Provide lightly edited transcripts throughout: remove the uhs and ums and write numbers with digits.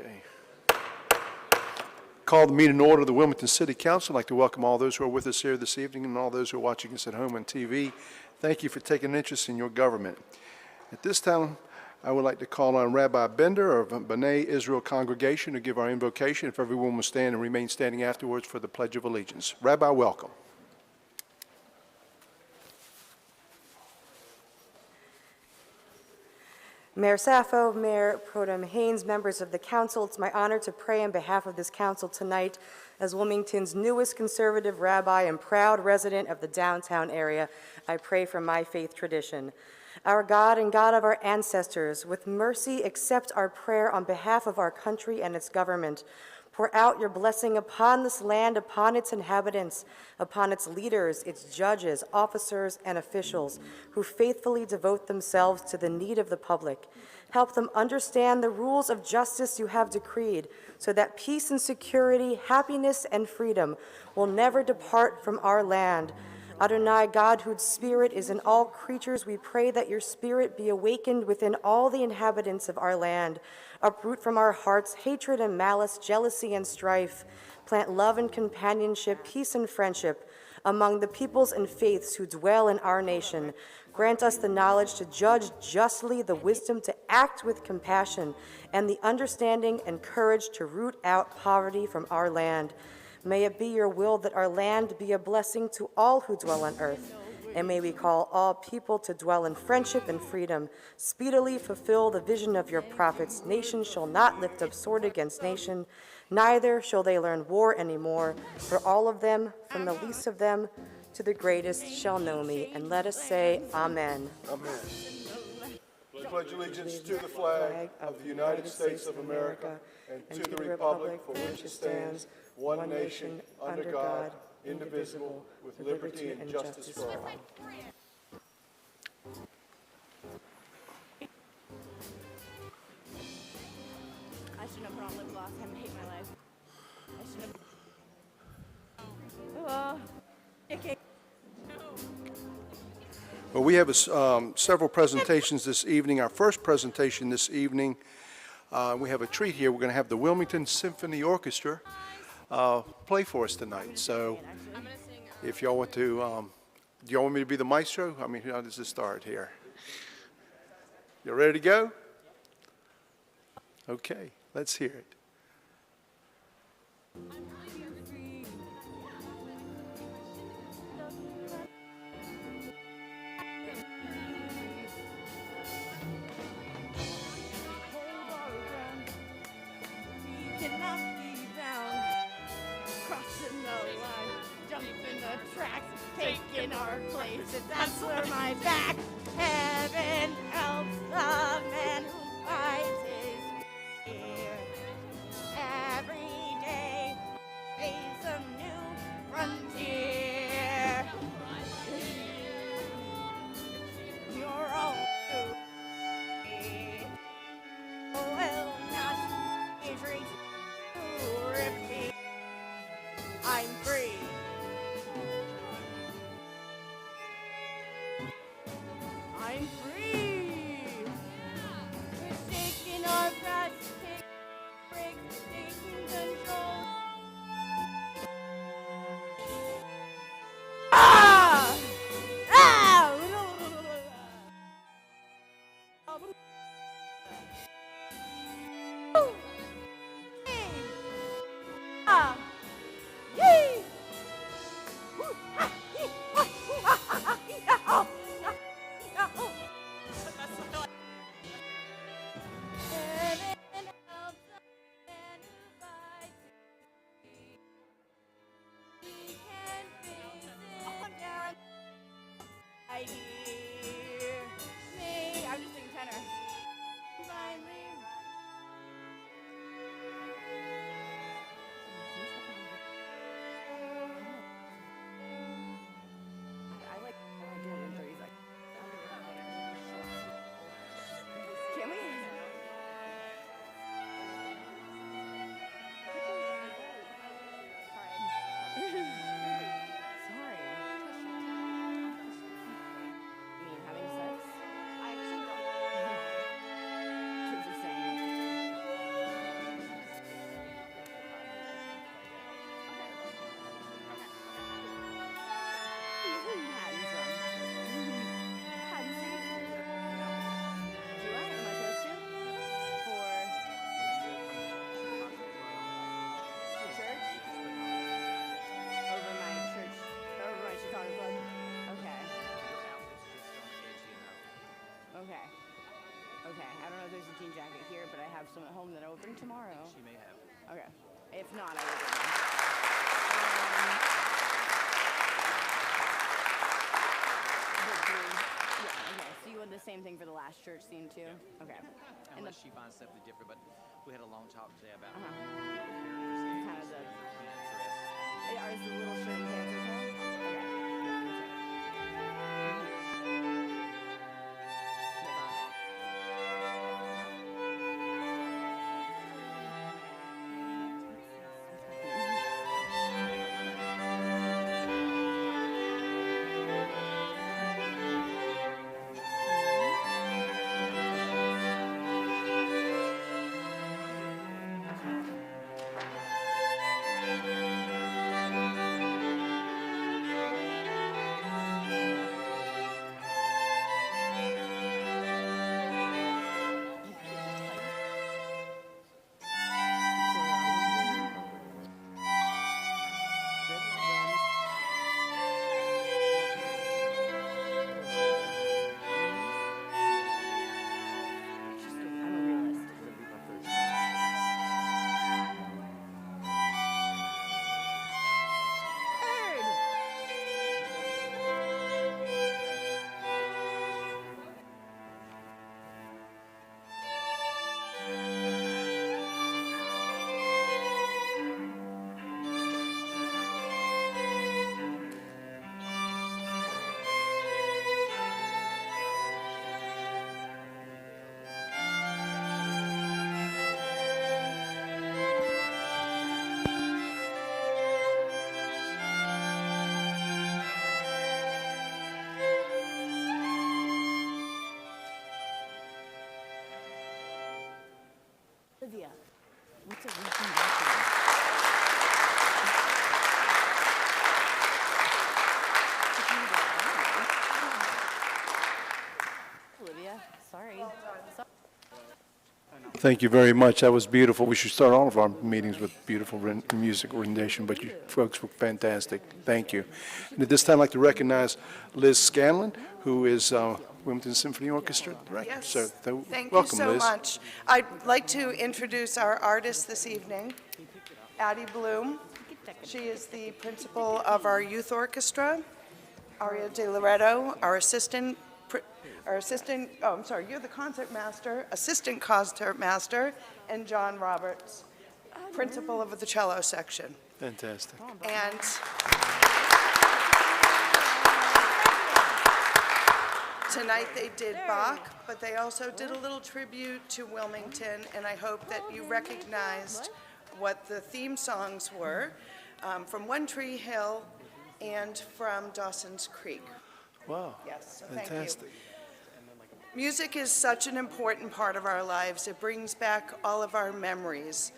Okay. Call the meeting in order of the Wilmington City Council. I'd like to welcome all those who are with us here this evening and all those who are watching us at home on TV. Thank you for taking an interest in your government. At this time, I would like to call on Rabbi Bender of B'nai Israel Congregation to give our invocation. If everyone will stand and remain standing afterwards for the Pledge of Allegiance. Rabbi, welcome. Mayor Sappho, Mayor Pro Tem Haynes, members of the council, it's my honor to pray on behalf of this council tonight as Wilmington's newest conservative rabbi and proud resident of the downtown area. I pray for my faith tradition. Our God and God of our ancestors, with mercy accept our prayer on behalf of our country and its government. Pour out your blessing upon this land, upon its inhabitants, upon its leaders, its judges, officers, and officials who faithfully devote themselves to the need of the public. Help them understand the rules of justice you have decreed so that peace and security, happiness and freedom will never depart from our land. Adonai, God, whose spirit is in all creatures, we pray that your spirit be awakened within all the inhabitants of our land. Uproot from our hearts hatred and malice, jealousy and strife. Plant love and companionship, peace and friendship among the peoples and faiths who dwell in our nation. Grant us the knowledge to judge justly, the wisdom to act with compassion, and the understanding and courage to root out poverty from our land. May it be your will that our land be a blessing to all who dwell on earth. And may we call all people to dwell in friendship and freedom. Speedily fulfill the vision of your prophets. Nation shall not lift up sword against nation, neither shall they learn war anymore. For all of them, from the least of them to the greatest, shall know me. And let us say, Amen. Amen. I pledge allegiance to the flag of the United States of America and to the republic for which it stands, one nation, under God, indivisible, with liberty and justice for all. I shouldn't have put on lip gloss. I haven't hated my life. I shouldn't have. Okay. Well, we have several presentations this evening. Our first presentation this evening, we have a treat here. We're going to have the Wilmington Symphony Orchestra play for us tonight. So if y'all want to, do y'all want me to be the maestro? I mean, how does this start here? You ready to go? Okay, let's hear it. Taking our places, that's where my back. Heaven helps the man who finds his ear. Every day is a new frontier. You're all new. Will not be free to repeat. I'm free. I'm free. We're taking our breaths, taking breaks, taking control. Ah! Ah! Ah! Yee! Okay, I don't know if there's a jean jacket here, but I have some at home that I will bring tomorrow. She may have. Okay. If not, I will bring them. The blue. Yeah, okay. So you want the same thing for the last church scene too? Okay. And Unless she finds something different, but we had a long talk today about kind kind of the dress. Is the little shirt and pants okay? Okay. I'm a realist. Olivia, what's a weekend bathroom? Olivia, sorry. Thank you very much. That was beautiful. We should start all of our meetings with beautiful music rendition, but you folks were fantastic. Thank you. And at this time, I'd like to recognize Liz Scanlon, who is Wilmington Symphony Orchestra Director. Yes. So, Thank you welcome, so Liz. much. I'd like to introduce our artist this evening, Addie Bloom. She is the principal of our youth orchestra. Aria De Loretto, you're the concert master, assistant concert master, and John Roberts, principal of the cello section. Fantastic. And tonight they did Bach, but they also did a little tribute to Wilmington, and I hope that you recognized what the theme songs were from One Tree Hill and from Dawson's Creek. Wow. Yes, so thank you. Fantastic. Music is such an important part of our lives. It brings back all of our memories.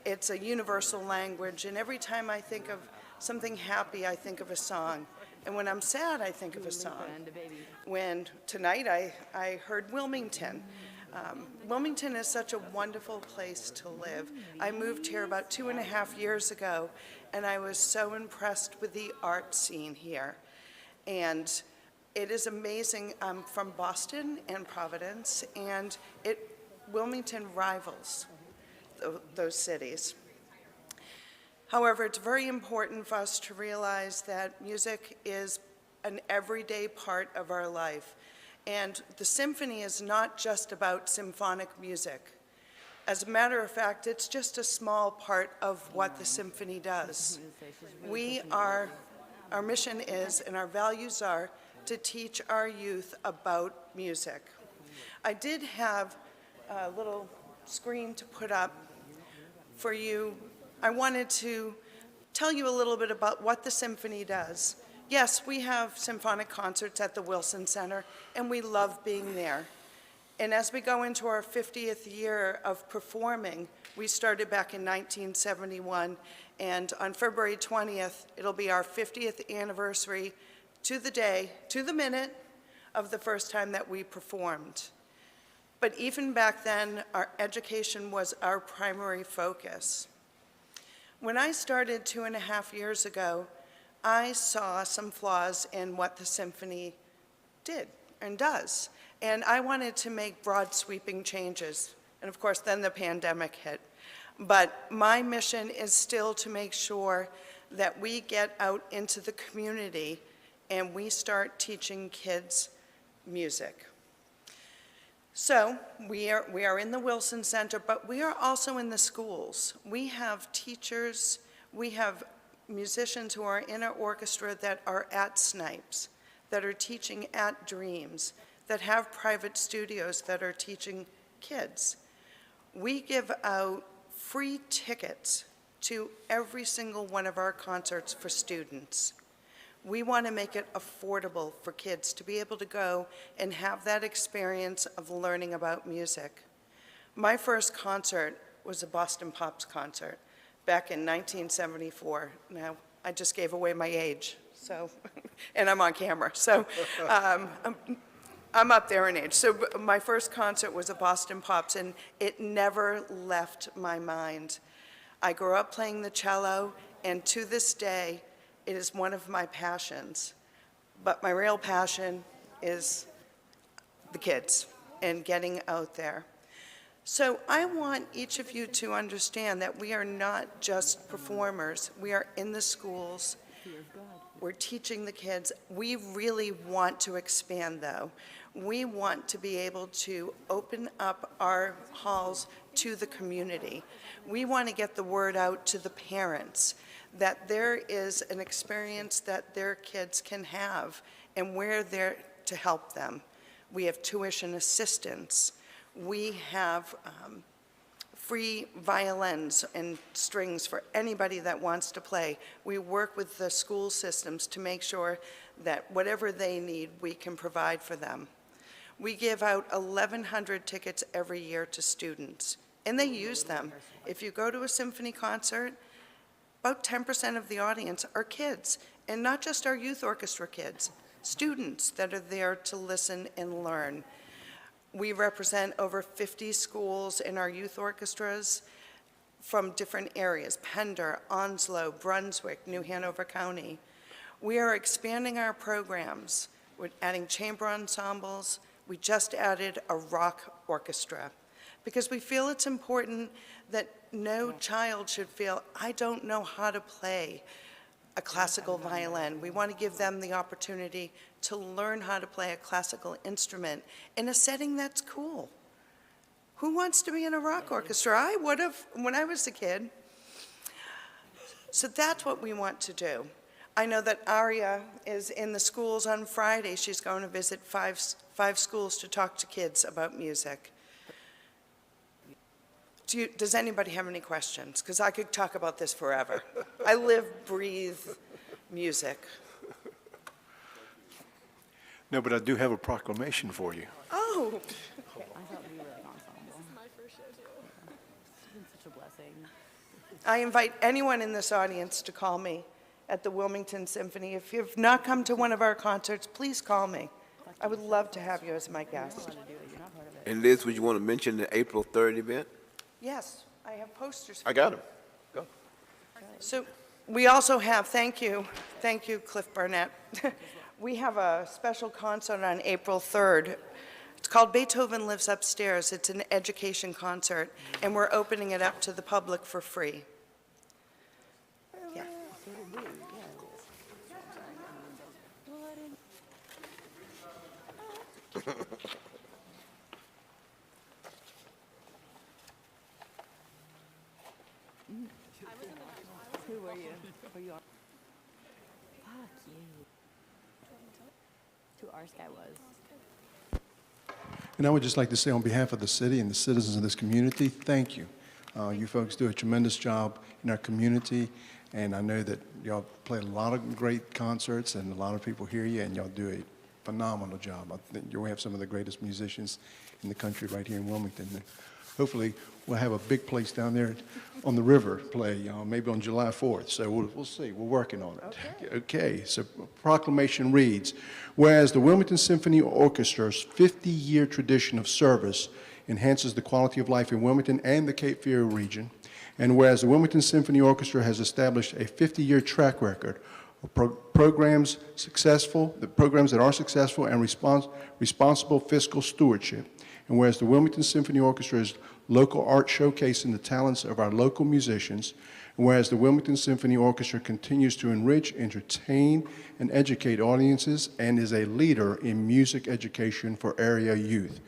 It's a universal language, and every time I think of something happy, I think of a song. And when I'm sad, I think of a song. When tonight I heard Wilmington. Wilmington is such a wonderful place to live. I moved here about 2.5 years ago, and I was so impressed with the art scene here. And it is amazing. I'm from Boston and Providence, and Wilmington rivals those cities. However, it's very important for us to realize that music is an everyday part of our life. And the symphony is not just about symphonic music. As a matter of fact, it's just a small part of what the symphony does. Our mission is, and our values are, to teach our youth about music. I did have a little screen to put up for you. I wanted to tell you a little bit about what the symphony does. Yes, we have symphonic concerts at the Wilson Center, and we love being there. And as we go into our 50th year of performing, we started back in 1971, and on February 20th, it'll be our 50th anniversary to the day, to the minute, of the first time that we performed. But even back then, our education was our primary focus. When I started 2.5 years ago, I saw some flaws in what the symphony did and does. And I wanted to make broad sweeping changes. And of course, then the pandemic hit. But my mission is still to make sure that we get out into the community and we start teaching kids music. So we are in the Wilson Center, but we are also in the schools. We have teachers, we have musicians who are in our orchestra that are at Snipes, that are teaching at Dreams, that have private studios that are teaching kids. We give out free tickets to every single one of our concerts for students. We want to make it affordable for kids to be able to go and have that experience of learning about music. My first concert was a Boston Pops concert back in 1974. Now, I just gave away my age, so, and I'm on camera, so I'm up there in age. So my first concert was a Boston Pops, and it never left my mind. I grew up playing the cello, and to this day, it is one of my passions. But my real passion is the kids and getting out there. So I want each of you to understand that we are not just performers. We are in the schools. We're teaching the kids. We really want to expand, though. We want to be able to open up our halls to the community. We want to get the word out to the parents that there is an experience that their kids can have, and we're there to help them. We have tuition assistance. We have free violins and strings for anybody that wants to play. We work with the school systems to make sure that whatever they need, we can provide for them. We give out 1,100 tickets every year to students, and they use them. If you go to a symphony concert, about 10% of the audience are kids, and not just our youth orchestra kids, students that are there to listen and learn. We represent over 50 schools in our youth orchestras from different areas, Pender, Onslow, Brunswick, New Hanover County. We are expanding our programs. We're adding chamber ensembles. We just added a rock orchestra because we feel it's important that no child should feel, I don't know how to play a classical violin. We want to give them the opportunity to learn how to play a classical instrument in a setting that's cool. Who wants to be in a rock orchestra? I would have when I was a kid. So that's what we want to do. I know that Aria is in the schools on Friday. She's going to visit five schools to talk to kids about music. Does anybody have any questions? Because I could talk about this forever. I live, breathe music. No, but I do have a proclamation for you. Oh, I thought we were an ensemble. This is my first show, too. It's been such a blessing. I invite anyone in this audience to call me at the Wilmington Symphony. If you've not come to one of our concerts, please call me. I would love to have you as my guest. And Liz, would you want to mention the April 3rd event? Yes, I have posters. I got them. Go. So we also have, thank you, Cliff Barnett. We have a special concert on April 3rd. It's called Beethoven Lives Upstairs. It's an education concert, and we're opening it up to the public for free. Yeah. Who were you? Were you on? Fuck you. Who our guy was. And I would just like to say on behalf of the city and the citizens of this community, thank you. You folks do a tremendous job in our community, and I know that y'all play a lot of great concerts and a lot of people hear you, and y'all do a phenomenal job. I think we have some of the greatest musicians in the country right here in Wilmington. And hopefully, we'll have a big place down there on the river play, maybe on July 4th. So we'll see. We're working on it. Okay. So proclamation reads, whereas the Wilmington Symphony Orchestra's 50-year tradition of service enhances the quality of life in Wilmington and the Cape Fear region, and whereas the Wilmington Symphony Orchestra has established a 50-year track record programs that are successful and responsible fiscal stewardship. And whereas the Wilmington Symphony Orchestra is local art showcasing the talents of our local musicians, and whereas the Wilmington Symphony Orchestra continues to enrich, entertain, and educate audiences and is a leader in music education for area youth.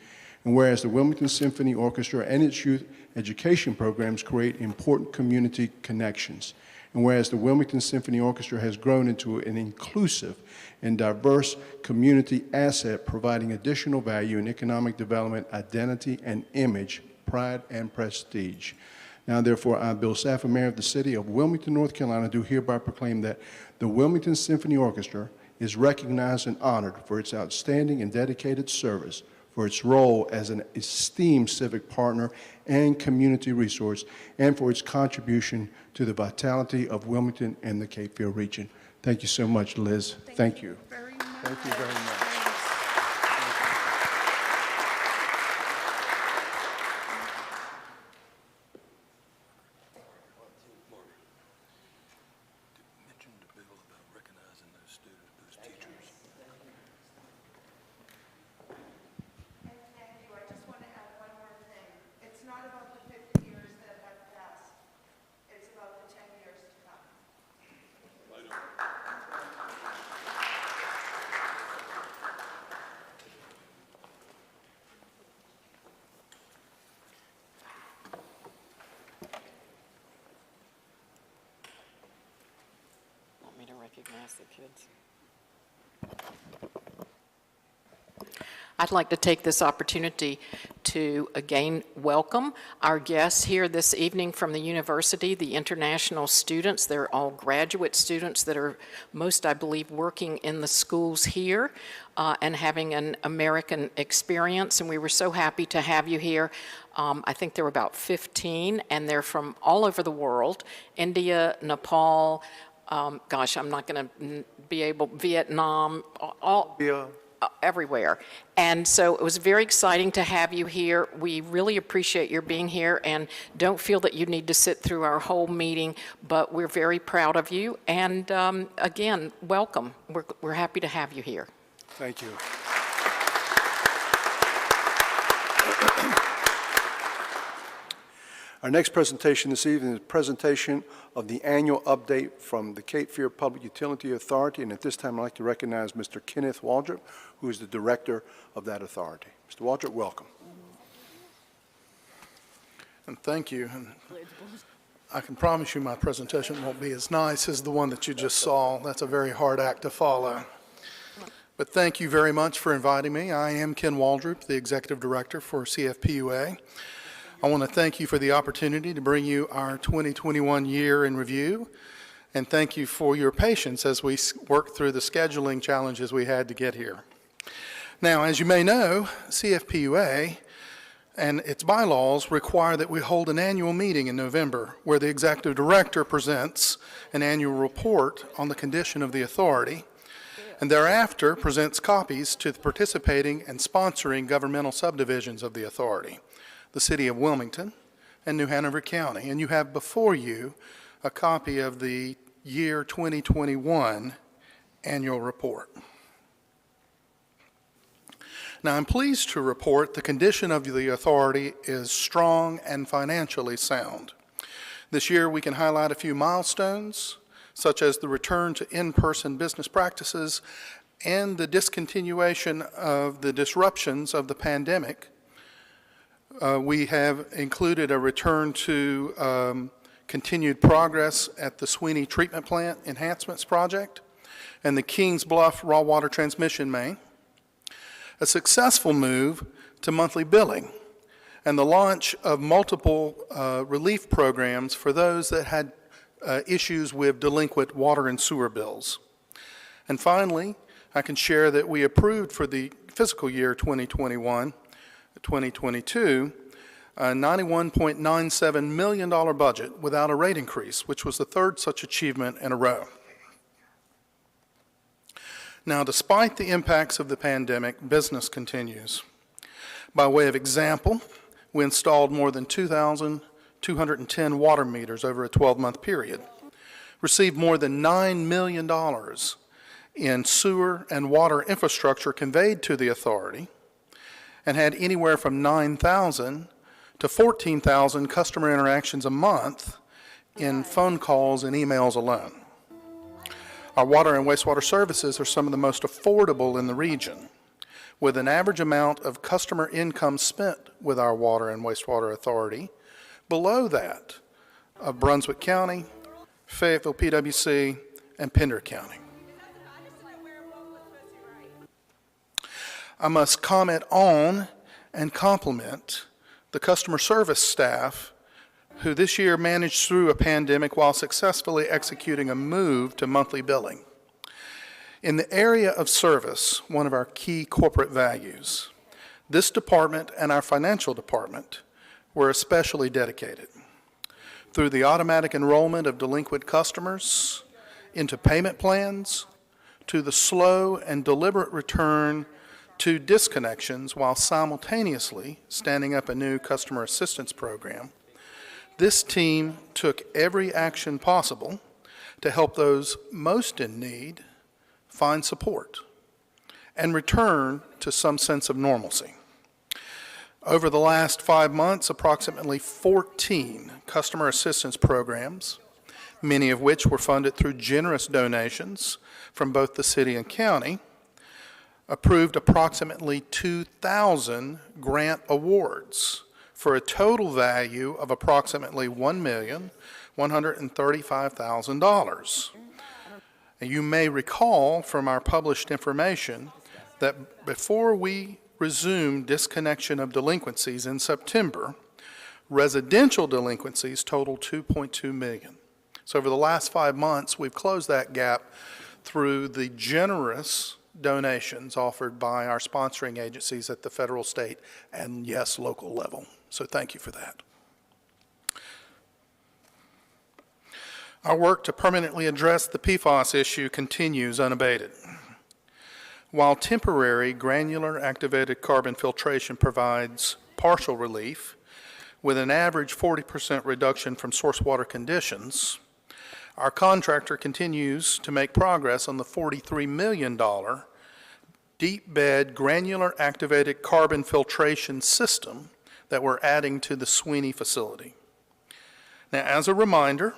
And whereas the Wilmington Symphony Orchestra and its youth education programs create important community connections. And whereas the Wilmington Symphony Orchestra has grown into an inclusive and diverse community asset, providing additional value in economic development, identity, and image, pride, and prestige. Now, therefore, I, Bill Saffer, Mayor of the City of Wilmington, North Carolina, do hereby proclaim that the Wilmington Symphony Orchestra is recognized and honored for its outstanding and dedicated service, for its role as an esteemed civic partner and community resource, and for its contribution to the vitality of Wilmington and the Cape Fear region. Thank you so much, Liz. Thank you. Very much. Thank you very much. Want me to recognize the kids? I'd like to take this opportunity to again welcome our guests here this evening from the university, the international students. They're all graduate students that are most, I believe, working in the schools here and having an American experience. And we were so happy to have you here. I think there were about 15, and they're from all over the world, India, Nepal, gosh, I'm not going to be able, Vietnam, everywhere. And so it was very exciting to have you here. We really appreciate your being here, and don't feel that you need to sit through our whole meeting, but we're very proud of you. And again, welcome. We're happy to have you here. Thank you. Our next presentation this evening is a presentation of the annual update from the Cape Fear Public Utility Authority, and at this time I'd like to recognize Mr. Kenneth Waldrop, who is the director of that authority. Mr. Waldrop, welcome. And thank you. And I can promise you my presentation won't be as nice as the one that you just saw. That's a very hard act to follow. But thank you very much for inviting me. I am Ken Waldrop, the executive director for CFPUA. I want to thank you for the opportunity to bring you our 2021 year in review, and thank you for your patience as we work through the scheduling challenges we had to get here. Now, as you may know, CFPUA and its bylaws require that we hold an annual meeting in November where the executive director presents an annual report on the condition of the authority, and thereafter presents copies to the participating and sponsoring governmental subdivisions of the authority, the City of Wilmington and New Hanover County. And you have before you a copy of the year 2021 annual report. Now, I'm pleased to report the condition of the authority is strong and financially sound. This year we can highlight a few milestones, such as the return to in-person business practices and the discontinuation of the disruptions of the pandemic. We have included a return to continued progress at the Sweeney Treatment Plant Enhancements Project and the Kings Bluff Raw Water Transmission Main, a successful move to monthly billing, and the launch of multiple relief programs for those that had issues with delinquent water and sewer bills. And finally, I can share that we approved for the fiscal year 2021-2022 a $91.97 million budget without a rate increase, which was the third such achievement in a row. Now, despite the impacts of the pandemic, business continues. By way of example, we installed more than 2,210 water meters over a 12-month period. received more than $9 million in sewer and water infrastructure conveyed to the authority, and had anywhere from 9,000 to 14,000 customer interactions a month in phone calls and emails alone. Our water and wastewater services are some of the most affordable in the region, with an average amount of customer income spent with our water and wastewater authority below that of Brunswick County, Fayetteville PWC, and Pender County. I must comment on and compliment the customer service staff who this year managed through a pandemic while successfully executing a move to monthly billing. In the area of service, one of our key corporate values, this department and our financial department were especially dedicated. Through the automatic enrollment of delinquent customers into payment plans, to the slow and deliberate return to disconnections while simultaneously standing up a new customer assistance program, this team took every action possible to help those most in need find support and return to some sense of normalcy. Over the last 5 months, approximately 14 customer assistance programs, many of which were funded through generous donations from both the city and county, approved approximately 2,000 grant awards for a total value of approximately $1,135,000. And you may recall from our published information that before we resumed disconnection of delinquencies in September, residential delinquencies totaled $2.2 million. So over the last 5 months, we've closed that gap through the generous donations offered by our sponsoring agencies at the federal, state, and yes, local level. So thank you for that. Our work to permanently address the PFAS issue continues unabated. While temporary granular activated carbon filtration provides partial relief with an average 40% reduction from source water conditions, our contractor continues to make progress on the $43 million deep bed granular activated carbon filtration system that we're adding to the Sweeney facility. Now, as a reminder,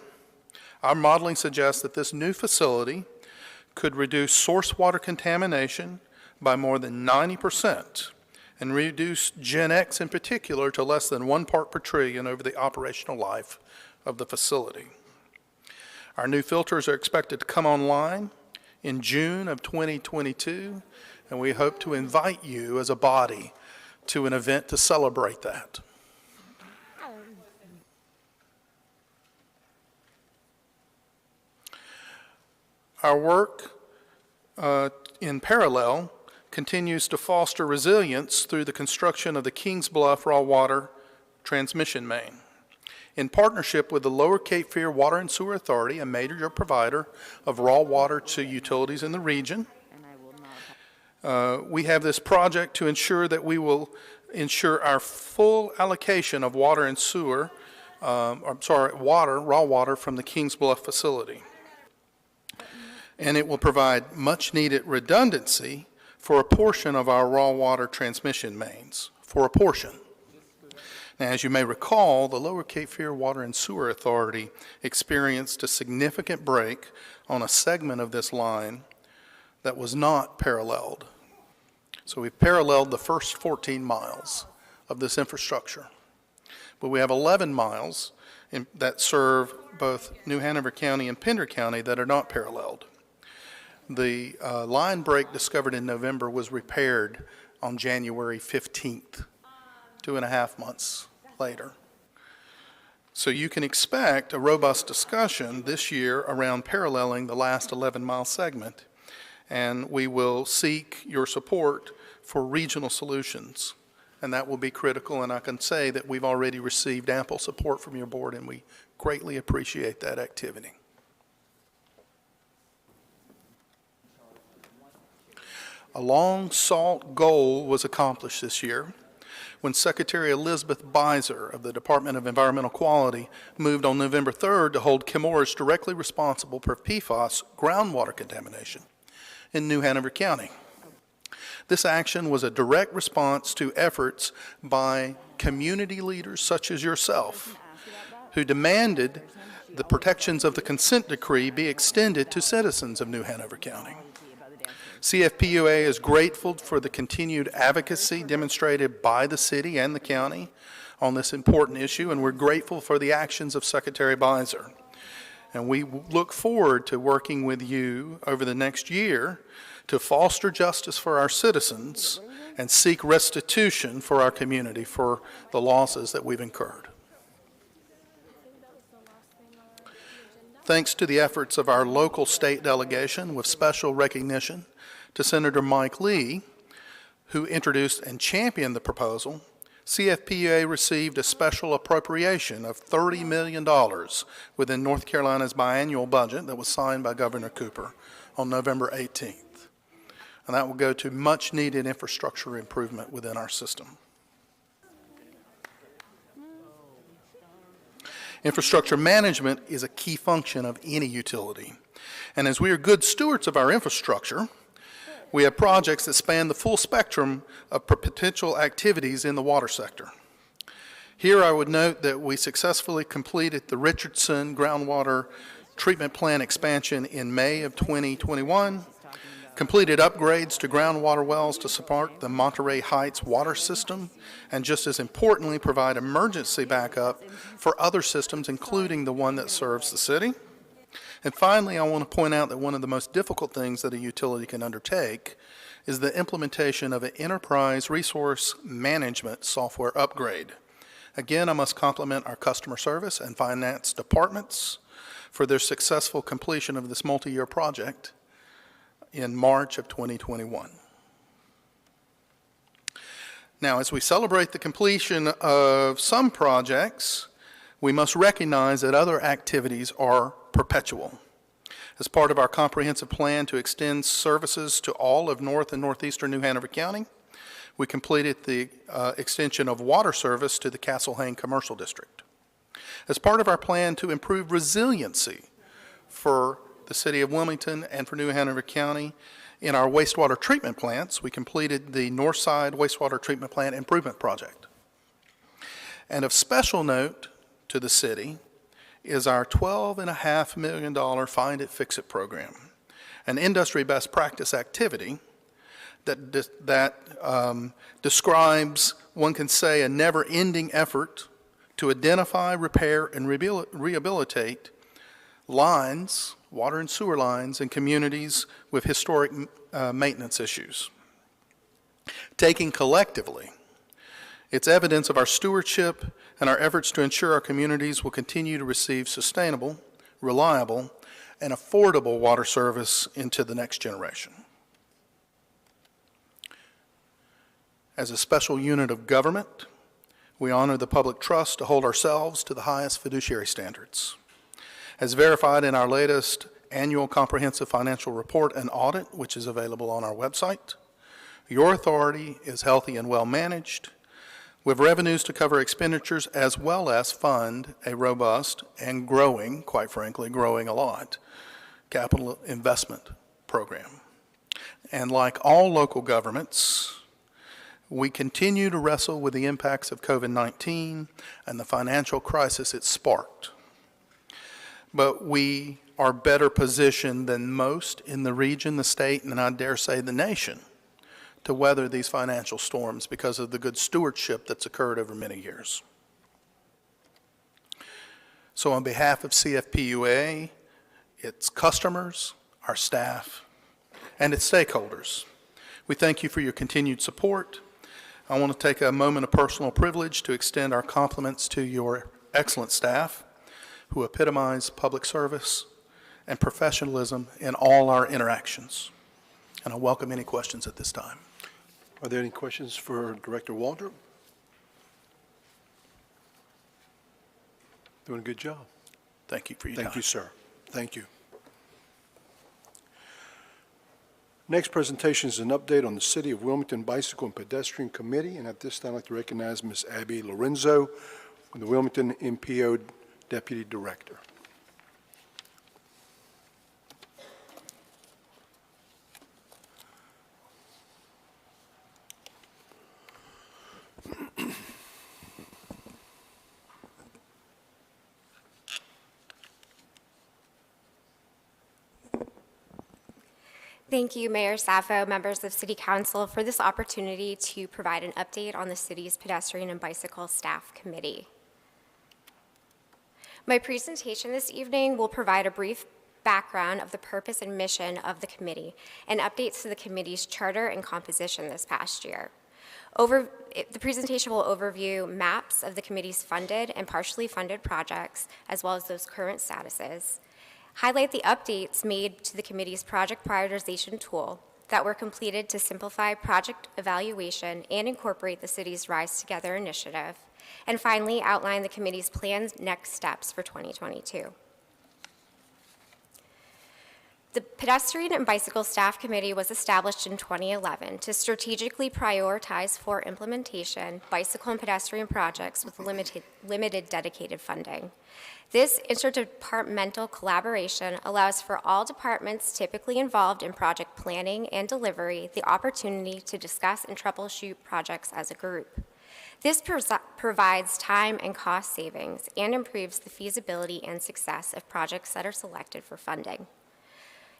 our modeling suggests that this new facility could reduce source water contamination by more than 90% and reduce Gen X in particular to less than 1 part per trillion over the operational life of the facility. Our new filters are expected to come online in June of 2022, and we hope to invite you as a body to an event to celebrate that. Our work in parallel continues to foster resilience through the construction of the Kings Bluff raw water transmission main. In partnership with the Lower Cape Fear Water and Sewer Authority, a major provider of raw water to utilities in the region, we have this project to ensure that we will ensure our full allocation of water and sewer, raw water from the Kings Bluff facility. And it will provide much needed redundancy for a portion of our raw water transmission mains, for a portion. Now, as you may recall, the Lower Cape Fear Water and Sewer Authority experienced a significant break on a segment of this line that was not paralleled. So we've paralleled the first 14 miles of this infrastructure. But we have 11 miles that serve both New Hanover County and Pender County that are not paralleled. The line break discovered in November was repaired on January 15th, 2.5 months later. So you can expect a robust discussion this year around paralleling the last 11-mile segment, and we will seek your support for regional solutions, and that will be critical, and I can say that we've already received ample support from your board, and we greatly appreciate that activity. A long-sought goal was accomplished this year when Secretary Elizabeth Beiser of the Department of Environmental Quality moved on November 3rd to hold Chemours directly responsible for PFAS groundwater contamination in New Hanover County. This action was a direct response to efforts by community leaders such as yourself, who demanded the protections of the consent decree be extended to citizens of New Hanover County. CFPUA is grateful for the continued advocacy demonstrated by the city and the county on this important issue, and we're grateful for the actions of Secretary Beiser. And we look forward to working with you over the next year to foster justice for our citizens and seek restitution for our community for the losses that we've incurred. Thanks to the efforts of our local state delegation, with special recognition to Senator Mike Lee, who introduced and championed the proposal, CFPUA received a special appropriation of $30 million within North Carolina's biannual budget that was signed by Governor Cooper on November 18th. And that will go to much-needed infrastructure improvement within our system. Infrastructure management is a key function of any utility. And as we are good stewards of our infrastructure, we have projects that span the full spectrum of potential activities in the water sector. Here I would note that we successfully completed the Richardson groundwater treatment plant expansion in May of 2021, completed upgrades to groundwater wells to support the Monterey Heights water system, and just as importantly, provide emergency backup for other systems, including the one that serves the city. And finally, I want to point out that one of the most difficult things that a utility can undertake is the implementation of an enterprise resource management software upgrade. Again, I must compliment our customer service and finance departments for their successful completion of this multi-year project in March of 2021. Now, as we celebrate the completion of some projects, we must recognize that other activities are perpetual. As part of our comprehensive plan to extend services to all of North and Northeastern New Hanover County, we completed the extension of water service to the Castle Hayne Commercial District. As part of our plan to improve resiliency for the city of Wilmington and for New Hanover County, in our wastewater treatment plants, we completed the Northside Wastewater Treatment Plant Improvement Project. And of special note to the city is our $12.5 million Find It, Fix It program, an industry best practice activity that describes, one can say, a never-ending effort to identify, repair, and rehabilitate lines, water and sewer lines, in communities with historic maintenance issues. Taken collectively, it's evidence of our stewardship and our efforts to ensure our communities will continue to receive sustainable, reliable, and affordable water service into the next generation. As a special unit of government, we honor the public trust to hold ourselves to the highest fiduciary standards. As verified in our latest annual comprehensive financial report and audit, which is available on our website, your authority is healthy and well managed, with revenues to cover expenditures as well as fund a robust and growing, quite frankly, growing a lot, capital investment program. And like all local governments, we continue to wrestle with the impacts of COVID-19 and the financial crisis it sparked. But we are better positioned than most in the region, the state, and I dare say the nation to weather these financial storms because of the good stewardship that's occurred over many years. So on behalf of CFPUA, its customers, our staff, and its stakeholders, we thank you for your continued support. I want to take a moment of personal privilege to extend our compliments to your excellent staff who epitomize public service and professionalism in all our interactions. And I welcome any questions at this time. Are there any questions for Director Waldrop? Doing a good job. Thank you for your time. Thank you, sir. Thank you. Next presentation is an update on the City of Wilmington Bicycle and Pedestrian Committee, and at this time I'd like to recognize Ms. Abby Lorenzo, the Wilmington MPO Deputy Director. Thank you, Mayor Saffo, members of City Council, for this opportunity to provide an update on the city's Pedestrian and Bicycle Staff Committee. My presentation this evening will provide a brief background of the purpose and mission of the committee and updates to the committee's charter and composition this past year. The presentation will overview maps of the committee's funded and partially funded projects, as well as those current statuses, highlight the updates made to the committee's project prioritization tool that were completed to simplify project evaluation and incorporate the city's Rise Together initiative, and finally outline the committee's planned next steps for 2022. The Pedestrian and Bicycle Staff Committee was established in 2011 to strategically prioritize for implementation bicycle and pedestrian projects with limited dedicated funding. This interdepartmental collaboration allows for all departments typically involved in project planning and delivery the opportunity to discuss and troubleshoot projects as a group. This provides time and cost savings and improves the feasibility and success of projects that are selected for funding.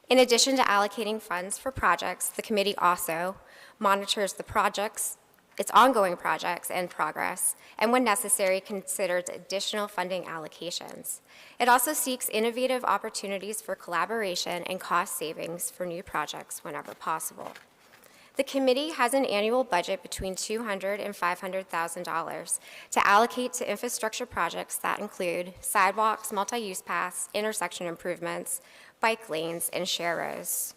In addition to allocating funds for projects, the committee also monitors the projects, its ongoing projects and progress, and when necessary, considers additional funding allocations. It also seeks innovative opportunities for collaboration and cost savings for new projects whenever possible. The committee has an annual budget between $200,000 and $500,000 to allocate to infrastructure projects that include sidewalks, multi-use paths, intersection improvements, bike lanes, and share rows.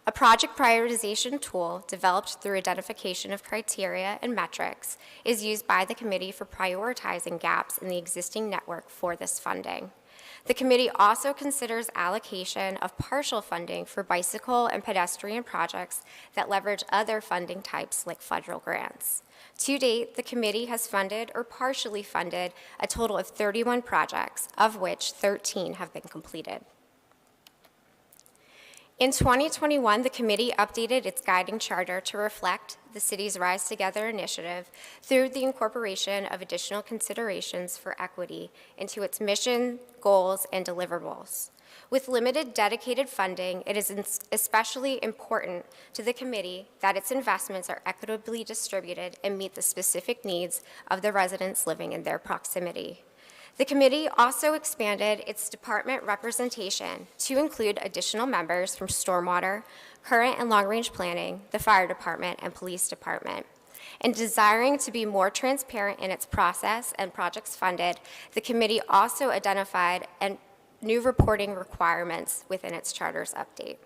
A project prioritization tool developed through identification of criteria and metrics is used by the committee for prioritizing gaps in the existing network for this funding. The committee also considers allocation of partial funding for bicycle and pedestrian projects that leverage other funding types like federal grants. To date, the committee has funded or partially funded a total of 31 projects, of which 13 have been completed. In 2021, the committee updated its guiding charter to reflect the city's Rise Together initiative through the incorporation of additional considerations for equity into its mission, goals, and deliverables. With limited dedicated funding, it is especially important to the committee that its investments are equitably distributed and meet the specific needs of the residents living in their proximity. The committee also expanded its department representation to include additional members from stormwater, current and long-range planning, the fire department, and police department. In desiring to be more transparent in its process and projects funded, the committee also identified new reporting requirements within its charter's update.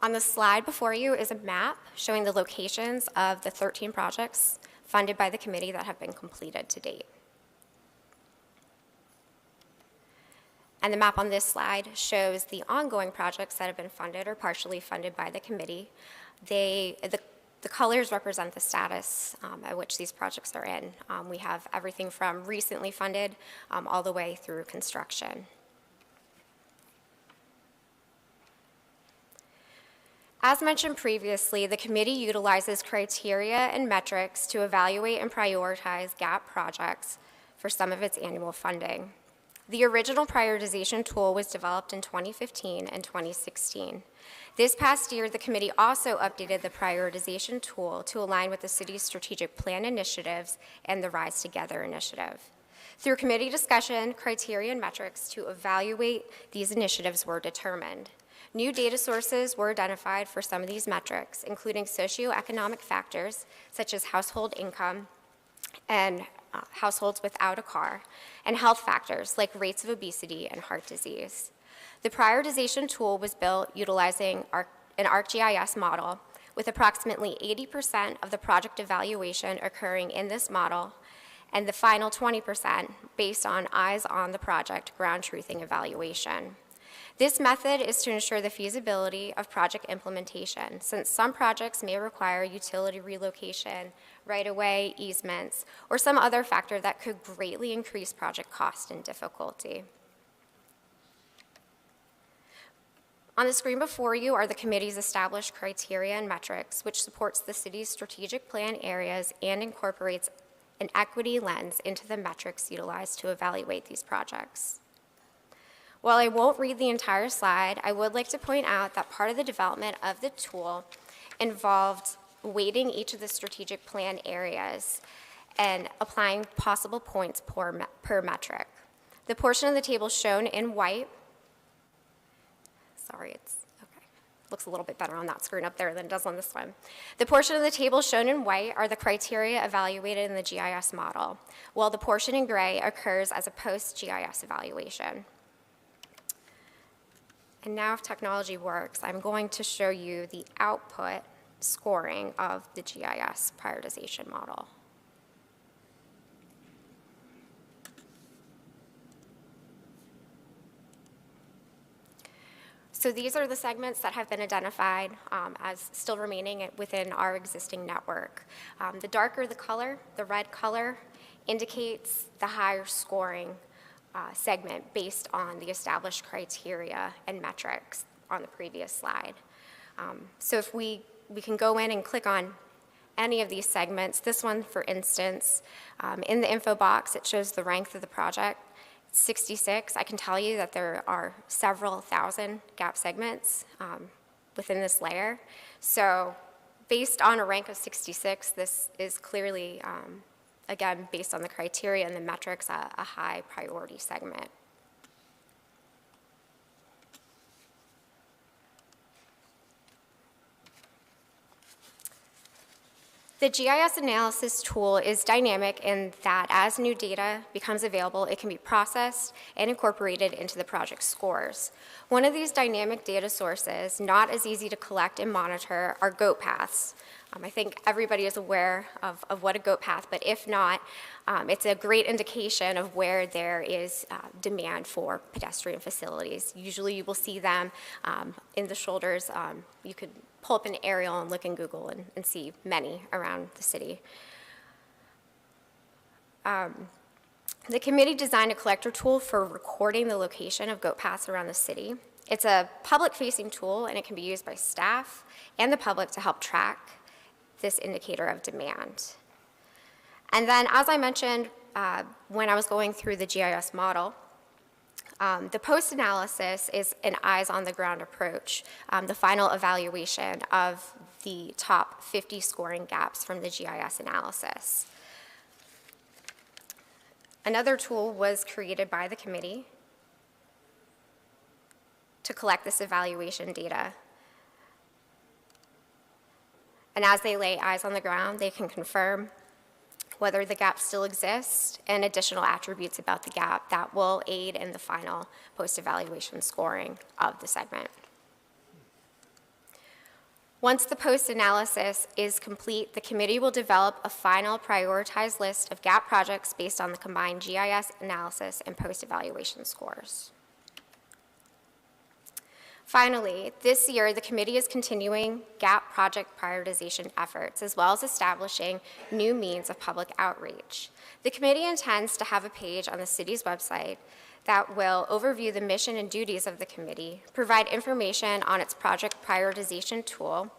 On the slide before you is a map showing the locations of the 13 projects funded by the committee that have been completed to date. And the map on this slide shows the ongoing projects that have been funded or partially funded by the committee. The colors represent the status at which these projects are in. We have everything from recently funded all the way through construction. As mentioned previously, the committee utilizes criteria and metrics to evaluate and prioritize gap projects for some of its annual funding. The original prioritization tool was developed in 2015 and 2016. This past year, the committee also updated the prioritization tool to align with the city's strategic plan initiatives and the Rise Together initiative. Through committee discussion, criteria and metrics to evaluate these initiatives were determined. New data sources were identified for some of these metrics, including socioeconomic factors such as household income and households without a car, and health factors like rates of obesity and heart disease. The prioritization tool was built utilizing an ArcGIS model, with approximately 80% of the project evaluation occurring in this model, and the final 20% based on eyes on the project ground truthing evaluation. This method is to ensure the feasibility of project implementation, since some projects may require utility relocation, right-of-way easements, or some other factor that could greatly increase project cost and difficulty. On the screen before you are the committee's established criteria and metrics, which supports the city's strategic plan areas and incorporates an equity lens into the metrics utilized to evaluate these projects. While I won't read the entire slide, I would like to point out that part of the development of the tool involved weighting each of the strategic plan areas and applying possible points per metric. The portion of the table shown in white, looks a little bit better on that screen up there than it does on this one. The portion of the table shown in white are the criteria evaluated in the GIS model, while the portion in gray occurs as a post-GIS evaluation. And now if technology works, I'm going to show you the output scoring of the GIS prioritization model. So these are the segments that have been identified as still remaining within our existing network. The darker the color, the red color, indicates the higher scoring segment based on the established criteria and metrics on the previous slide. So if we can go in and click on any of these segments. This one, for instance, in the info box, it shows the rank of the project. 66, I can tell you that there are several thousand gap segments within this layer. So based on a rank of 66, this is clearly, again, based on the criteria and the metrics, a high priority segment. The GIS analysis tool is dynamic in that as new data becomes available, it can be processed and incorporated into the project scores. One of these dynamic data sources, not as easy to collect and monitor, are goat paths. I think everybody is aware of what a goat path, but if not, it's a great indication of where there is demand for pedestrian facilities. Usually you will see them in the shoulders. You could pull up an aerial and look in Google and see many around the city. The committee designed a collector tool for recording the location of goat paths around the city. It's a public-facing tool, and it can be used by staff and the public to help track this indicator of demand. And then, as I mentioned when I was going through the GIS model, the post-analysis is an eyes-on-the-ground approach, the final evaluation of the top 50 scoring gaps from the GIS analysis. Another tool was created by the committee to collect this evaluation data. And as they lay eyes on the ground, they can confirm whether the gap still exists and additional attributes about the gap that will aid in the final post-evaluation scoring of the segment. Once the post-analysis is complete, the committee will develop a final prioritized list of gap projects based on the combined GIS analysis and post-evaluation scores. Finally, this year, the committee is continuing gap project prioritization efforts, as well as establishing new means of public outreach. The committee intends to have a page on the city's website that will overview the mission and duties of the committee, provide information on its project prioritization tool,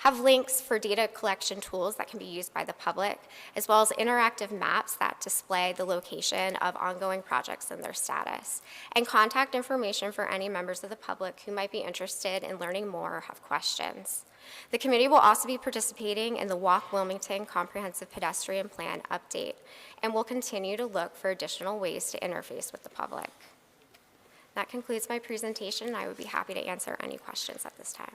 have links for data collection tools that can be used by the public, as well as interactive maps that display the location of ongoing projects and their status, and contact information for any members of the public who might be interested in learning more or have questions. The committee will also be participating in the Walk Wilmington Comprehensive Pedestrian Plan update, and will continue to look for additional ways to interface with the public. That concludes my presentation. I would be happy to answer any questions at this time.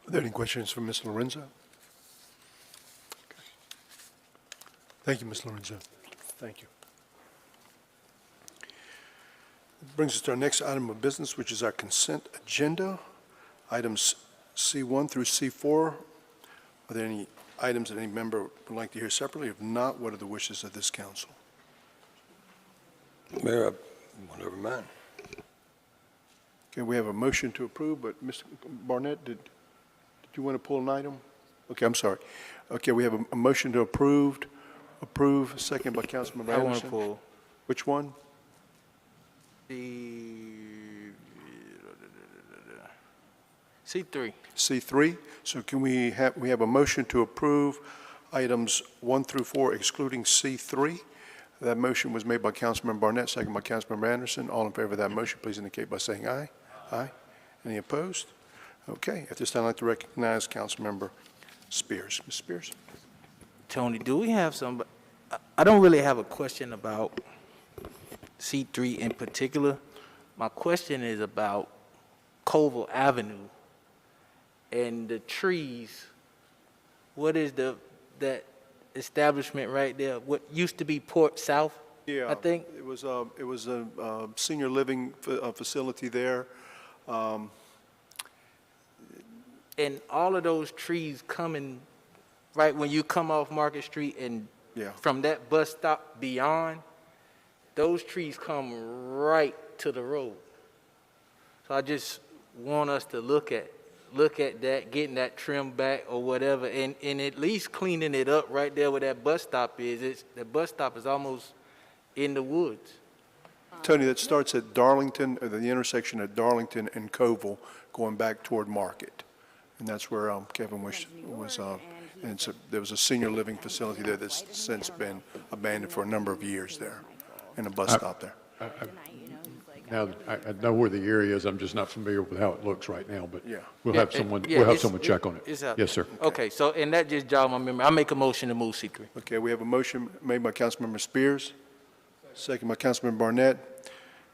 Are there any questions for Ms. Lorenzo? Okay. Thank you, Ms. Lorenzo. Thank you. That brings us to our next item of business, which is our consent agenda, items C1 through C4. Are there any items that any member would like to hear separately? If not, what are the wishes of this council? Mayor, whatever, man. Okay, we have a motion to approve, but Mr. Barnett, did you want to pull an item? Okay, I'm sorry. Okay, we have a motion to approve, second by Councilmember I want Anderson. to pull Which one? the C3. C3. So can we have a motion to approve items 1 through 4 excluding C3? That motion was made by Councilmember Barnett, second by Councilmember Anderson. All in favor of that motion, please indicate by saying aye. Aye. Any opposed? Okay, at this time, I'd like to recognize Councilmember Spears. Ms. Spears? Tony, do we have some? I don't really have a question about C3 in particular. My question is about Colville Avenue and the trees. What is that establishment right there? What used to be Port South? Yeah, I think. it was a senior living facility there. And all of those trees coming right when you come off Market Street and Yeah. from that bus stop beyond, those trees come right to the road. So I just want us to look at that, getting that trimmed back or whatever, and at least cleaning it up right there where that bus stop is. The bus stop is almost in the woods. Tony, that starts at Darlington, the intersection at Darlington and Coville, going back toward Market. And that's where Kevin was and there was a senior living facility there that's since been abandoned for a number of years there, and a bus stop there. Now, I know where the area is, I'm just not familiar with how it looks right now, but Yeah. we'll have someone check on it. It's out Yes, there. sir. Okay, so, and that just jogged my memory. I make a motion to move C3. Okay, we have a motion made by Councilmember Spears, second by Councilmember Barnett.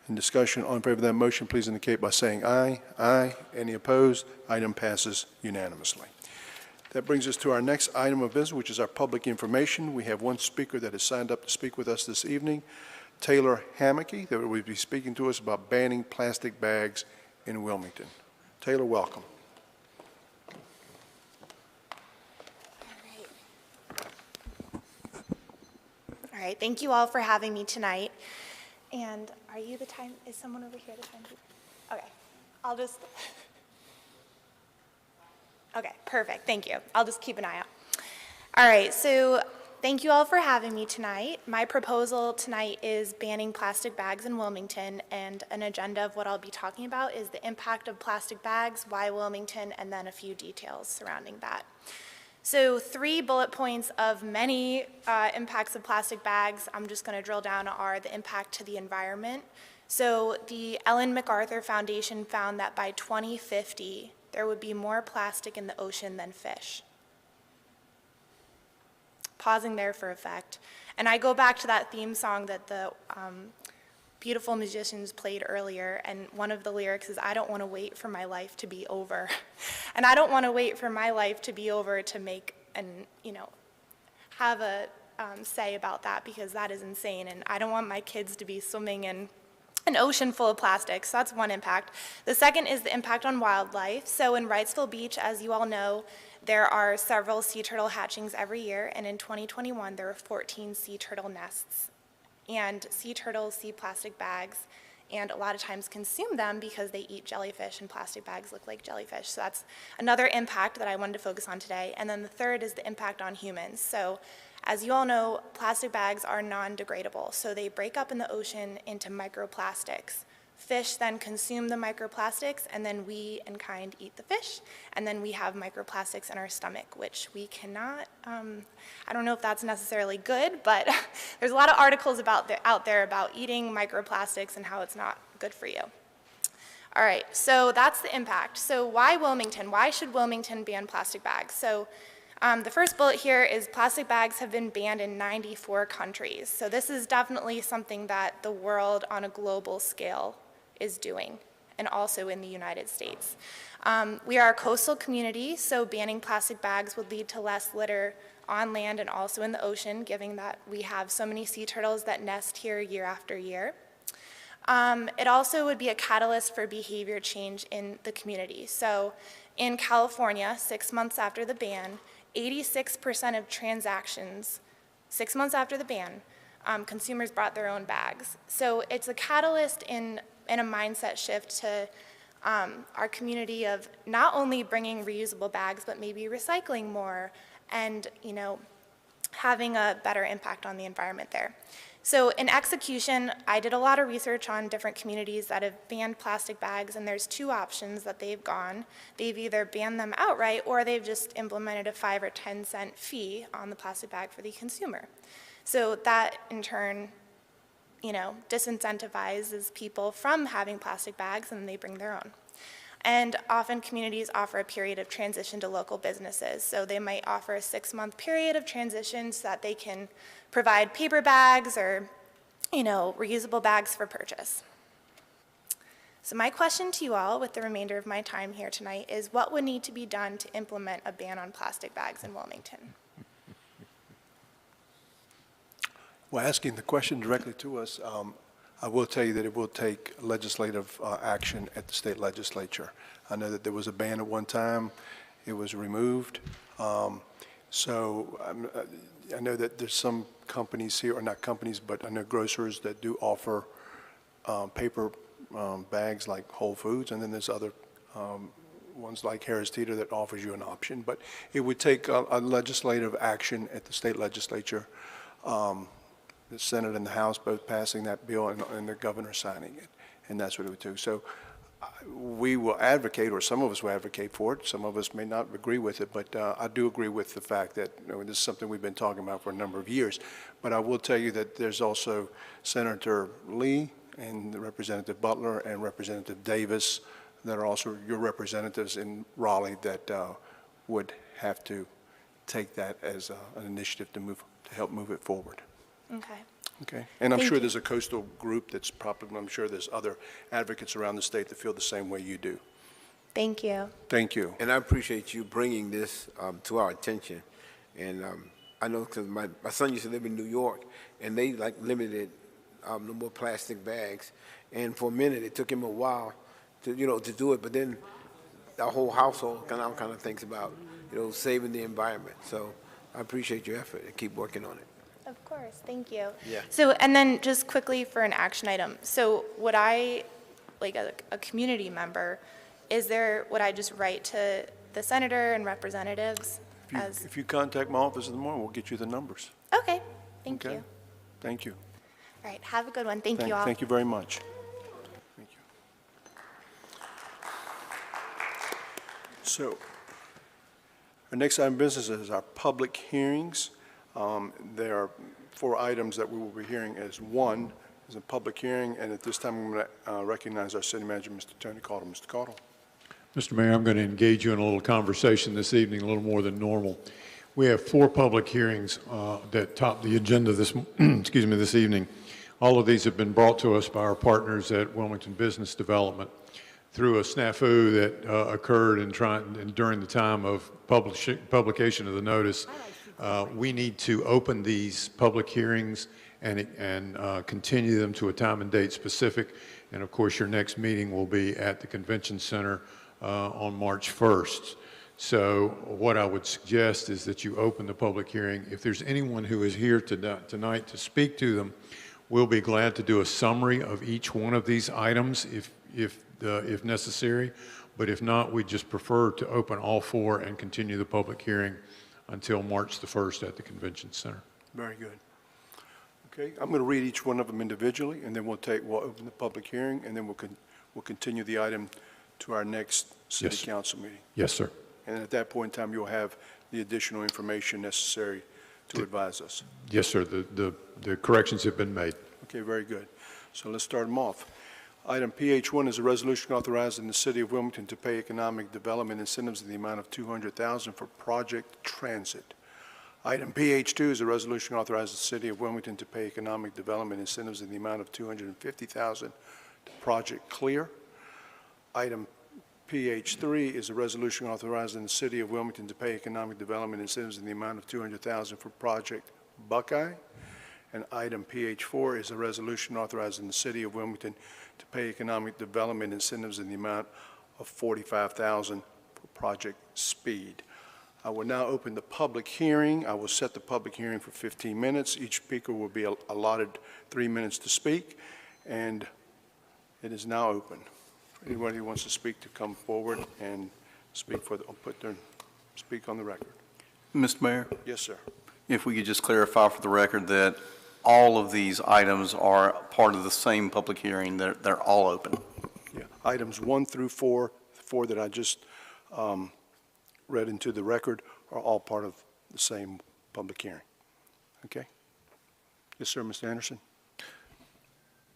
In discussion, all in favor of that motion, please indicate by saying aye. Aye. Any opposed? Item passes unanimously. That brings us to our next item of business, which is our public information. We have one speaker that has signed up to speak with us this evening, Taylor Hammocky, that will be speaking to us about banning plastic bags in Wilmington. Taylor, welcome. All right, thank you all for having me tonight. And are you the time, is someone over here the timekeeper? Okay, I'll just, okay, perfect, thank you. I'll just keep an eye out. All right, so thank you all for having me tonight. My proposal tonight is banning plastic bags in Wilmington, and an agenda of what I'll be talking about is the impact of plastic bags, why Wilmington, and then a few details surrounding that. So 3 bullet points of many impacts of plastic bags I'm just going to drill down are the impact to the environment. So the Ellen MacArthur Foundation found that by 2050, there would be more plastic in the ocean than fish. Pausing there for effect. And I go back to that theme song that the beautiful musicians played earlier, and one of the lyrics is, I don't want to wait for my life to be over. And I don't want to wait for my life to be over to make and, have a say about that, because that is insane, and I don't want my kids to be swimming in an ocean full of plastic. So that's one impact. The second is the impact on wildlife. So in Wrightsville Beach, as you all know, there are several sea turtle hatchings every year, and in 2021 there were 14 sea turtle nests. And sea turtles see plastic bags and a lot of times consume them because they eat jellyfish, and plastic bags look like jellyfish. So that's another impact that I wanted to focus on today. And then the third is the impact on humans. So as you all know, plastic bags are non-degradable. So they break up in the ocean into microplastics. Fish then consume the microplastics, and then we in kind eat the fish, and then we have microplastics in our stomach, which we cannot, I don't know if that's necessarily good, but there's a lot of articles out there about eating microplastics and how it's not good for you. All right, so that's the impact. So why Wilmington? Why should Wilmington ban plastic bags? So the first bullet here is plastic bags have been banned in 94 countries. So this is definitely something that the world on a global scale is doing, and also in the United States. We are a coastal community, so banning plastic bags would lead to less litter on land and also in the ocean, given that we have so many sea turtles that nest here year after year. It also would be a catalyst for behavior change in the community. So in California, 6 months after the ban, 86% of transactions, 6 months after the ban, consumers brought their own bags. So it's a catalyst in a mindset shift to our community of not only bringing reusable bags, but maybe recycling more and, you know, having a better impact on the environment there. So in execution, I did a lot of research on different communities that have banned plastic bags, and there's two options that they've gone. They've either banned them outright, or they've just implemented a 5 or 10 cent fee on the plastic bag for the consumer. So that, in turn, you know, disincentivizes people from having plastic bags, and they bring their own. And often communities offer a period of transition to local businesses. So they might offer a 6-month period of transition so that they can provide paper bags or, you know, reusable bags for purchase. So my question to you all with the remainder of my time here tonight is, what would need to be done to implement a ban on plastic bags in Wilmington? Well, asking the question directly to us, I will tell you that it will take legislative action at the state legislature. I know that there was a ban at one time. It was removed. I know that there's some companies here, or not companies, but I know grocers that do offer paper bags like Whole Foods, and then there's other ones like Harris Teeter that offers you an option. But it would take a legislative action at the state legislature, the Senate and the House both passing that bill and the governor signing it, and that's what it would do. So we will advocate, or some of us will advocate for it. Some of us may not agree with it, but I do agree with the fact that, you know, this is something we've been talking about for a number of years. But I will tell you that there's also Senator Lee and Representative Butler and Representative Davis that are also your representatives in Raleigh that would have to take that as an initiative to help move it forward. Okay. Okay, and I'm Thank sure you. there's a coastal group that's probably, I'm sure there's other advocates around the state that feel the same way you do. Thank you. Thank you. And I appreciate you bringing this to our attention. And I know because my son used to live in New York, and they like limited no more plastic bags. And for a minute, it took him a while to do it. But then our whole household kind of thinks about saving the environment. So I appreciate your effort and keep working on it. Of course, thank you. Yeah. So, and then just quickly for an action item. So would I, like a community member, would I just write to the senator and representatives If you contact my office in the morning, we'll get you the numbers. Okay, thank Okay? you. Thank you. All right, have a good one. Thank you all. Thank you very much. Thank you. So, our next item of business is our public hearings. There are 4 items that we will be hearing as one is a public hearing, and at this time, I'm going to recognize our city manager, Mr. Tony Caudle. Mr. Caudle. Mr. Mayor, I'm going to engage you in a little conversation this evening, a little more than normal. We have 4 public hearings that top the agenda this evening. All of these have been brought to us by our partners at Wilmington Business Development through a snafu that occurred during the time of publication of the notice. We need to open these public hearings and continue them to a time and date specific. And of course, your next meeting will be at the Convention Center on March 1st. So what I would suggest is that you open the public hearing. If there's anyone who is here tonight to speak to them, we'll be glad to do a summary of each one of these items if necessary. But if not, we just prefer to open all 4 and continue the public hearing until March the 1st at the Convention Center. Very good. Okay, I'm going to read each one of them individually, and then we'll open the public hearing, and then we'll continue the item to our next city Yes. council meeting. Yes, sir. And at that point in time, you'll have the additional information necessary to advise us. Yes, sir. The corrections have been made. Okay, very good. So let's start them off. Item PH1 is a resolution authorizing the city of Wilmington to pay economic development incentives in the amount of $200,000 for Project Transit. Item PH2 is a resolution authorizing the city of Wilmington to pay economic development incentives in the amount of $250,000 to Project Clear. Item PH3 is a resolution authorizing the city of Wilmington to pay economic development incentives in the amount of $200,000 for Project Buckeye. And item PH4 is a resolution authorizing the city of Wilmington to pay economic development incentives in the amount of $45,000 for Project Speed. I will now open the public hearing. I will set the public hearing for 15 minutes. Each speaker will be allotted 3 minutes to speak, and it is now open. Anybody who wants to speak to come forward and speak speak on the record. Mr. Mayor, Yes, sir. if we could just clarify for the record that all of these items are part of the same public hearing, they're all open. Yeah. Items 1 through 4, four that I just read into the record, are all part of the same public hearing. Okay? Yes, sir, Mr. Anderson?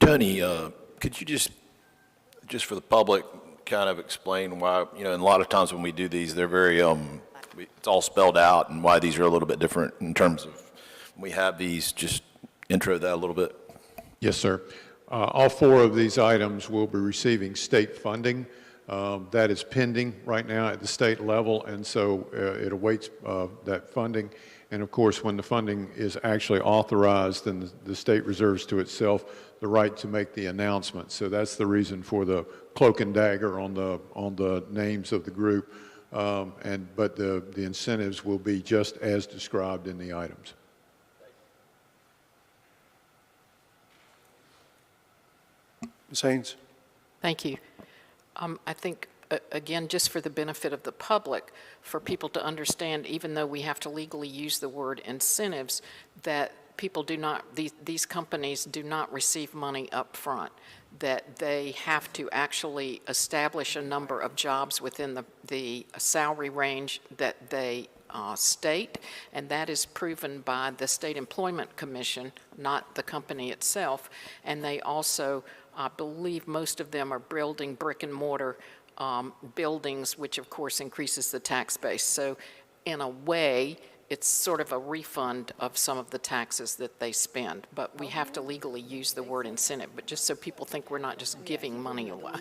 Tony, could you just for the public, kind of explain why, and a lot of times when we do these, they're very, it's all spelled out, and why these are a little bit different in terms of, when we have these, just intro that a little bit. Yes, sir. All 4 of these items will be receiving state funding. That is pending right now at the state level, and so it awaits that funding. And of course, when the funding is actually authorized, then the state reserves to itself the right to make the announcement. So that's the reason for the cloak and dagger on the names of the group. But the incentives will be just as described in the items. Ms. Haynes? Thank you. I think, again, just for the benefit of the public, for people to understand, even though we have to legally use the word incentives, that people do not, these companies do not receive money up front, that they have to actually establish a number of jobs within the salary range that they state, and that is proven by the State Employment Commission, not the company itself. And they also, I believe most of them are building brick and mortar buildings, which of course increases the tax base. So in a way, it's sort of a refund of some of the taxes that they spend, but we have to legally use the word incentive, but just so people think we're not just giving money away.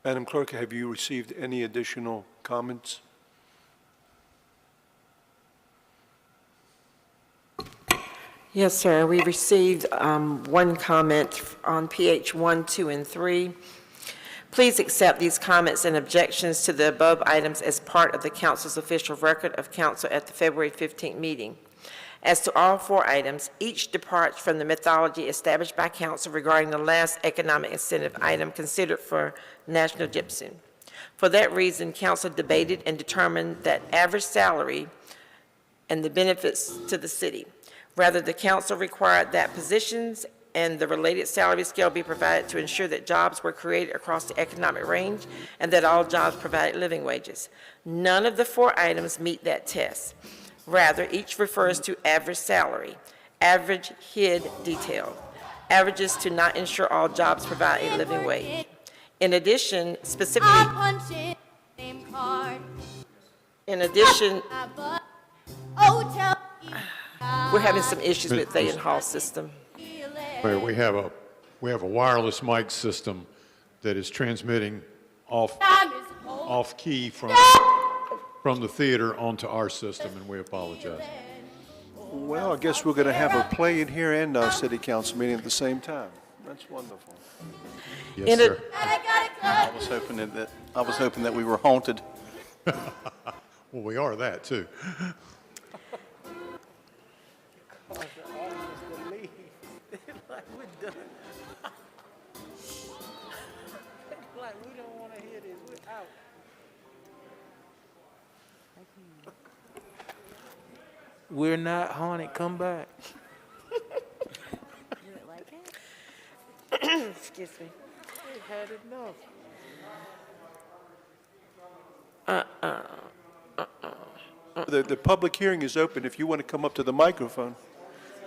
Madam Clerk, have you received any additional comments? Yes, sir. We received one comment on PH 1, 2, and 3. Please accept these comments and objections to the above items as part of the council's official record of council at the February 15th meeting. As to all 4 items, each departs from the methodology established by council regarding the last economic incentive item considered for National Gypsum. For that reason, council debated and determined that average salary and the benefits to the city. Rather, the council required that positions and the related salary scale be provided to ensure that jobs were created across the economic range and that all jobs provided living wages. None of the 4 items meet that test. Rather, each refers to average salary, average HID detail, averages to not ensure all jobs provide a living wage. In addition, we're having some issues with the in-hall system. We have a wireless mic system that is transmitting off key from the theater onto our system, and we apologize. Well, I guess we're going to have her play in here and our city council meeting at the same time. That's wonderful. Yes, sir. I was hoping that we were haunted. Well, we are that too. We're not haunted. Come back. Excuse me. We had enough. The public hearing is open if you want to come up to the microphone.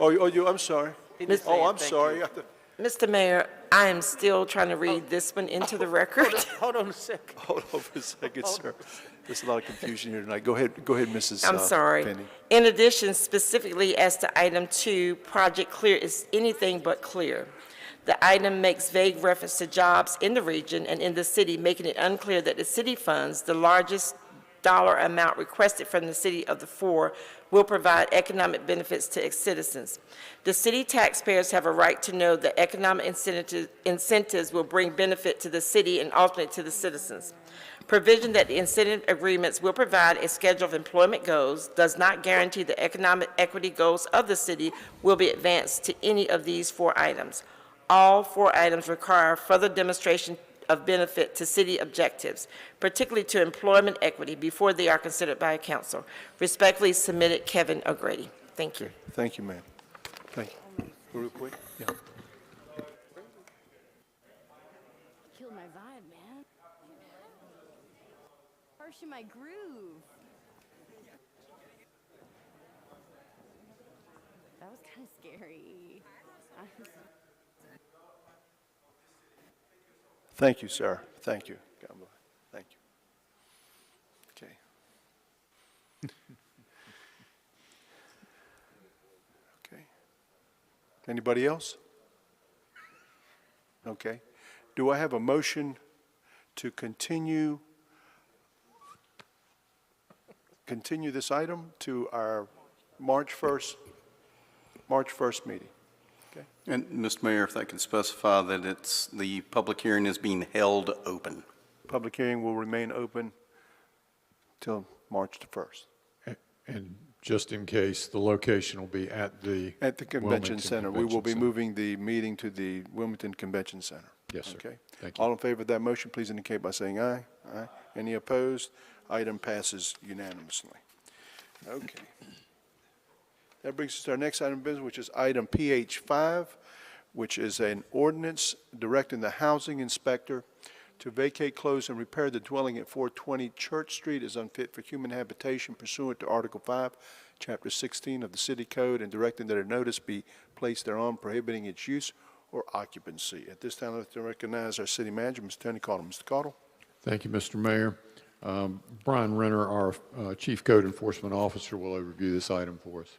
I'm sorry. I'm sorry. Mr. Mayor, I am still trying to read this one into the record. Hold on a second. Hold on for a second, sir. There's a lot of confusion here tonight. Go ahead, Mrs. I'm sorry. Penny. In addition, specifically as to item 2, Project Clear is anything but clear. The item makes vague reference to jobs in the region and in the city, making it unclear that the city funds, the largest dollar amount requested from the city of the 4, will provide economic benefits to its citizens. The city taxpayers have a right to know that economic incentives will bring benefit to the city and ultimately to the citizens. Provision that the incentive agreements will provide a schedule of employment goals does not guarantee the economic equity goals of the city will be advanced to any of these 4 items. All 4 items require further demonstration of benefit to city objectives, particularly to employment equity, before they are considered by a council. Respectfully submitted, Kevin O'Grady. Thank you. Thank you, ma'am. Thank you. Real quick? Yeah. Killed my vibe, man. Harsh in my groove. That was kind of scary. Thank you, sir. Thank you. God bless. Thank you. Okay. Okay. Anybody else? Okay. Do I have a motion to continue this item to our March 1st meeting? Okay. And, Mr. Mayor, if I can specify that the public hearing is being held open. Public hearing will remain open till March the 1st. And just in case, the location will be at the Convention Wilmington Center. We will be Convention moving the meeting to the Wilmington Convention Center. Yes, sir. Okay. Thank you. All in favor of that motion, please indicate by saying aye. Aye. Any opposed? Item passes unanimously. Okay. That brings us to our next item of business, which is item PH5, which is an ordinance directing the housing inspector to vacate, close, and repair the dwelling at 420 Church Street as unfit for human habitation pursuant to Article 5, Chapter 16 of the City Code, and directing that a notice be placed thereon prohibiting its use or occupancy. At this time, I'd like to recognize our city manager, Mr. Tony Caudle. Mr. Caudle. Thank you, Mr. Mayor. Brian Renner, our Chief Code Enforcement Officer, will overview this item for us.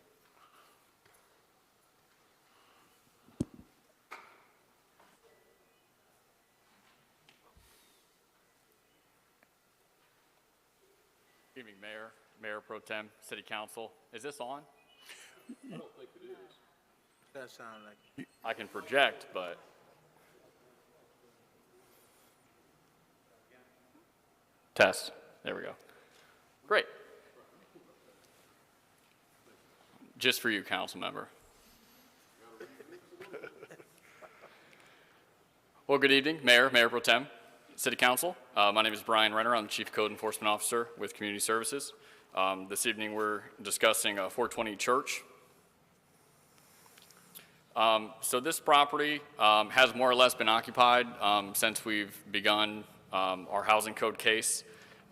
Good evening, Mayor, Mayor Pro Tem, City Council. Is this on? I don't think it is. That sounds like. I can project, but. Test. There we go. Great. Just for you, council member. Well, good evening, Mayor, Mayor Pro Tem, City Council. My name is Brian Renner. I'm the Chief Code Enforcement Officer with Community Services. This evening we're discussing 420 Church. So this property has more or less been occupied since we've begun our housing code case.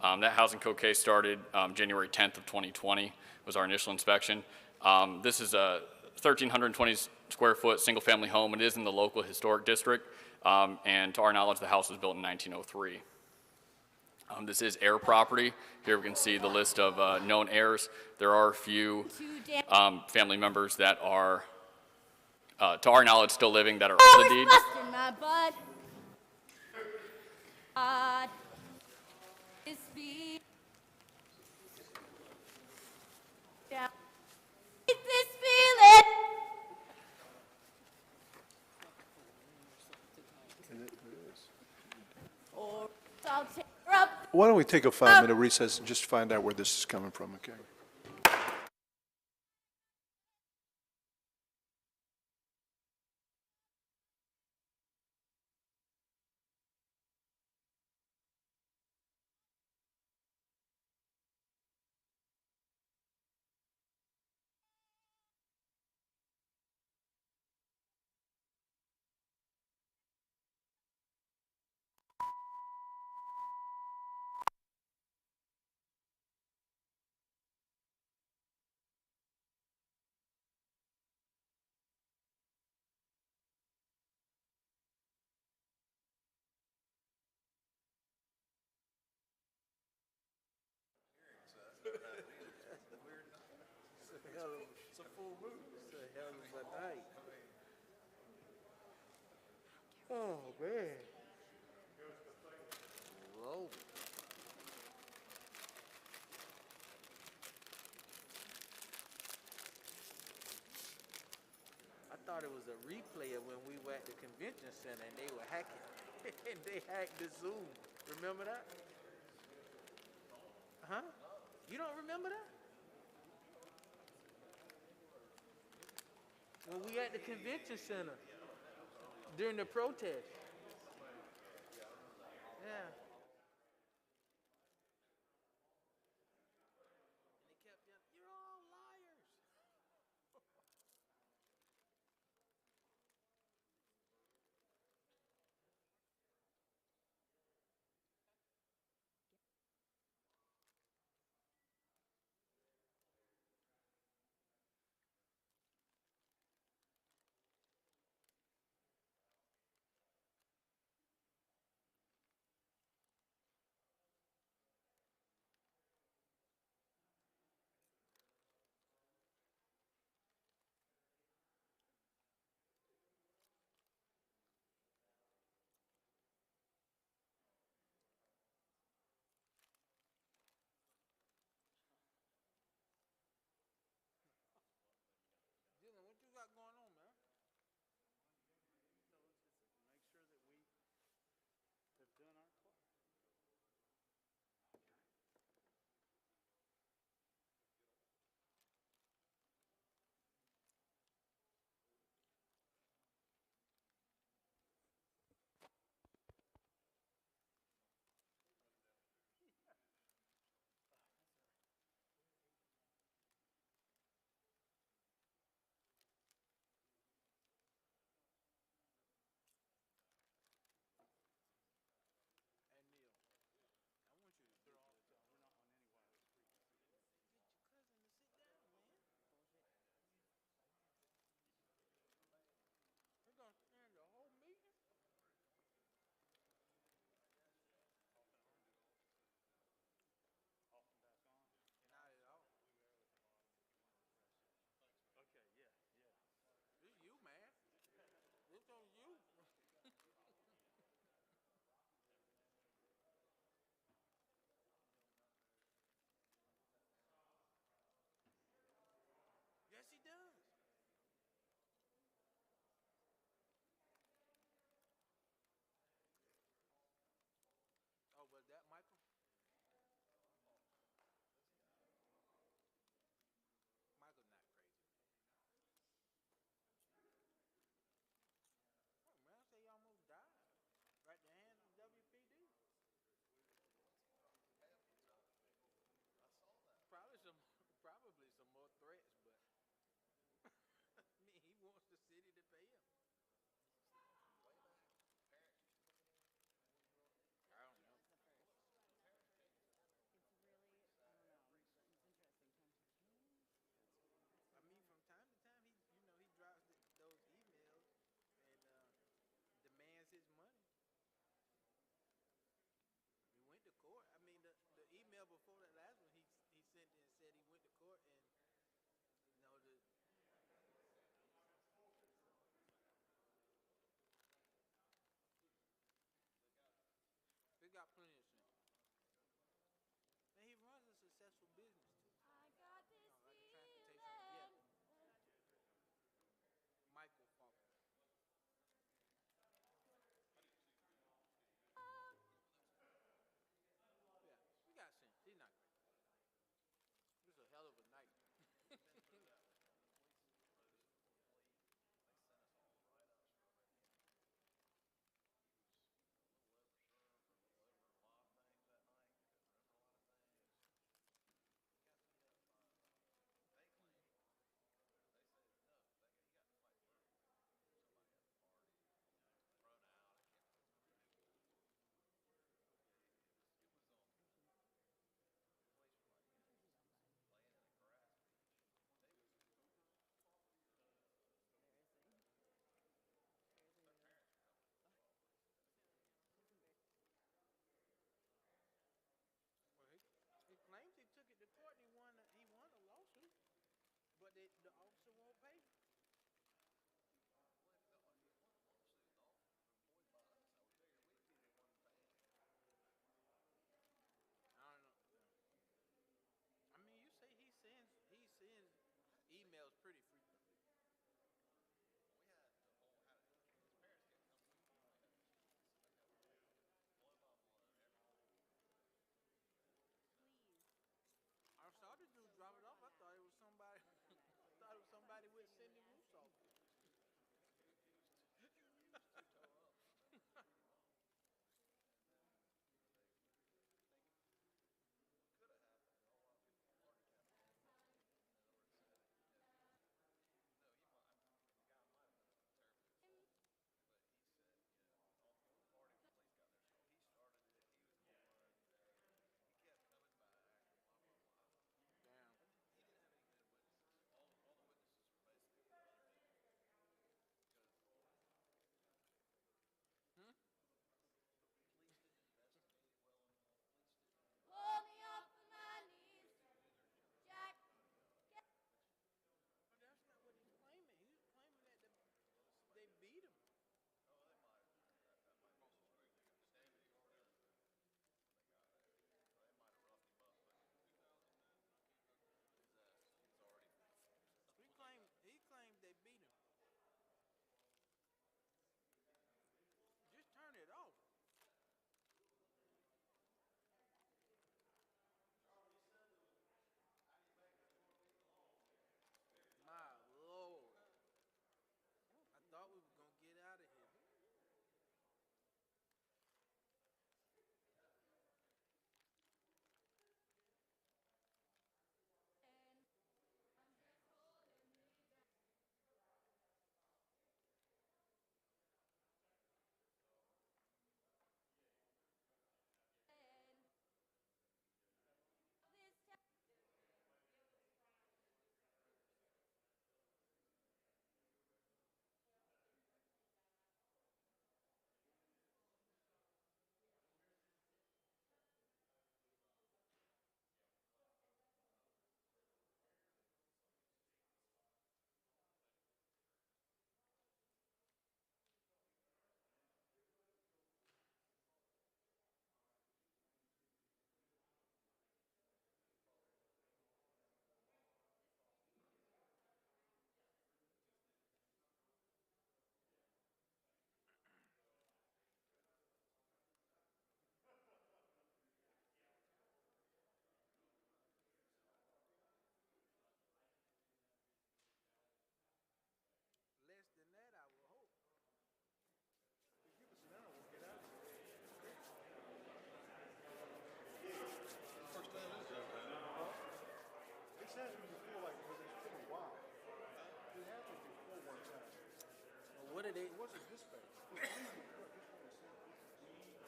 That housing code case started January 10th of 2020 was our initial inspection. This is a 1,320 square foot single family home. It is in the local historic district. And to our knowledge, the house was built in 1903. This is heir property. Here we can see the list of known heirs. There are a few family members that are, to our knowledge, still living that are on the deed. In my butt. This beat. Down. It's this feeling. Or I'll tear up. Why don't we take a 5-minute recess and just find out where this is coming from, okay? It's a full moon. It's a hell of a night. Oh, man. Whoa. I thought it was a replay of when we were at the convention center and they were hacking. And they hacked the Zoom. Remember that? Huh? You don't remember that? When we at the convention center during the protest. Yeah. And they kept yelling, "You're all liars."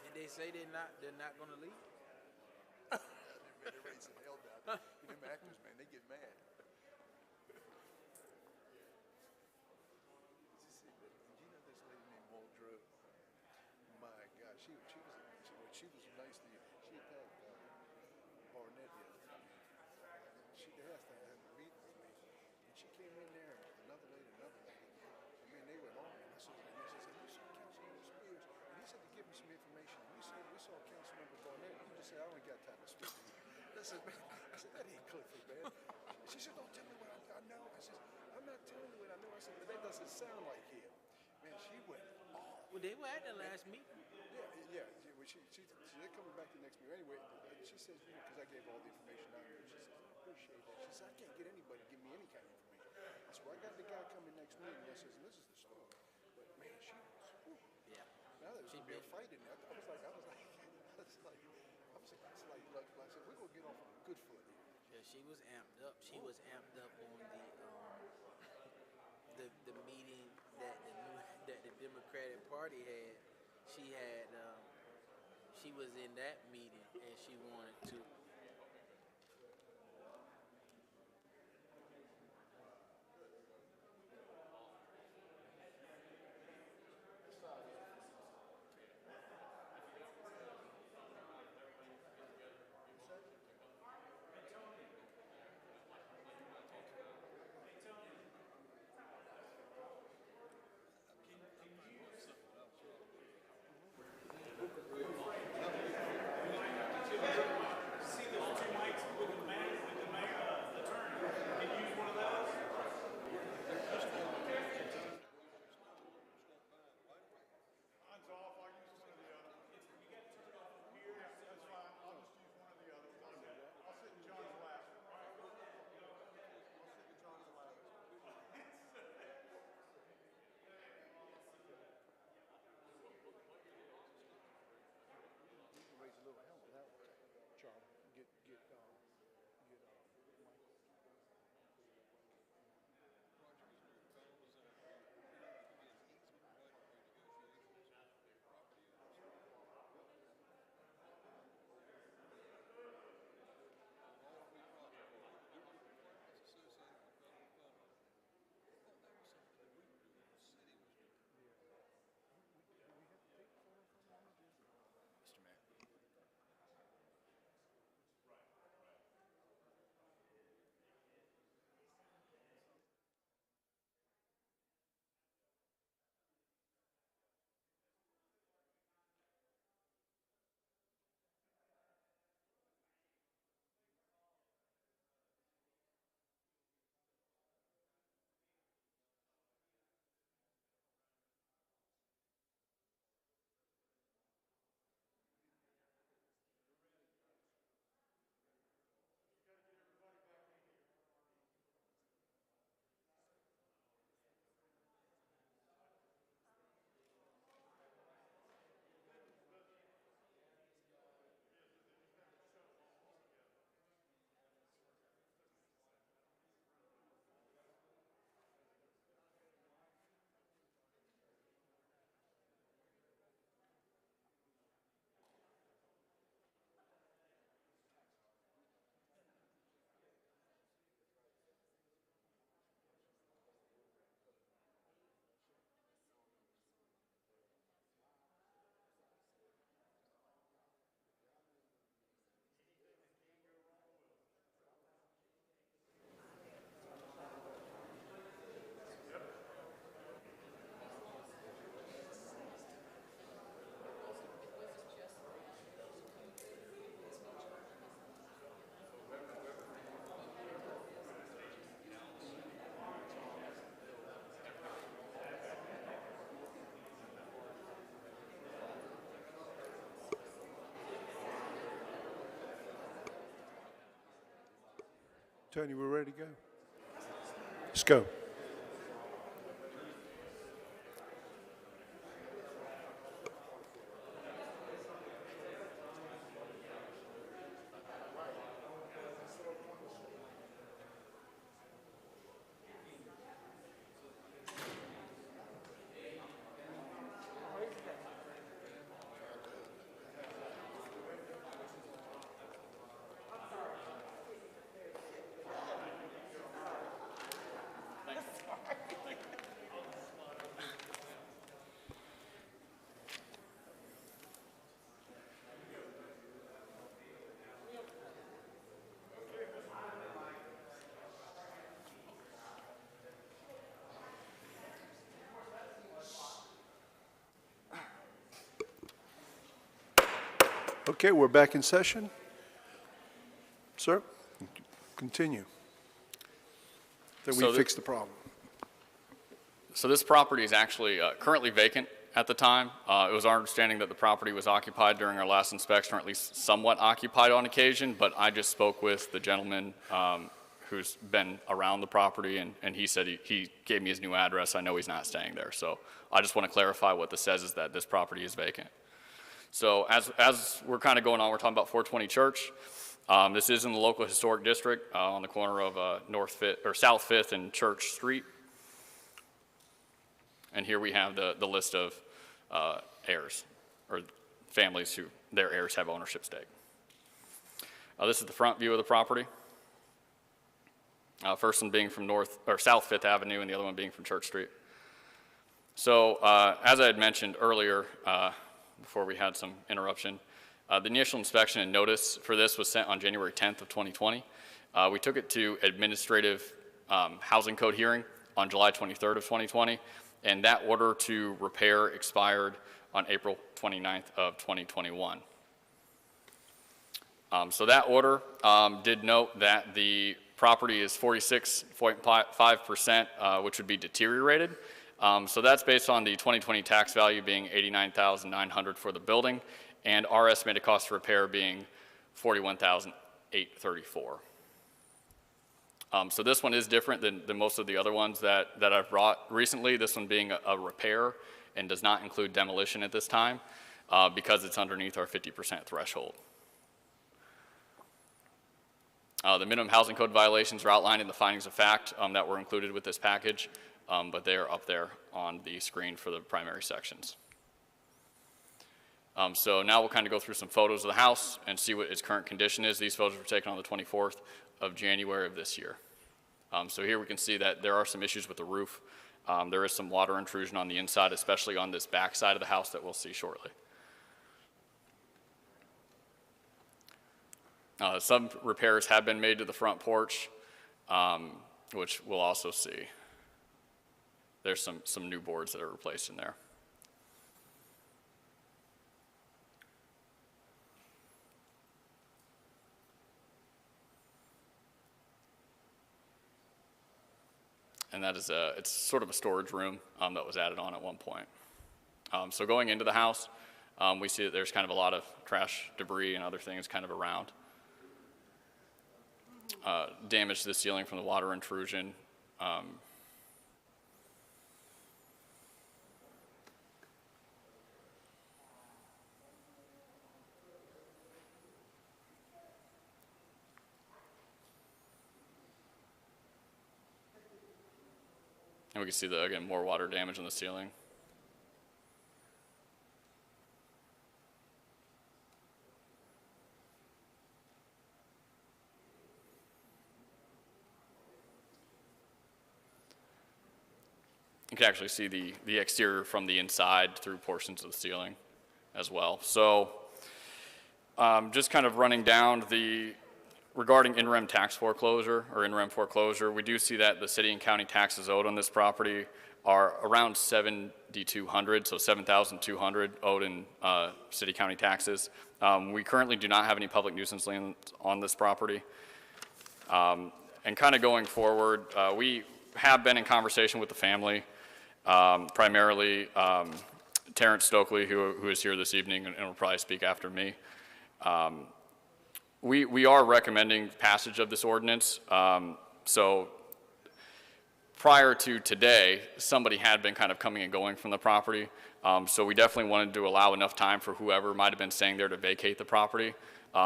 Did they say they're not gonna leave? They're raising hell down. Them actors, man, they get mad. You know this lady named Walt Drew? My God, she was nice to you. She attacked Barnett the other time. She asked to have a meeting with me, and she came in there, and another lady. I mean, they went on, and she said, "You saw Councilmember Spears," and he said to give me some information. We saw Councilmember Barnett. You just said, "I don't got time to speak to you." I said, "That ain't Clifford, man." She said, "Don't tell me what I know." I said, "I'm not telling you what I know." I said, "But that doesn't sound like him." Man, she went off. Well, they were at the last meeting. Yeah. Well, they're coming back the next meeting. Anyway, she says, because I gave all the information out here, she says, "I appreciate that." She says, "I can't get anybody to give me any kind of information." I said, "Well, I got the guy coming next meeting." I says, "And this is the story." But man, she was, whew. Yeah. Now there's going to be a fight in there. I was like, look, I said, we're going to get off on a good foot here. Yeah, she was amped up. She was amped up on the meeting that the Democratic Party had. She was in that meeting and she wanted to. Raise a little hell with that one, Charlie. Get Michael. Mr. Mayor. Tony, we're ready to go. Let's go. Okay, we're back in session. Sir, continue. That we fixed the problem. So this property is actually currently vacant at the time. It was our understanding that the property was occupied during our last inspection, or at least somewhat occupied on occasion, but I just spoke with the gentleman who's been around the property, and he said he gave me his new address. I know he's not staying there. So I just want to clarify what this says is that this property is vacant. So as we're kind of going on, we're talking about 420 Church. This is in the local historic district on the corner of South 5th and Church Street. And here we have the list of heirs, or families who their heirs have ownership stake. This is the front view of the property. First one being from South 5th Avenue, and the other one being from Church Street. So as I had mentioned earlier, before we had some interruption, the initial inspection and notice for this was sent on January 10th of 2020. We took it to administrative housing code hearing on July 23rd of 2020, and that order to repair expired on April 29th of 2021. So that order did note that the property is 46.5%, which would be deteriorated. So that's based on the 2020 tax value being $89,900 for the building, and our estimated cost of repair being $41,834. So this one is different than most of the other ones that I've brought recently, this one being a repair and does not include demolition at this time because it's underneath our 50% threshold. The minimum housing code violations are outlined in the findings of fact that were included with this package, but they are up there on the screen for the primary sections. So now we'll kind of go through some photos of the house and see what its current condition is. These photos were taken on the 24th of January of this year. So here we can see that there are some issues with the roof. There is some water intrusion on the inside, especially on this back side of the house that we'll see shortly. Some repairs have been made to the front porch, which we'll also see. There's some new boards that are replaced in there. And that is it's sort of a storage room that was added on at one point. So going into the house, we see that there's kind of a lot of trash, debris, and other things kind of around. Damage to the ceiling from the water intrusion. And we can see, again, more water damage on the ceiling. You can actually see the exterior from the inside through portions of the ceiling as well. So just kind of running down regarding in-rem tax foreclosure or in-rem foreclosure, we do see that the city and county taxes owed on this property are around $7,200, so $7,200 owed in city county taxes. We currently do not have any public nuisance liens on this property. And kind of going forward, we have been in conversation with the family, primarily Terrence Stokely, who is here this evening and will probably speak after me. We are recommending passage of this ordinance. So prior to today, somebody had been kind of coming and going from the property. So we definitely wanted to allow enough time for whoever might have been staying there to vacate the property.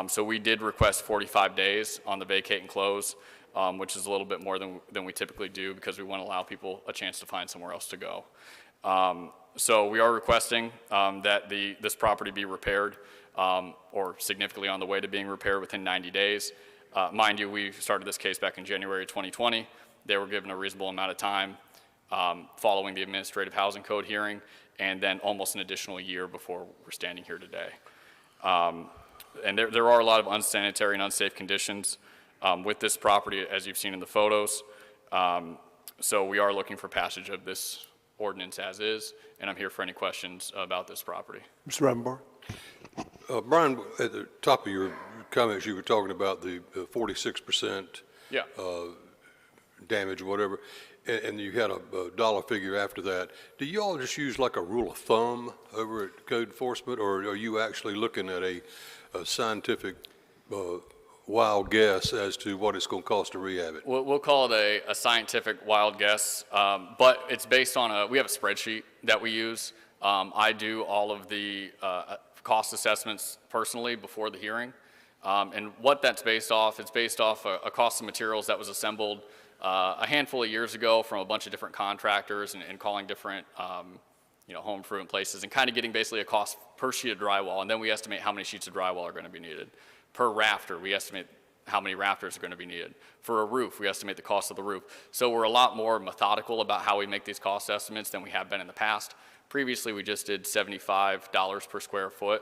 So we did request 45 days on the vacate and close, which is a little bit more than we typically do because we want to allow people a chance to find somewhere else to go. So we are requesting that this property be repaired or significantly on the way to being repaired within 90 days. Mind you, we started this case back in January 2020. They were given a reasonable amount of time following the administrative housing code hearing, and then almost an additional year before we're standing here today. And there are a lot of unsanitary and unsafe conditions with this property, as you've seen in the photos. So we are looking for passage of this ordinance as is, and I'm here for any questions about this property. Mr. Ravenbar. Brian, at the top of your comments, you were talking about the 46% Yeah. damage or whatever, and you had a dollar figure after that. Do you all just use like a rule of thumb over at code enforcement, or are you actually looking at a scientific wild guess as to what it's going to cost to rehab it? We'll call it a scientific wild guess, but it's based on we have a spreadsheet that we use. I do all of the cost assessments personally before the hearing. And what that's based off, it's based off a cost of materials that was assembled a handful of years ago from a bunch of different contractors and calling different home improvement places and kind of getting basically a cost per sheet of drywall. And then we estimate how many sheets of drywall are going to be needed. Per rafter, we estimate how many rafters are going to be needed. For a roof, we estimate the cost of the roof. So we're a lot more methodical about how we make these cost estimates than we have been in the past. Previously, we just did $75 per square foot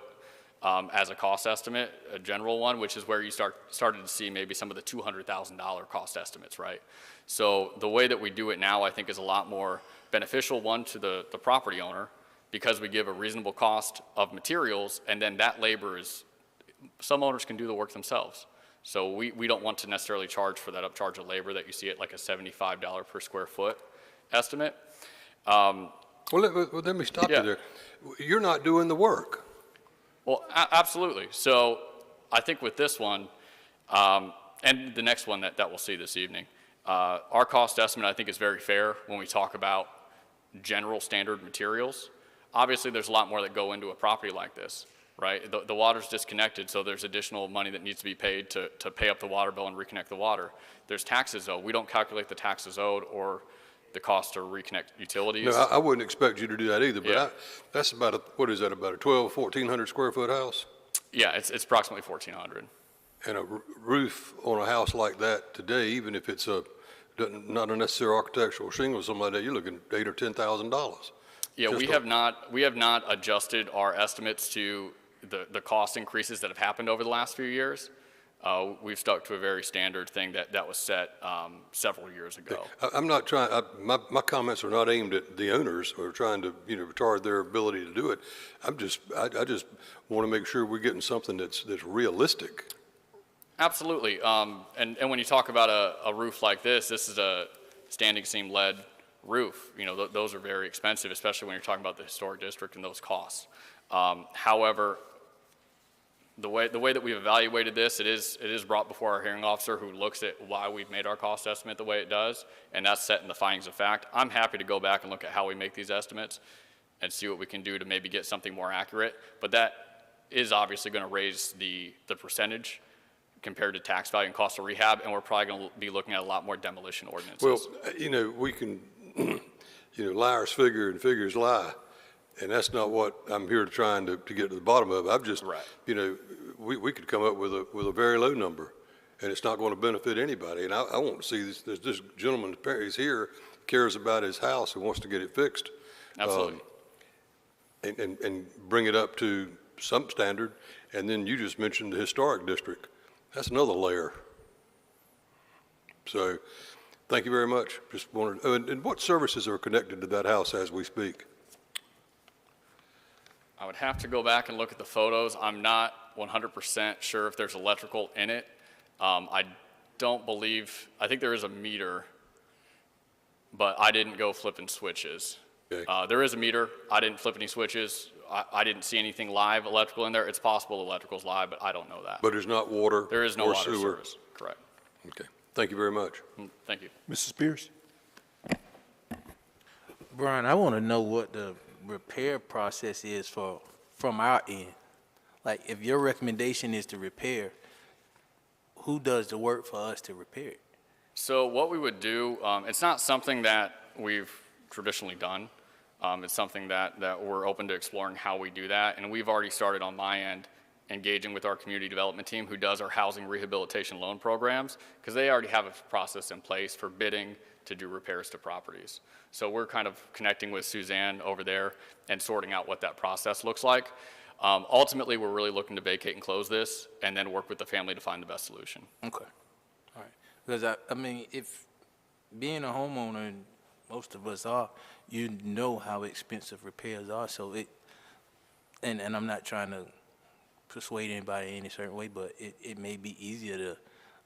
as a cost estimate, a general one, which is where you started to see maybe some of the $200,000 cost estimates, right? So the way that we do it now, I think, is a lot more beneficial, one, to the property owner, because we give a reasonable cost of materials, and then that labor is, some owners can do the work themselves. So we don't want to necessarily charge for that upcharge of labor that you see at like a $75 per square foot estimate. Well, let me stop you there. You're not doing the work. Well, absolutely. So I think with this one, and the next one that we'll see this evening, our cost estimate, I think, is very fair when we talk about general standard materials. Obviously, there's a lot more that go into a property like this, right? The water's disconnected, so there's additional money that needs to be paid to pay up the water bill and reconnect the water. There's taxes owed. We don't calculate the taxes owed or the cost to reconnect utilities. No, I wouldn't expect you to do that either, but that's about a 1,200 square foot house? Yeah, it's approximately 1,400. And a roof on a house like that today, even if it's not a necessary architectural shingle or something like that, you're looking at $8,000 or $10,000. Yeah, we have not adjusted our estimates to the cost increases that have happened over the last few years. We've stuck to a very standard thing that was set several years ago. I'm not trying, my comments are not aimed at the owners or trying to, retard their ability to do it. I just want to make sure we're getting something that's realistic. Absolutely. And when you talk about a roof like this is a standing seam lead roof. Those are very expensive, especially when you're talking about the historic district and those costs. However, the way that we've evaluated this, it is brought before our hearing officer, who looks at why we've made our cost estimate the way it does, and that's set in the findings of fact. I'm happy to go back and look at how we make these estimates and see what we can do to maybe get something more accurate, but that is obviously going to raise the percentage compared to tax value and cost of rehab, and we're probably going to be looking at a lot more demolition ordinances. Well, we can, liars figure and figures lie. And that's not what I'm here trying to get to the bottom of. I've just, we could come up with a very low number, and it's not going to benefit anybody. And I want to see this gentleman, he's here, cares about his house and wants to get it fixed. Absolutely. And bring it up to some standard. And then you just mentioned the historic district. That's another layer. So, thank you very much. Just wanted, and what services are connected to that house as we speak? I would have to go back and look at the photos. I'm not 100% sure if there's electrical in it. I think there is a meter, but I didn't go flipping switches. Okay. There is a meter. I didn't flip any switches. I didn't see anything live electrical in there. It's possible electrical's live, but I don't know that. But there's not water? There is no or water sewer. service, correct. Okay, thank you very much. Thank you. Mrs. Pierce? Brian, I want to know what the repair process is from our end. Like, if your recommendation is to repair, who does the work for us to repair it? So what we would do, it's not something that we've traditionally done. It's something that we're open to exploring how we do that. And we've already started on my end engaging with our community development team, who does our housing rehabilitation loan programs, because they already have a process in place for bidding to do repairs to properties. So we're kind of connecting with Suzanne over there and sorting out what that process looks like. Ultimately, we're really looking to vacate and close this and then work with the family to find the best solution. Okay. All right. Because, I mean, if being a homeowner, and most of us are, you know how expensive repairs are. So and I'm not trying to persuade anybody any certain way, but it may be easier to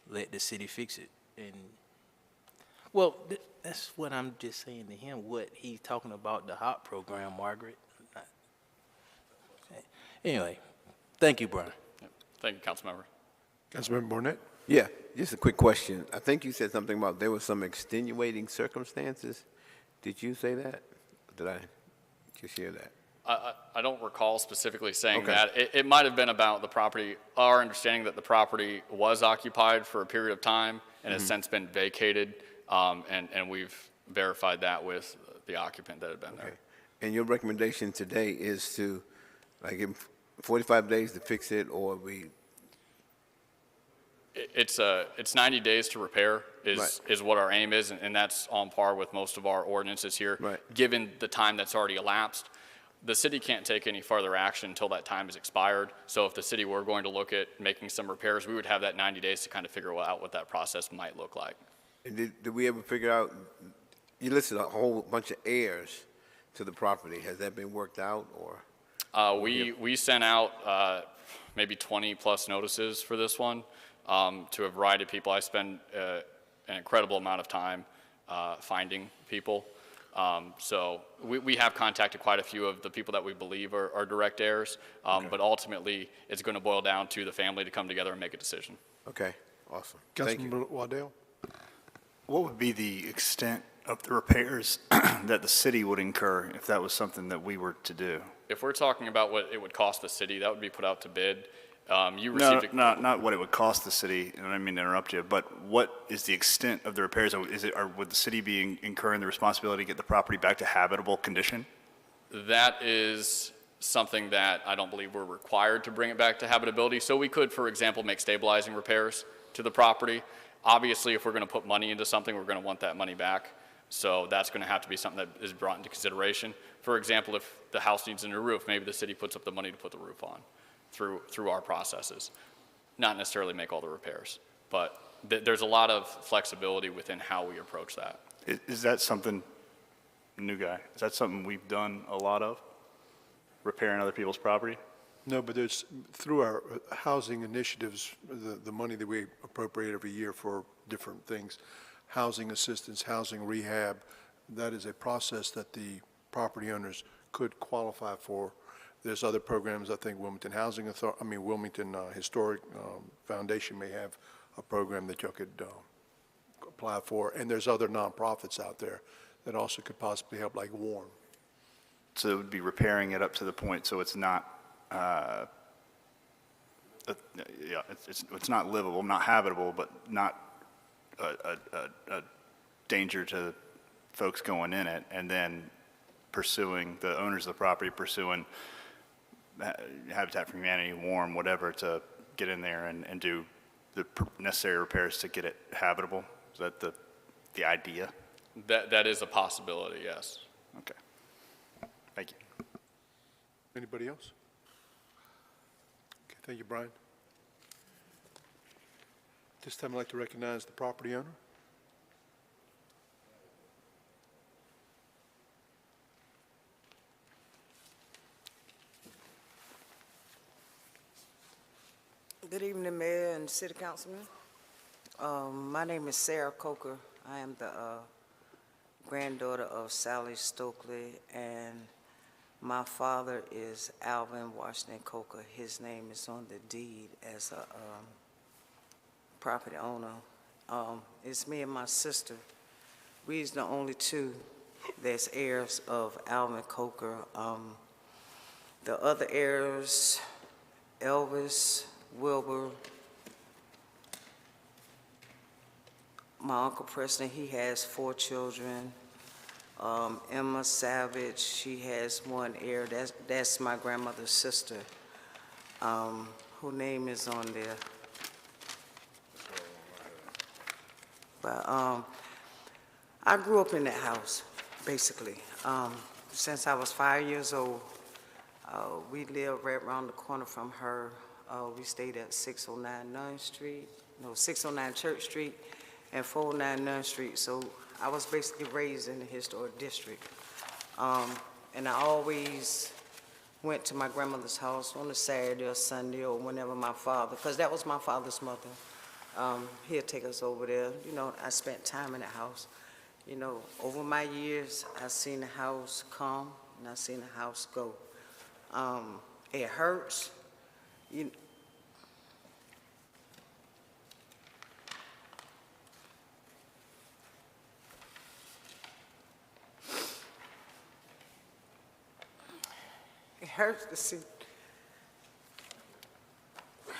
let the city fix it. And, well, that's what I'm just saying to him, what he's talking about, the HOP program, Margaret. Anyway, thank you, Brian. Thank you, Councilmember. Councilmember Barnett? Yeah, just a quick question. I think you said something about there were some extenuating circumstances. Did you say that? Did I just hear that? I don't recall specifically saying Okay. that. It might have been about the property, our understanding that the property was occupied for a period of time and has since been vacated, and we've verified that with the occupant that had been there. And your recommendation today is to, like, give 45 days to fix it, or we? It's 90 days to repair Right. is what our aim is, and that's on par with most of our ordinances here. Right. Given the time that's already elapsed, the city can't take any further action until that time is expired. So if the city were going to look at making some repairs, we would have that 90 days to kind of figure out what that process might look like. And did we ever figure out, you listed a whole bunch of heirs to the property. Has that been worked out, or? We sent out maybe 20 plus notices for this one to a variety of people. I spend an incredible amount of time finding people. So we have contacted quite a few of the people that we believe are direct heirs, but ultimately it's going to boil down to the family to come together and make a decision. Okay, awesome. Thank you. Councilmember Waddell? What would be the extent of the repairs that the city would incur if that was something that we were to do? If we're talking about what it would cost the city, that would be put out to bid. You No, received not what it would cost the city, and I don't mean to interrupt you, but what is the extent of the repairs? Or would the city be incurring the responsibility to get the property back to habitable condition? That is something that I don't believe we're required to bring it back to habitability. So we could, for example, make stabilizing repairs to the property. Obviously, if we're going to put money into something, we're going to want that money back. So that's going to have to be something that is brought into consideration. For example, if the house needs a new roof, maybe the city puts up the money to put the roof on through our processes. Not necessarily make all the repairs, but there's a lot of flexibility within how we approach that. Is that something, new guy, is that something we've done a lot of? Repairing other people's property? No, but there's, through our housing initiatives, the money that we appropriate every year for different things, housing assistance, housing rehab, that is a process that the property owners could qualify for. There's other programs, I think Wilmington Wilmington Historic Foundation may have a program that you could apply for, and there's other nonprofits out there that also could possibly help, like WARM. So it would be repairing it up to the point so it's not, it's not livable, not habitable, but not a danger to folks going in it, and then pursuing, the owners of the property pursuing Habitat for Humanity, WARM, whatever, to get in there and do the necessary repairs to get it habitable? Is that the idea? That is a possibility, yes. Okay. Thank you. Anybody else? Okay, thank you, Brian. This time I'd like to recognize the property owner. Good evening, Mayor and City Councilman. My name is Sarah Coker. I am the granddaughter of Sally Stokely, and my father is Alvin Washington Coker. His name is on the deed as a property owner. It's me and my sister. We're the only two that's heirs of Alvin Coker. The other heirs, Elvis, Wilbur, my Uncle Preston, he has 4 children. Emma Savage, she has 1 heir. That's my grandmother's sister. Her name is on there. But I grew up in that house, basically. Since I was 5 years old, we lived right around the corner from her. We stayed at 609 Church Street and 409 Nunn Street. So I was basically raised in the historic district. And I always went to my grandmother's house on a Saturday or Sunday or whenever my father, because that was my father's mother. He'd take us over there. You know, I spent time in the house. You know, over my years, I've seen the house come and I've seen the house go. It hurts. It hurts to see. I'm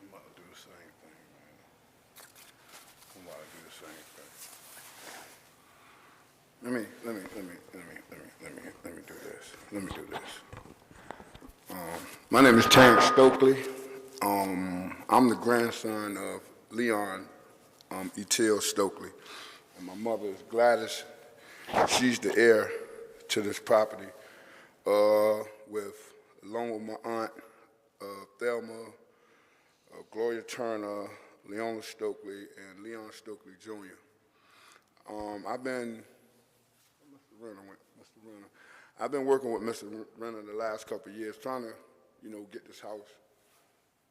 about to do the same thing, man. I'm about to do the same thing. Let me do this. Let me do this. My name is Terrence Stokely. I'm the grandson of Leon Etil Stokely. And my mother is Gladys. She's the heir to this property, along with my aunt, Thelma, Gloria Turner, Leona Stokely, and Leon Stokely Jr. I've been working with Mr. Renner the last couple of years, trying to, get this house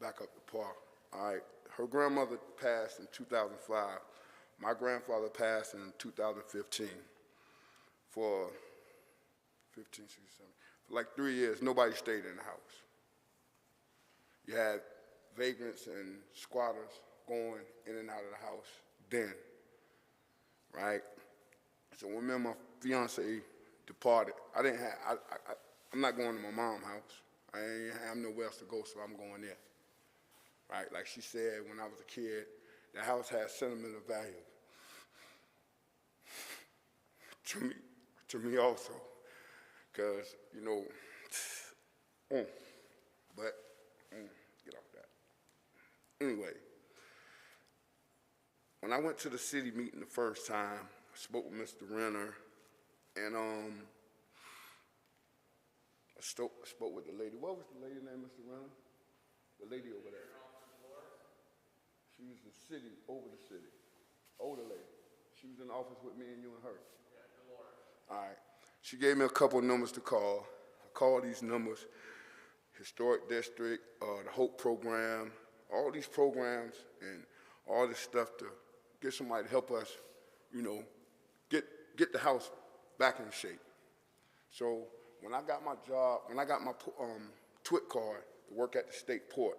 back up to par. All right, her grandmother passed in 2005. My grandfather passed in 2015. For 15, 16, 17, for like 3 years, nobody stayed in the house. You had vagrants and squatters going in and out of the house then, right? So when me and my fiance departed, I'm not going to my mom's house. I ain't have nowhere else to go, so I'm going there, right? Like she said, when I was a kid, the house had sentimental value to me also, because, get off that. Anyway, when I went to the city meeting the first time, I spoke with Mr. Renner, and I spoke with the lady. What was the lady name, Mr. Renner? The lady over there. She was the city, over the city, older lady. She was in the office with me and you and her. All right. She gave me a couple of numbers to call. I called these numbers, Historic District, the HOPE program, all these programs and all this stuff to get somebody to help us, get the house back in shape. So when I got my job, when I got my TWIC card to work at the state port,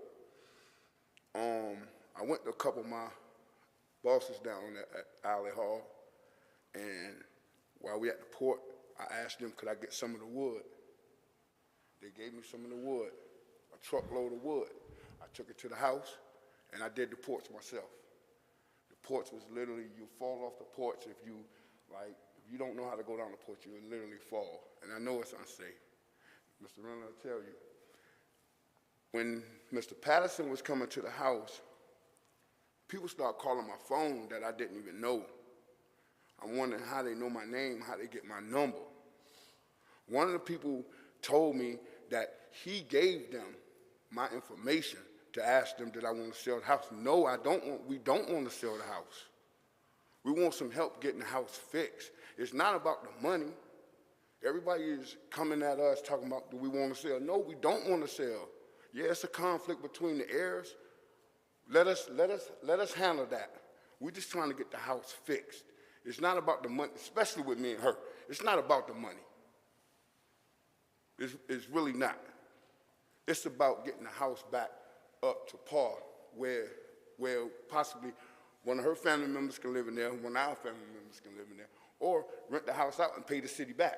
I went to a couple of my bosses down at Alley Hall, and while we at the port, I asked them, could I get some of the wood? They gave me some of the wood, a truckload of wood. I took it to the house, and I did the porch myself. The porch was literally, you fall off the porch if you don't know how to go down the porch, you would literally fall. And I know it's unsafe. Mr. Renner will tell you. When Mr. Patterson was coming to the house, people started calling my phone that I didn't even know. I'm wondering how they know my name, how they get my number. One of the people told me that he gave them my information to ask them, did I want to sell the house? No, we don't want to sell the house. We want some help getting the house fixed. It's not about the money. Everybody is coming at us talking about, do we want to sell? No, we don't want to sell. Yeah, it's a conflict between the heirs. Let us handle that. We're just trying to get the house fixed. It's not about the money, especially with me and her. It's not about the money. It's really not. It's about getting the house back up to par where possibly one of her family members can live in there, one of our family members can live in there, or rent the house out and pay the city back.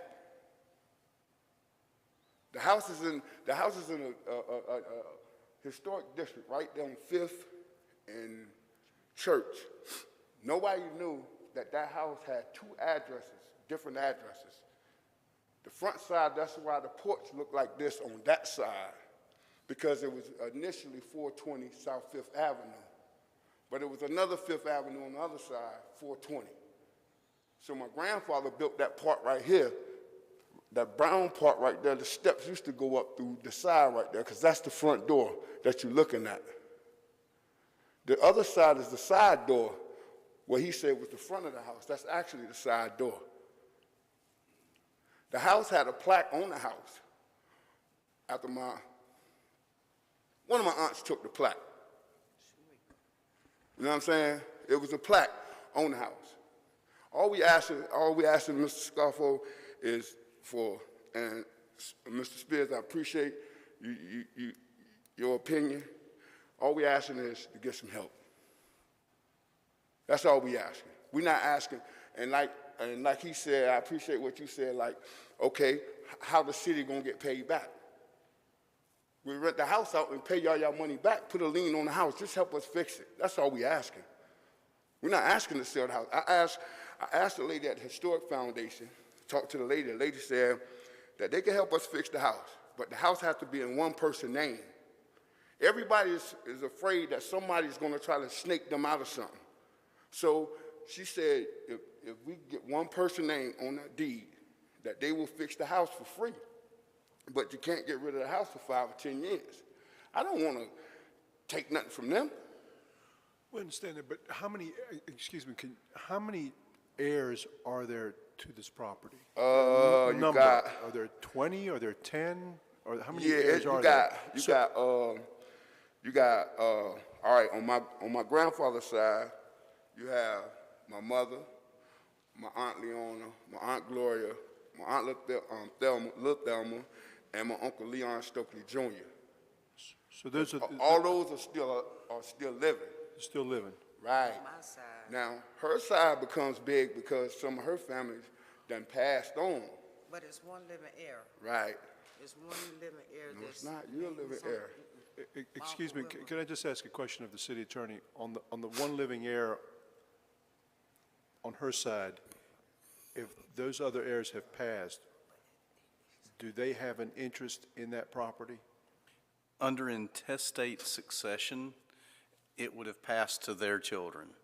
The house is in a historic district right there on 5th and Church. Nobody knew that house had 2 addresses, different addresses. The front side, that's why the porch looked like this on that side, because it was initially 420 South 5th Avenue, but it was another 5th Avenue on the other side, 420. So my grandfather built that part right here, that brown part right there. The steps used to go up through the side right there, because that's the front door that you're looking at. The other side is the side door, what he said was the front of the house. That's actually the side door. The house had a plaque on the house. After one of my aunts took the plaque. You know what I'm saying? It was a plaque on the house. All we asking Mr. Scarfo is for, and Mr. Spears, I appreciate your opinion. All we asking is to get some help. That's all we asking. We're not asking, and like he said, I appreciate what you said, like, okay, how the city gonna get paid back? We rent the house out and pay y'all money back, put a lien on the house, just help us fix it. That's all we asking. We're not asking to sell the house. I asked the lady at the Historic Foundation, talked to the lady said that they can help us fix the house, but the house has to be in one person's name. Everybody is afraid that somebody's gonna try to snake them out of something. So she said if we get one person's name on that deed, that they will fix the house for free. But you can't get rid of the house for 5 or 10 years. I don't want to take nothing from them. We understand that, but how many, how many heirs are there to this property? You Number. got. Are there 20? Are there 10? Or how many Yeah, heirs are there? You got. All right. On my grandfather's side, you have my mother, my aunt Leona, my aunt Gloria, my aunt Lil Thelma, and my uncle Leon Stokely Jr. So those are all those are still living. Still living. Right. Now her side becomes big because some of her families done passed on. But it's one living heir. Right. It's one living heir. No, it's not. You're a living heir. Excuse me, can I just ask a question of the city attorney? On the one living heir on her side, if those other heirs have passed, do they have an interest in that property? Under intestate succession, it would have passed to their children.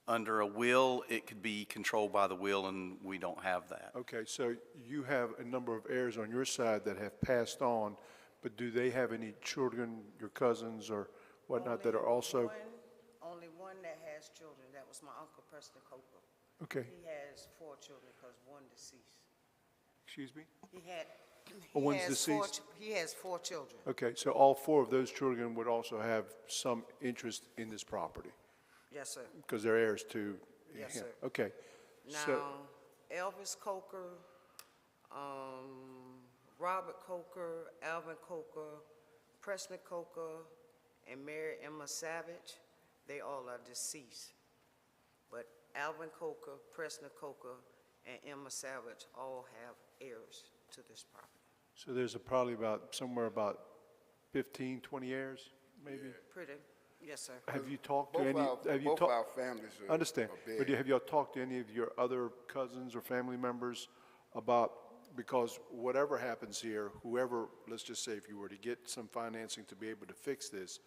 Under a will, it could be controlled by the will, and we don't have that. Okay, so you have a number of heirs on your side that have passed on, but do they have any children, your cousins or whatnot, that are also? Only one that has children. That was my uncle, Preston Coker. Okay. He has 4 children because one deceased. Excuse me? One's deceased? He has 4 children. Okay, so all 4 of those children would also have some interest in this property? Yes, sir. Because they're heirs to Yes, him? sir. Okay. Now, Elvis Coker, Robert Coker, Alvin Coker, Preston Coker, and Mary Emma Savage, they all are deceased. But Alvin Coker, Preston Coker, and Emma Savage all have heirs to this property. So there's probably somewhere about 15, 20 heirs, maybe? Pretty, yes, sir. Have you talked to Both any? both our families are. I understand, are but big. have y'all talked to any of your other cousins or family members about, because whatever happens here, whoever, let's just say if you were to get some financing to be able to fix this,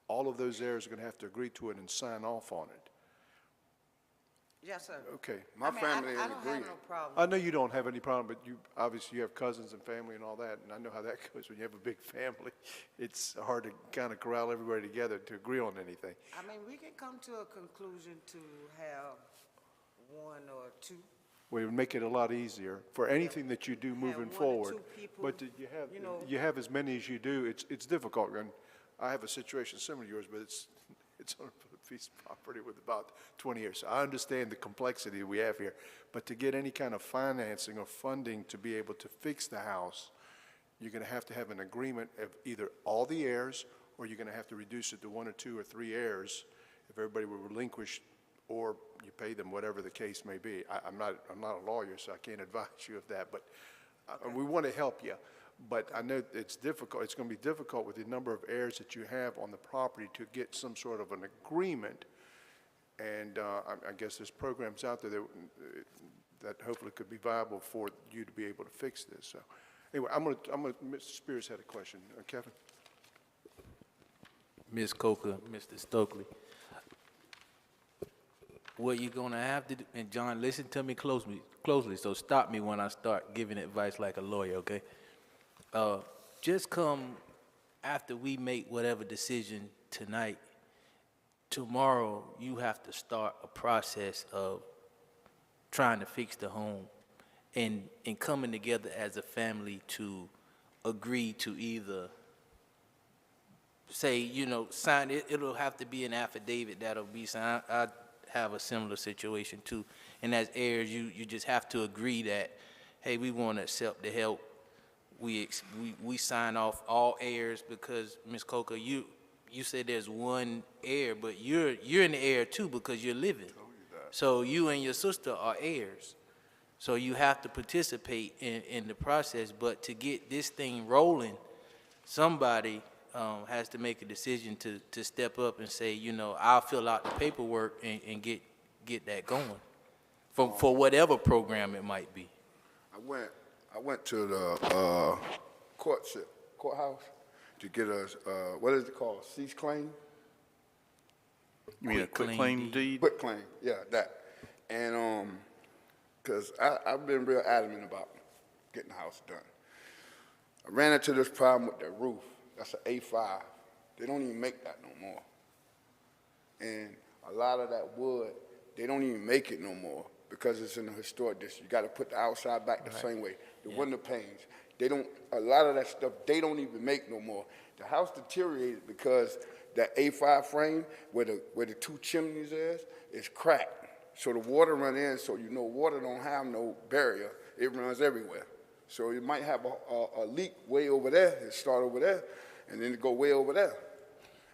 all of those heirs are going to have to agree to it and sign off on it. Yes, sir. Okay. My family I ain't don't agreeing. have no problem. I know you don't have any problem, but obviously you have cousins and family and all that, and I know how that goes when you have a big family. It's hard to kind of corral everybody together to agree on anything. I mean, we can come to a conclusion to have 1 or 2. Well, it would make it a lot easier for anything that you do moving 1 or forward. 2 people, But you have as many as you do, it's difficult. And I have a situation similar to yours, but it's on a piece of property with about 20 years. So I understand the complexity we have here. But to get any kind of financing or funding to be able to fix the house, you're going to have an agreement of either all the heirs, or you're going to have to reduce it to 1 or 2 or 3 heirs if everybody will relinquish, or you pay them, whatever the case may be. I'm not a lawyer, so I can't advise you of that, but we want to help you. But I know it's difficult. It's going to be difficult with the number of heirs that you have on the property to get some sort of an agreement. And I guess there's programs out there that hopefully could be viable for you to be able to fix this. So anyway, Mr. Spears had a question. Kevin? Ms. Coker, Mr. Stokely, what you're going to have to do, and John, listen to me closely, so stop me when I start giving advice like a lawyer, okay? Just come after we make whatever decision tonight. Tomorrow, you have to start a process of trying to fix the home and coming together as a family to agree to either say, sign it, it'll have to be an affidavit that'll be signed. I have a similar situation too. And as heirs, you just have to agree that, hey, we want to accept the help. We sign off all heirs because, Ms. Coker, you said there's one heir, but you're an heir too because you're living. So you and your sister are heirs. So you have to participate in the process. But to get this thing rolling, somebody has to make a decision to step up and say, I'll fill out the paperwork and get that going for whatever program it might be. I went to the courthouse to get a, what is it called, cease claim? You mean a quitclaim deed? Quitclaim, yeah, that. And, because I've been real adamant about getting the house done. I ran into this problem with the roof. That's an A5. They don't even make that no more. And a lot of that wood, they don't even make it no more because it's in the historic district. You got to put the outside back the same way. The window panes, a lot of that stuff, they don't even make no more. The house deteriorated because that A5 frame where the two chimneys is cracked. So the water run in, so water don't have no barrier. It runs everywhere. So you might have a leak way over there. It start over there, and then it go way over there.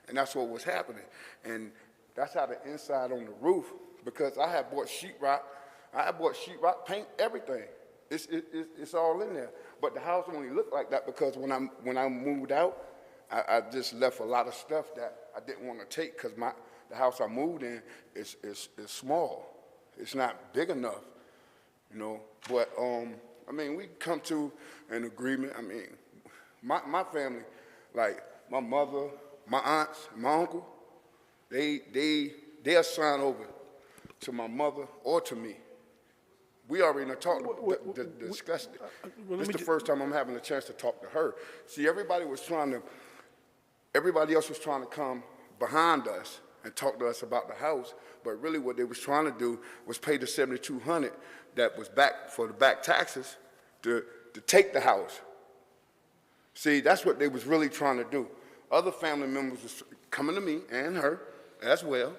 And that's what was happening. And that's how the inside on the roof, because I had bought sheetrock. Paint, everything. It's all in there. But the house only looked like that because when I moved out, I just left a lot of stuff that I didn't want to take because the house I moved in is small. It's not big enough, But we come to an agreement. My family, like my mother, my aunts, my uncle, they assign over to my mother or to me. We already discussed it. This is the first time I'm having a chance to talk to her. See, everybody else was trying to come behind us and talk to us about the house, but really what they was trying to do was pay the $7,200 that was back for the back taxes to take the house. See, that's what they was really trying to do. Other family members was coming to me and her as well,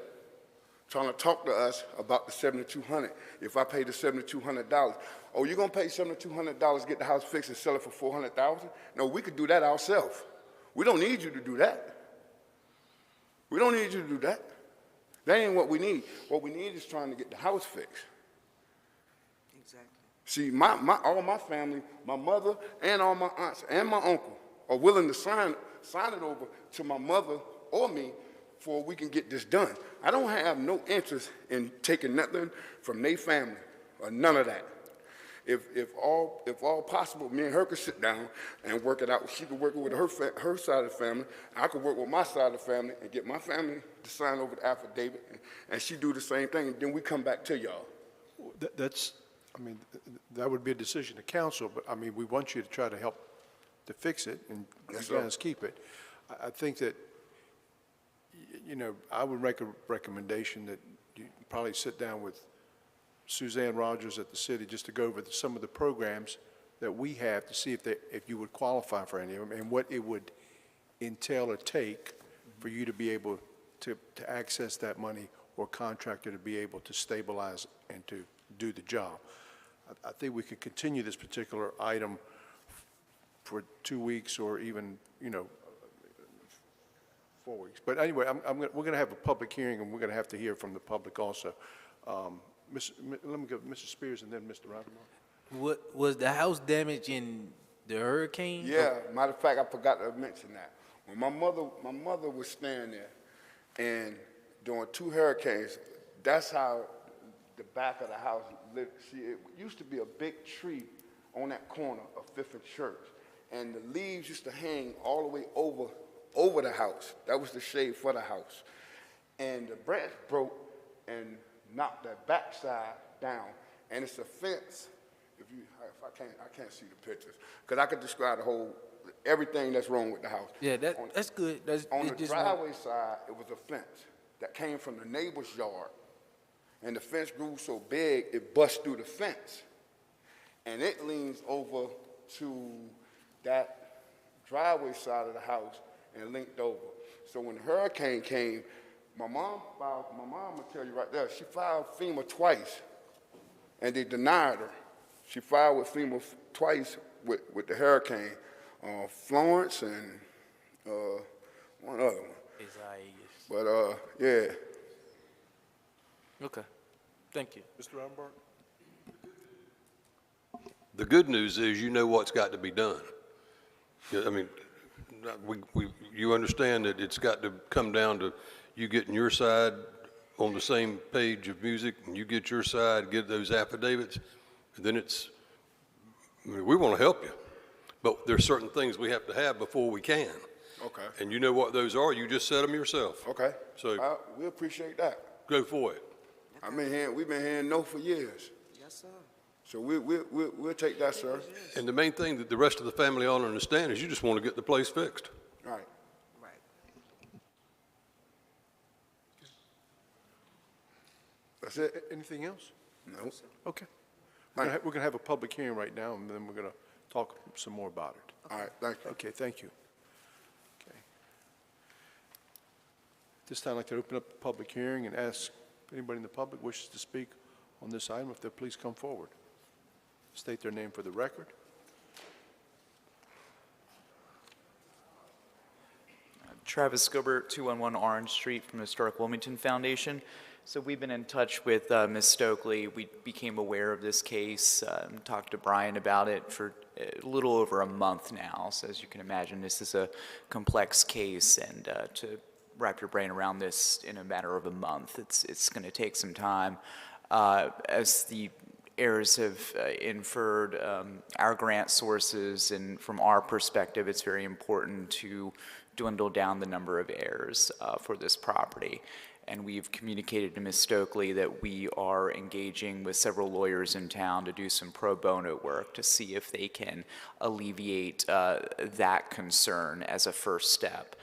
trying to talk to us about the $7,200. If I pay the $7,200, oh, you're gonna pay $7,200, get the house fixed and sell it for $400,000? No, we could do that ourselves. We don't need you to do that. We don't need you to do that. That ain't what we need. What we need is trying to get the house fixed. Exactly. See, all my family, my mother and all my aunts and my uncle are willing to sign it over to my mother or me before we can get this done. I don't have no interest in taking nothing from their family or none of that. If all possible, me and her could sit down and work it out. She could work with her side of the family. I could work with my side of the family and get my family to sign over the affidavit, and she do the same thing, and then we come back to y'all. That would be a decision of council, but we want you to try to help to fix it and Yes, you guys keep it. I think that, I would make a recommendation that you probably sit down with Suzanne Rogers at the city just to go over some of the programs that we have to see if you would qualify for any of them and what it would entail or take for you to be able to access that money or contractor to be able to stabilize and to do the job. I think we could continue this particular item for 2 weeks or even, 4 weeks. But anyway, we're going to have a public hearing and we're going to have to hear from the public also. Let me go Mr. Spears and then Mr. Robinson. What was the house damaged in the hurricane? Yeah, matter of fact, I forgot to mention that. When my mother was staying there, and during 2 hurricanes, that's how the back of the house lived. See, it used to be a big tree on that corner of 5th and Church, and the leaves used to hang all the way over the house. That was the shade for the house. And the branch broke and knocked that backside down, and it's a fence. I can't see the pictures, because I could describe everything that's wrong with the house. Yeah, that's good. On the driveway side, it was a fence that came from the neighbor's yard, and the fence grew so big it bust through the fence. and it leans over to that driveway side of the house and linked over. So when the hurricane came, my mom will tell you right there, she filed FEMA twice, and they denied her. She filed with FEMA twice with the hurricane, Florence and one other one. But yeah. Okay, thank you. Mr. Rodenberg? The good news is you know what's got to be done. Yeah, I mean, you understand that it's got to come down to you getting your side on the same page of music, and you get your side, get those affidavits, and then I mean, we want to help you, but there's certain things we have to have before we can. Okay. And you know what those are. You just said them yourself. Okay. So we appreciate that. go for it. We've been hearing no for years. Yes, sir. So we'll take that, sir. And the main thing that the rest of the family ought to understand is you just want to get the place fixed. Right. Right. That's it. Anything else? No. Okay. We're going to have a public hearing right now, and then we're going to talk some more about it. All right, thank you. Okay, thank you. Okay. This time I'd like to open up the public hearing and ask if anybody in the public wishes to speak on this item, if they'll please come forward. State their name for the record. Travis Gilbert, 211 Orange Street from Historic Wilmington Foundation. So we've been in touch with Ms. Stokely. We became aware of this case, talked to Brian about it for a little over a month now. So as you can imagine, this is a complex case, and to wrap your brain around this in a matter of a month, it's going to take some time. As the heirs have inferred, our grant sources, and from our perspective, it's very important to dwindle down the number of heirs for this property. And we've communicated to Ms. Stokely that we are engaging with several lawyers in town to do some pro bono work to see if they can alleviate that concern as a first step.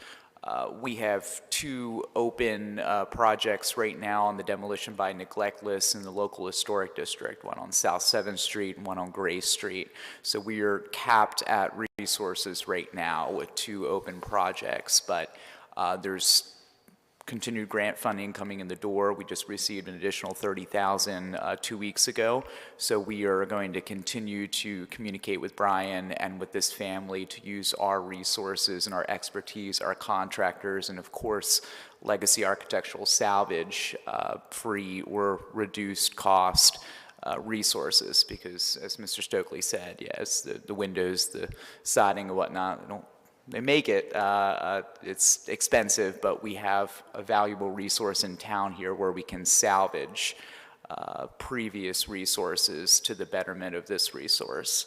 We have two open projects right now on the demolition by neglect list in the local historic district, one on South 7th Street and one on Gray Street. So we are capped at resources right now with two open projects, but there's continued grant funding coming in the door. We just received an additional $30,000 2 weeks ago. So we are going to continue to communicate with Brian and with this family to use our resources and our expertise, our contractors, and of course, legacy architectural salvage, free or reduced cost resources, because as Mr. Stokely said, yes, the windows, the siding and whatnot, they make it, it's expensive, but we have a valuable resource in town here where we can salvage previous resources to the betterment of this resource.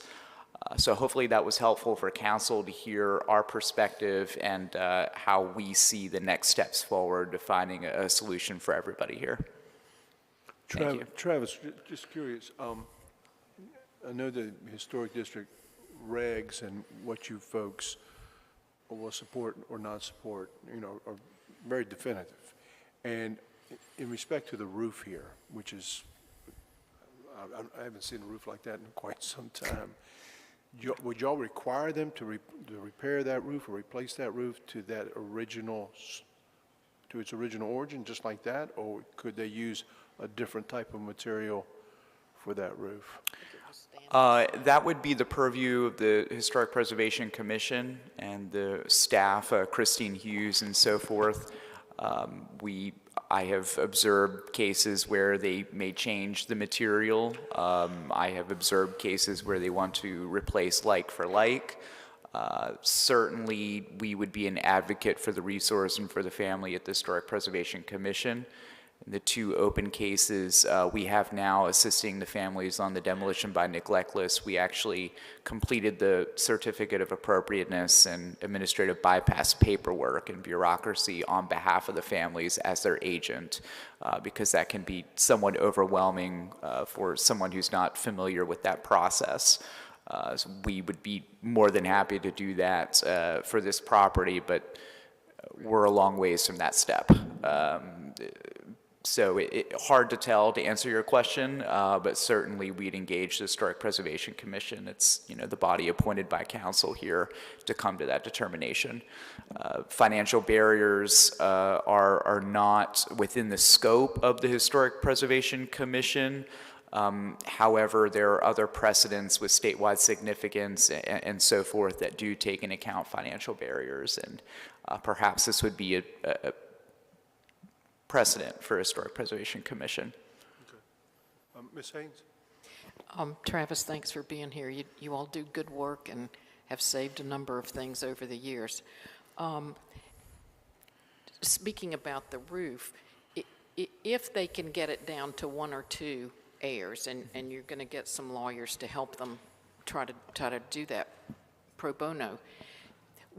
So hopefully that was helpful for council to hear our perspective and how we see the next steps forward to finding a solution for everybody here. Thank you. Travis, just curious, I know the historic district regs and what you folks will support or not support, are very definitive. And in respect to the roof here, which is, I haven't seen a roof like that in quite some time. Would y'all require them to repair that roof or replace that roof to its original origin, just like that? Or could they use a different type of material for that roof? That would be the purview of the Historic Preservation Commission and the staff, Christine Hughes and so forth. I have observed cases where they may change the material. I have observed cases where they want to replace like for like. Certainly, we would be an advocate for the resource and for the family at the Historic Preservation Commission. In the two open cases we have now assisting the families on the demolition by neglect list, we actually completed the certificate of appropriateness and administrative bypass paperwork and bureaucracy on behalf of the families as their agent, because that can be somewhat overwhelming for someone who's not familiar with that process. So we would be more than happy to do that for this property, but we're a long ways from that step. So hard to tell to answer your question, but certainly we'd engage the Historic Preservation Commission. It's, the body appointed by council here to come to that determination. Financial barriers are not within the scope of the Historic Preservation Commission. However, there are other precedents with statewide significance and so forth that do take into account financial barriers, and perhaps this would be a precedent for a Historic Preservation Commission. Ms. Haynes? Travis, thanks for being here. You all do good work and have saved a number of things over the years. Speaking about the roof, if they can get it down to 1 or 2 heirs, and you're going to get some lawyers to help them try to do that pro bono,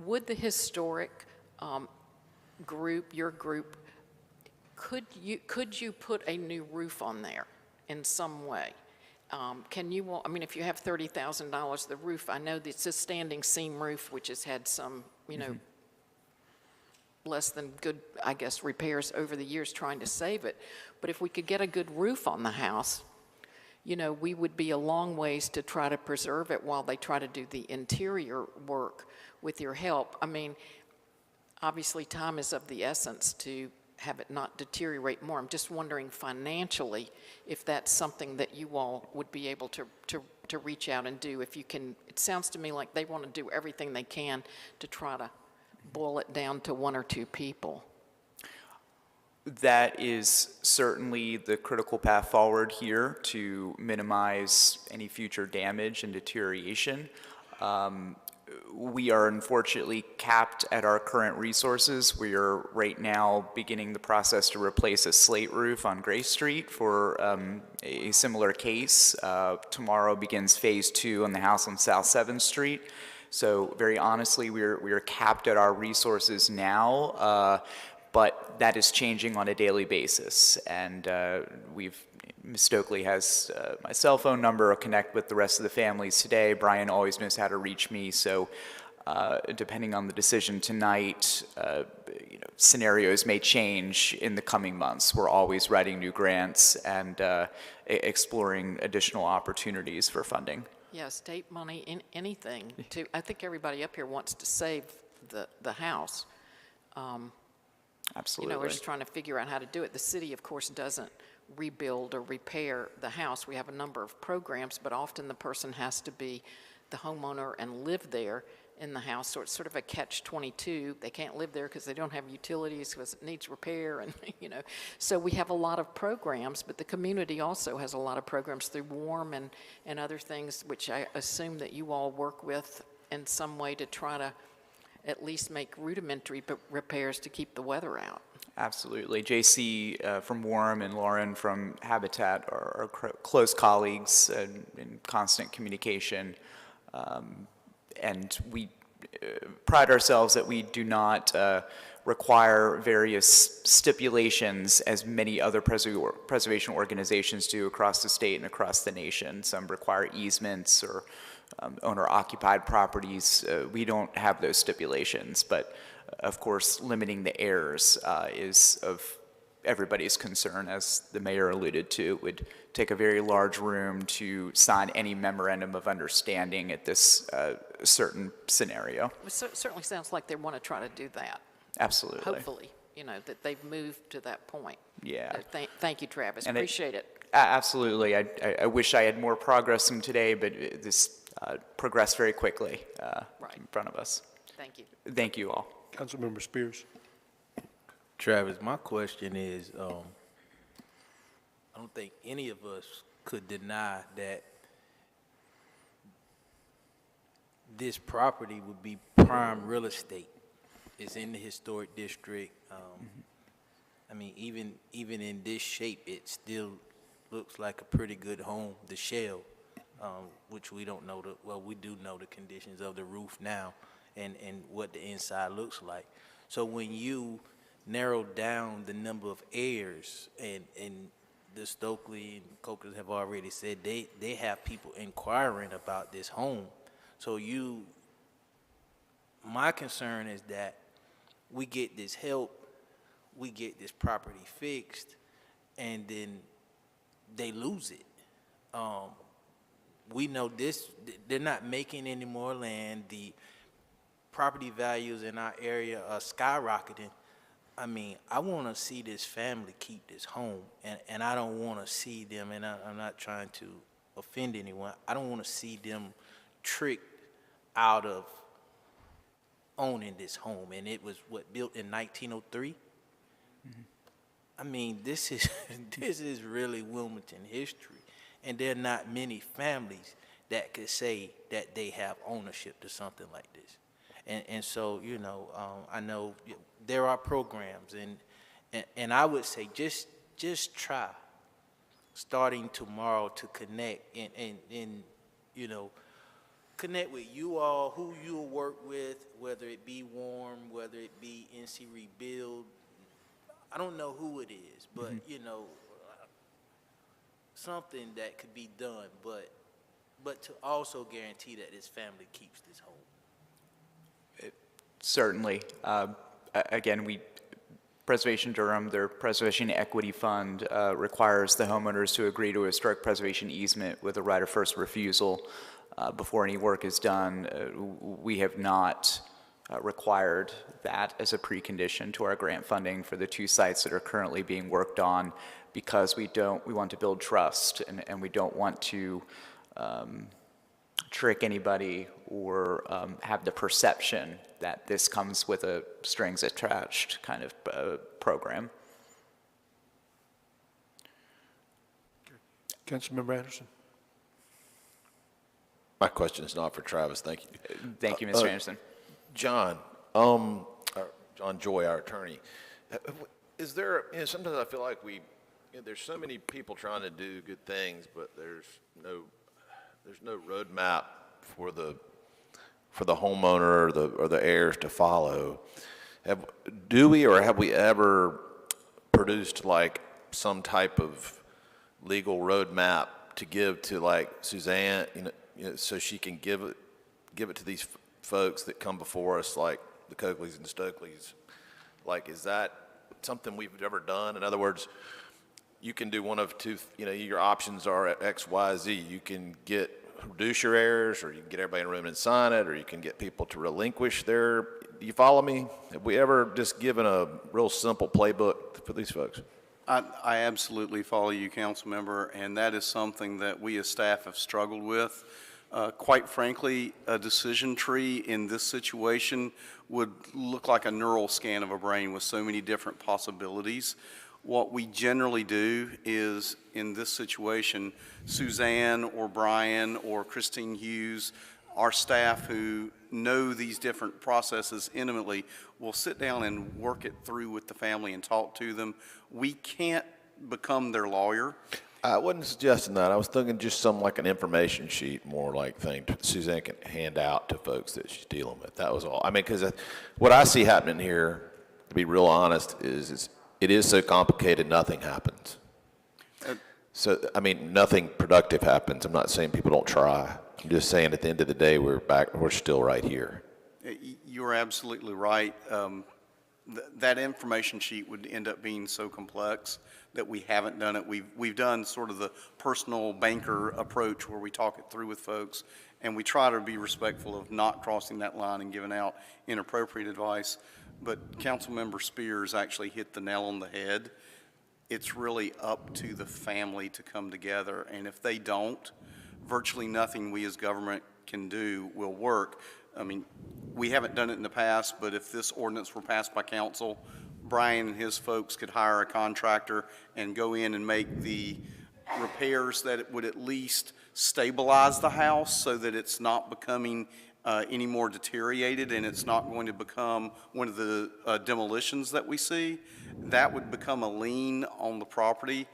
would the historic group, your group, could you put a new roof on there in some way? Can you, I mean, if you have $30,000, the roof, I know that it's a standing seam roof, which has had some, less than good, I guess, repairs over the years trying to save it. But if we could get a good roof on the house, we would be a long ways to try to preserve it while they try to do the interior work with your help. I mean, obviously time is of the essence to have it not deteriorate more. I'm just wondering financially if that's something that you all would be able to reach out and do. If you can, it sounds to me like they want to do everything they can to try to boil it down to 1 or 2 people. That is certainly the critical path forward here to minimize any future damage and deterioration. We are unfortunately capped at our current resources. We are right now beginning the process to replace a slate roof on Grace Street for a similar case. Tomorrow begins phase 2 on the house on South 7th Street. So very honestly, we are capped at our resources now, but that is changing on a daily basis. And Ms. Stokely has my cell phone number. I'll connect with the rest of the families today. Brian always knows how to reach me. So depending on the decision tonight, scenarios may change in the coming months. We're always writing new grants and exploring additional opportunities for funding. Yeah, state money, in anything. I think everybody up here wants to save the house. Absolutely. We're just trying to figure out how to do it. The city, of course, doesn't rebuild or repair the house. We have a number of programs, but often the person has to be the homeowner and live there in the house. So it's sort of a catch-22. They can't live there because they don't have utilities because it needs repair, and So we have a lot of programs, but the community also has a lot of programs through WARM and other things, which I assume that you all work with in some way to try to at least make rudimentary repairs to keep the weather out. Absolutely. JC from WARM and Lauren from Habitat are close colleagues and in constant communication. And we pride ourselves that we do not require various stipulations as many other preservation organizations do across the state and across the nation. Some require easements or owner-occupied properties. We don't have those stipulations, but of course, limiting the heirs is of everybody's concern, as the mayor alluded to. It would take a very large room to sign any memorandum of understanding at this certain scenario. It certainly sounds like they want to try to do that. Absolutely. Hopefully, that they've moved to that point. Yeah. Thank you, Travis. And Appreciate it. Absolutely. I wish I had more progress from today, but this progressed very quickly in front of us. Thank you. Thank you all. Councilmember Spears. Travis, my question is, I don't think any of us could deny that this property would be prime real estate. It's in the historic district. I mean, even in this shape, it still looks like a pretty good home. The shell, which we don't know we do know the conditions of the roof now and what the inside looks like. So when you narrow down the number of heirs, and the Stokely and Cokers have already said they have people inquiring about this home. So my concern is that we get this help, we get this property fixed, and then they lose it. We know this, they're not making any more land. The property values in our area are skyrocketing. I mean, I want to see this family keep this home, and I don't want to see them, and I'm not trying to offend anyone, I don't want to see them tricked out of owning this home. And it was, what, built in 1903? I mean, this is this is really Wilmington history, and there are not many families that could say that they have ownership to something like this. And so, you know, I know there are programs, and I would say just try starting tomorrow to connect and you know, connect with you all, who you'll work with, whether it be Warm, whether it be NC Rebuild. I don't know who it is, but, you know, something that could be done, but to also guarantee that this family keeps this home. Certainly. Again, Preservation Durham, their Preservation Equity Fund, requires the homeowners to agree to a historic preservation easement with a right of first refusal before any work is done. We have not required that as a precondition to our grant funding for the 2 sites that are currently being worked on, because we want to build trust, and we don't want to trick anybody or have the perception that this comes with a strings attached kind of program. Councilmember Anderson. My question is not for Travis. Thank you. Thank you, Mr. Anderson. John, John Joy, our attorney, is there, you know, sometimes I feel like there's so many people trying to do good things, but there's no roadmap for the homeowner or the heirs to follow. Do we, or have we ever produced like some type of legal roadmap to give to like Suzanne, you know, so she can give it to these folks that come before us, like the Coakleys and the Stokeleys? Like, is that something we've ever done? In other words, you can do one of two, you know, your options are X, Y, Z. You can reduce your heirs, or you can get everybody in a room and sign it, or you can get people to relinquish their, do you follow me? Have we ever just given a real simple playbook for these folks? I absolutely follow you, council member, and that is something that we as staff have struggled with. Quite frankly, a decision tree in this situation would look like a neural scan of a brain with so many different possibilities. What we generally do is, in this situation, Suzanne or Brian or Christine Hughes, our staff who know these different processes intimately, will sit down and work it through with the family and talk to them. We can't become their lawyer. I wasn't suggesting that. I was thinking just some like an information sheet, more like thing Suzanne can hand out to folks that she's dealing with. That was all. I mean, because what I see happening here, to be real honest, is it is so complicated, nothing happens. So, I mean, nothing productive happens. I'm not saying people don't try. I'm just saying at the end of the day, we're still right here. You're absolutely right. That information sheet would end up being so complex that we haven't done it. We've done sort of the personal banker approach where we talk it through with folks, and we try to be respectful of not crossing that line and giving out inappropriate advice. But Councilmember Spears actually hit the nail on the head. It's really up to the family to come together, and if they don't, virtually nothing we as government can do will work. I mean, we haven't done it in the past, but if this ordinance were passed by council, Brian and his folks could hire a contractor and go in and make the repairs that would at least stabilize the house so that it's not becoming any more deteriorated, and it's not going to become one of the demolitions that we see. That would become a lien on the property.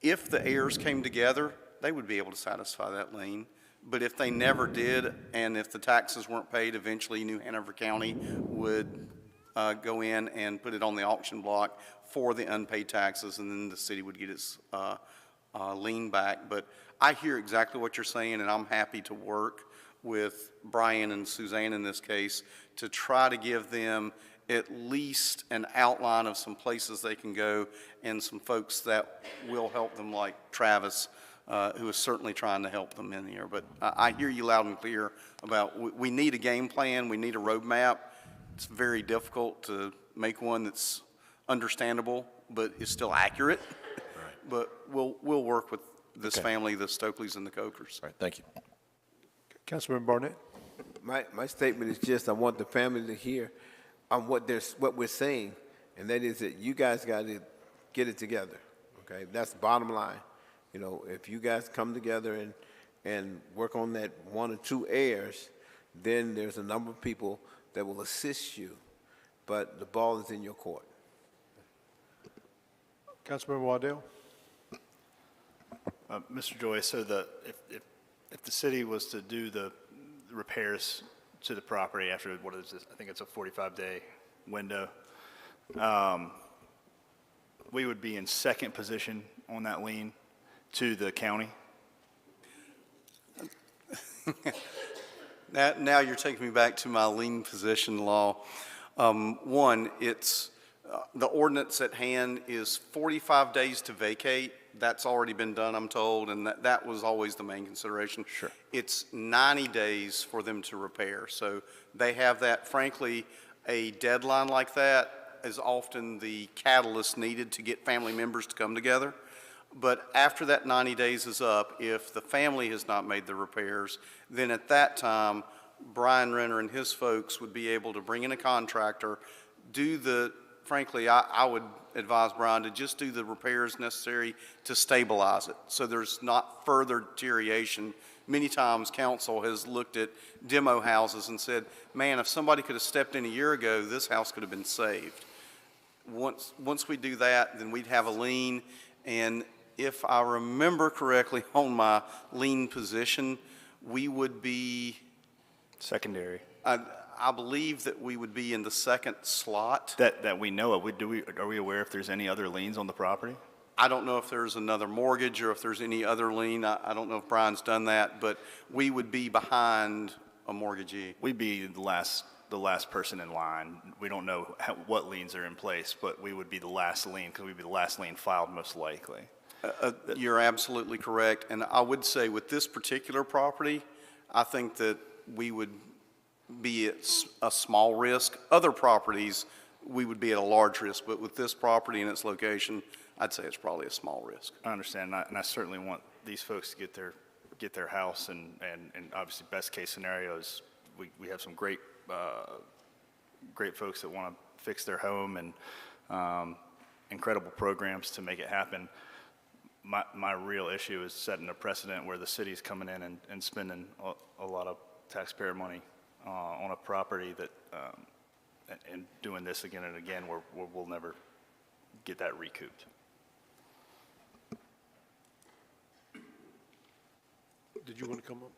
If the heirs came together, they would be able to satisfy that lien. But if they never did, and if the taxes weren't paid, eventually New Hanover County would go in and put it on the auction block for the unpaid taxes, and then the city would get its lien back. But I hear exactly what you're saying, and I'm happy to work with Brian and Suzanne in this case to try to give them at least an outline of some places they can go and some folks that will help them, like Travis, who is certainly trying to help them in here. But I hear you loud and clear about we need a game plan, we need a roadmap. It's very difficult to make one that's understandable, but is still accurate. Right. But we'll work with this family, the Stokeleys and the Cokers. All right, thank you. Councilman Barnett? My statement is just I want the family to hear what we're saying, and that is that you guys got to get it together. Okay, that's the bottom line. You know, if you guys come together and work on that 1 or 2 areas, then there's a number of people that will assist you, but the ball is in your court. Councilman Waddell? Mr. Joy, so if the city was to do the repairs to the property after, what is this, I think it's a 45-day window, we would be in second position on that lien to the county? Now you're taking me back to my lien position law. One, it's the ordinance at hand is 45 days to vacate. That's already been done, I'm told, and that was always the main consideration. Sure. It's 90 days for them to repair. So they have that. Frankly, a deadline like that is often the catalyst needed to get family members to come together. But after that 90 days is up, if the family has not made the repairs, then at that time, Brian Renner and his folks would be able to bring in a contractor, frankly, I would advise Brian to just do the repairs necessary to stabilize it, so there's not further deterioration. Many times council has looked at demo houses and said, man, if somebody could have stepped in a year ago, this house could have been saved. Once we do that, then we'd have a lien, and if I remember correctly on my lien position, we would be Secondary. I believe that we would be in the second slot. That we know of. Are we aware if there's any other liens on the property? I don't know if there's another mortgage or if there's any other lien. I don't know if Brian's done that, but we would be behind a mortgagee. We'd be the last person in line. We don't know what liens are in place, but we would be the last lien because we'd be the last lien filed most likely. You're absolutely correct. And I would say with this particular property, I think that we would be at a small risk. Other properties, we would be at a large risk, but with this property and its location, I'd say it's probably a small risk. I understand, and I certainly want these folks to get their house, and obviously best case scenarios, we have some great folks that want to fix their home, and incredible programs to make it happen. My real issue is setting a precedent where the city's coming in and spending a lot of taxpayer money on a property that, and doing this again and again, where we'll never get that recouped. Did you want to come up?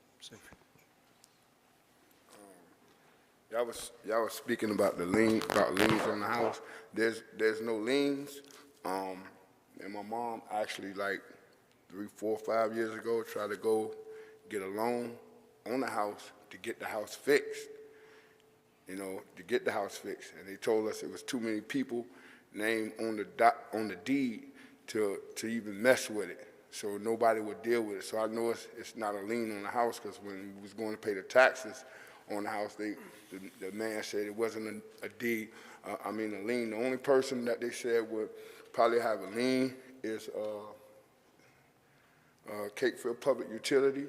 Y'all was speaking about liens on the house. There's no liens. And my mom actually, like 3, 4, 5 years ago, tried to go get a loan on the house to get the house fixed. You know, to get the house fixed, and they told us it was too many people named on the deed to even mess with it. So nobody would deal with it. So I know it's not a lien on the house, because when we was going to pay the taxes on the house, the man said it wasn't a deed. A lien. The only person that they said would probably have a lien is Capefield Public Utility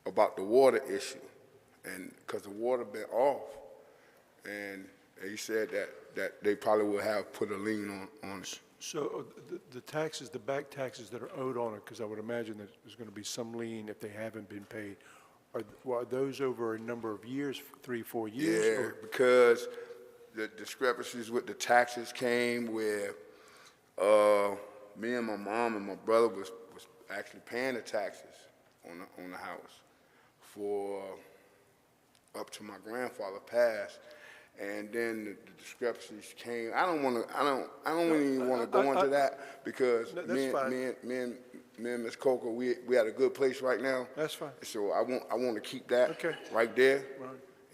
about the water issue, and because the water been off, and he said that they probably would have put a lien on it. So the taxes, the back taxes that are owed on it, because I would imagine that there's going to be some lien if they haven't been paid, are those over a number of years, 3, 4 years? Yeah, or? Because the discrepancies with the taxes came where me and my mom and my brother was actually paying the taxes on the house for up to my grandfather passed. And then the discrepancies came. I don't even want to go into that, because me and Ms. Coker, we at a good place right now. That's fine. So I want to keep that right there,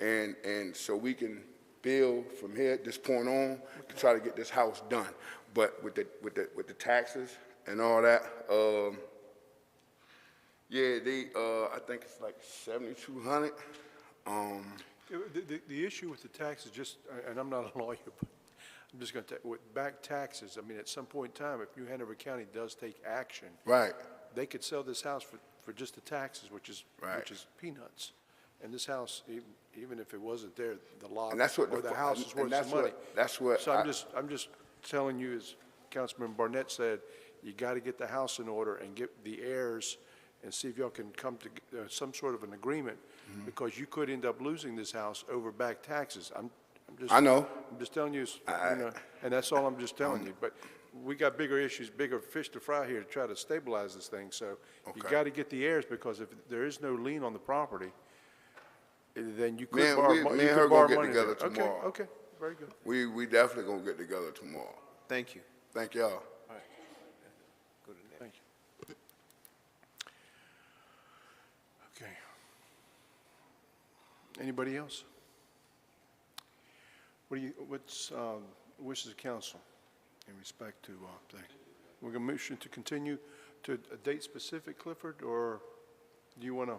and so we can build from here at this point on to try to get this house done. But with the taxes and all that, yeah, I think it's like 7,200. The issue with the taxes, just, and I'm not a lawyer, but I'm just going to, with back taxes, I mean, at some point in time, if New Hanover County does take action, right, they could sell this house for just the taxes, which is peanuts. And this house, even if it wasn't there, the lot And that's what or the house is worth some money. So I'm just telling you, as Councilman Barnett said, you got to get the house in order and get the heirs and see if y'all can come to some sort of an agreement, because you could end up losing this house over back taxes. I'm just. I know. I'm just telling you, and that's all I'm just telling you. But we got bigger issues, bigger fish to fry here to try to stabilize this thing. So you got to get the heirs, because if there is no lien on the property, then you could borrow money. Me and her gonna get together tomorrow. Okay, very good. We definitely gonna get together tomorrow. Thank you. Thank y'all. Thank you. Okay. Anybody else? What's wishes of council in respect to thing? We're going to motion to continue to a date specific, Clifford, or do you want to?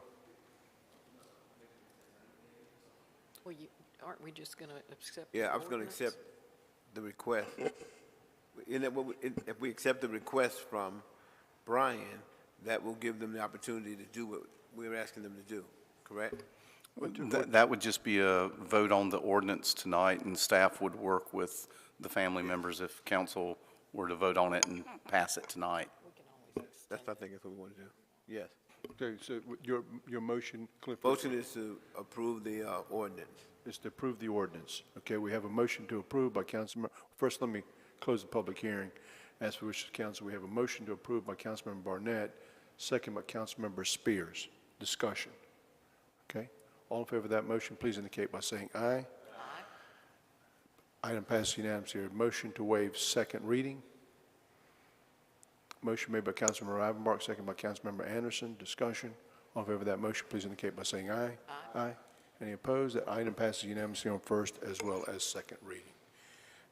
Well, aren't we just going to accept? Yeah, I was going to accept the request. If we accept the request from Brian, that will give them the opportunity to do what we're asking them to do, correct? That would just be a vote on the ordinance tonight, and staff would work with the family members if council were to vote on it and pass it tonight. That's what I think that's what we want to do. Yes. Okay, so your motion, Clifford? Motion is to approve the ordinance. Is to approve the ordinance. Okay, we have a motion to approve by Councilmember. First, let me close the public hearing. As for wishes of council, we have a motion to approve by Councilmember Barnett, second by Councilmember Spears. Discussion. Okay? All in favor of that motion, please indicate by saying aye. Aye. Item passes unanimously. Motion to waive second reading. Motion made by Councilmember Rivenbark, second by Councilmember Anderson. Discussion. All in favor of that motion, please indicate by saying aye. Aye. Aye. Any opposed? That item passes unanimously on first as well as second reading.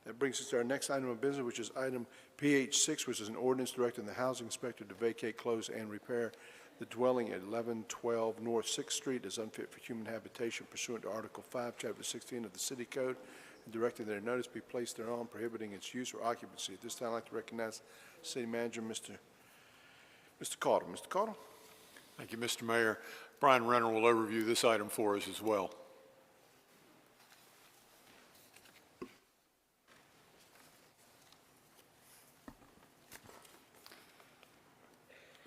That brings us to our next item of business, which is item PH6, which is an ordinance directing the housing inspector to vacate, close, and repair the dwelling at 1112 North 6th Street as unfit for human habitation pursuant to Article 5, Chapter 16 of the City Code, and directing that a notice be placed thereon prohibiting its use or occupancy. At this time, I'd like to recognize City Manager, Mr. Caudle. Mr. Caudle? Thank you, Mr. Mayor. Brian Renner will overview this item for us as well.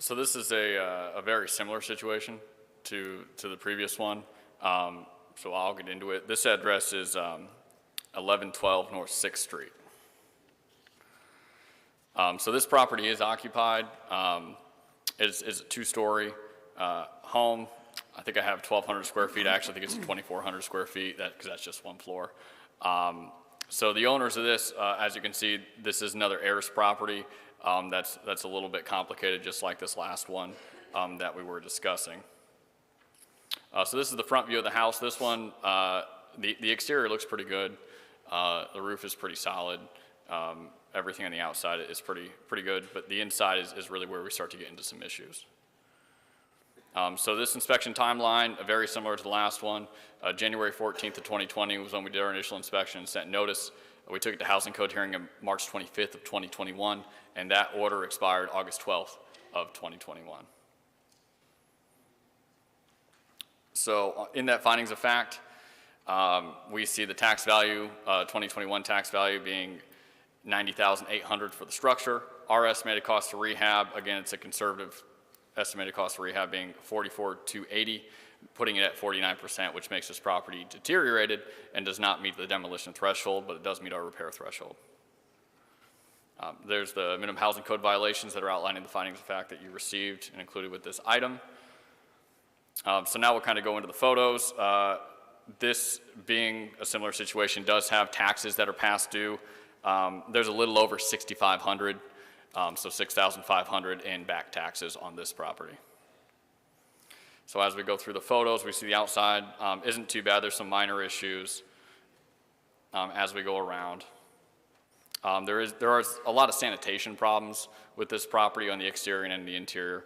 So this is a very similar situation to the previous one. So I'll get into it. This address is 1112 North 6th Street. So this property is occupied. It's a two-story home. I think I have 1,200 square feet. Actually, I think it's 2,400 square feet because that's just one floor. So the owners of this, as you can see, this is another heirs property. That's a little bit complicated, just like this last one that we were discussing. So this is the front view of the house. This one, the exterior looks pretty good. The roof is pretty solid. Everything on the outside is pretty good, but the inside is really where we start to get into some issues. So this inspection timeline, very similar to the last one. January 14th of 2020 was when we did our initial inspection and sent notice. We took it to Housing Code hearing on March 25th of 2021, and that order expired August 12th of 2021. So in that findings of fact, we see the tax value, 2021 tax value being $90,800 for the structure. Our estimated cost to rehab, again, it's a conservative estimated cost of rehab being $44,280, putting it at 49%, which makes this property deteriorated and does not meet the demolition threshold, but it does meet our repair threshold. There's the minimum housing code violations that are outlined in the findings of fact that you received and included with this item. So now we'll kind of go into the photos. This being a similar situation does have taxes that are past due. There's a little over $6,500, so $6,500 in back taxes on this property. So as we go through the photos, we see the outside isn't too bad. There's some minor issues. as we go around. There are a lot of sanitation problems with this property on the exterior and the interior.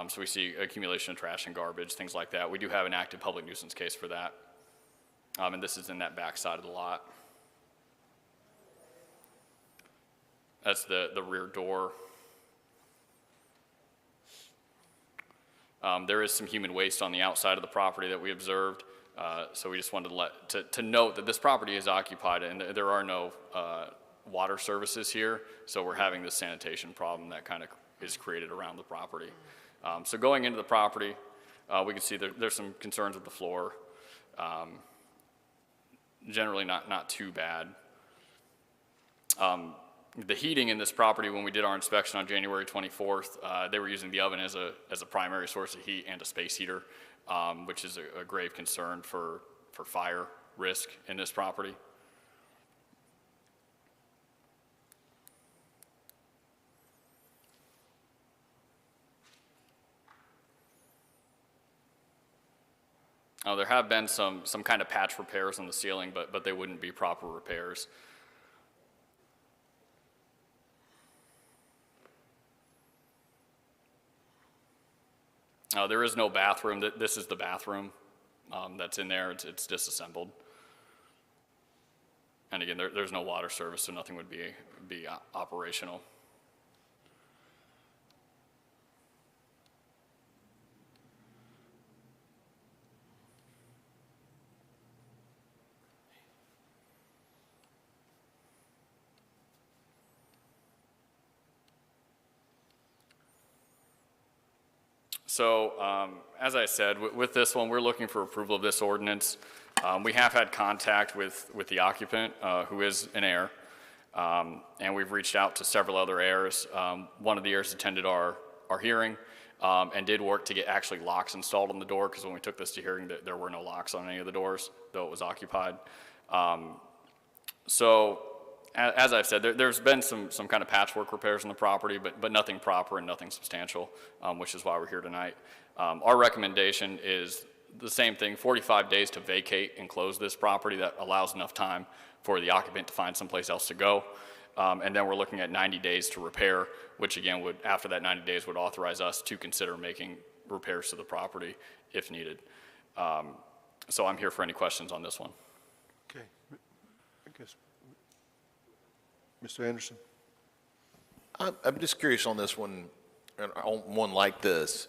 So we see accumulation of trash and garbage, things like that. We do have an active public nuisance case for that. And this is in that back side of the lot. That's the rear door. There is some human waste on the outside of the property that we observed. So we just wanted to note that this property is occupied and there are no water services here. So we're having this sanitation problem that kind of is created around the property. So going into the property, we can see there's some concerns with the floor. Generally not too bad. The heating in this property, when we did our inspection on January 24th, they were using the oven as a primary source of heat and a space heater, which is a grave concern for fire risk in this property. There have been some kind of patch repairs on the ceiling, but they wouldn't be proper repairs. There is no bathroom. This is the bathroom that's in there. It's disassembled. And again, there's no water service, so nothing would be operational. So as I said, with this one, we're looking for approval of this ordinance. We have had contact with the occupant, who is an heir, and we've reached out to several other heirs. One of the heirs attended our hearing and did work to get actually locks installed on the door, because when we took this to hearing, there were no locks on any of the doors, though it was occupied. So as I've said, there's been some kind of patchwork repairs on the property, but nothing proper and nothing substantial, which is why we're here tonight. Our recommendation is the same thing, 45 days to vacate and close this property. That allows enough time for the occupant to find someplace else to go. And then we're looking at 90 days to repair, which again would, after that 90 days, would authorize us to consider making repairs to the property if needed. So I'm here for any questions on this one. Okay. I guess. Mr. Anderson? I'm just curious on this one, and on one like this,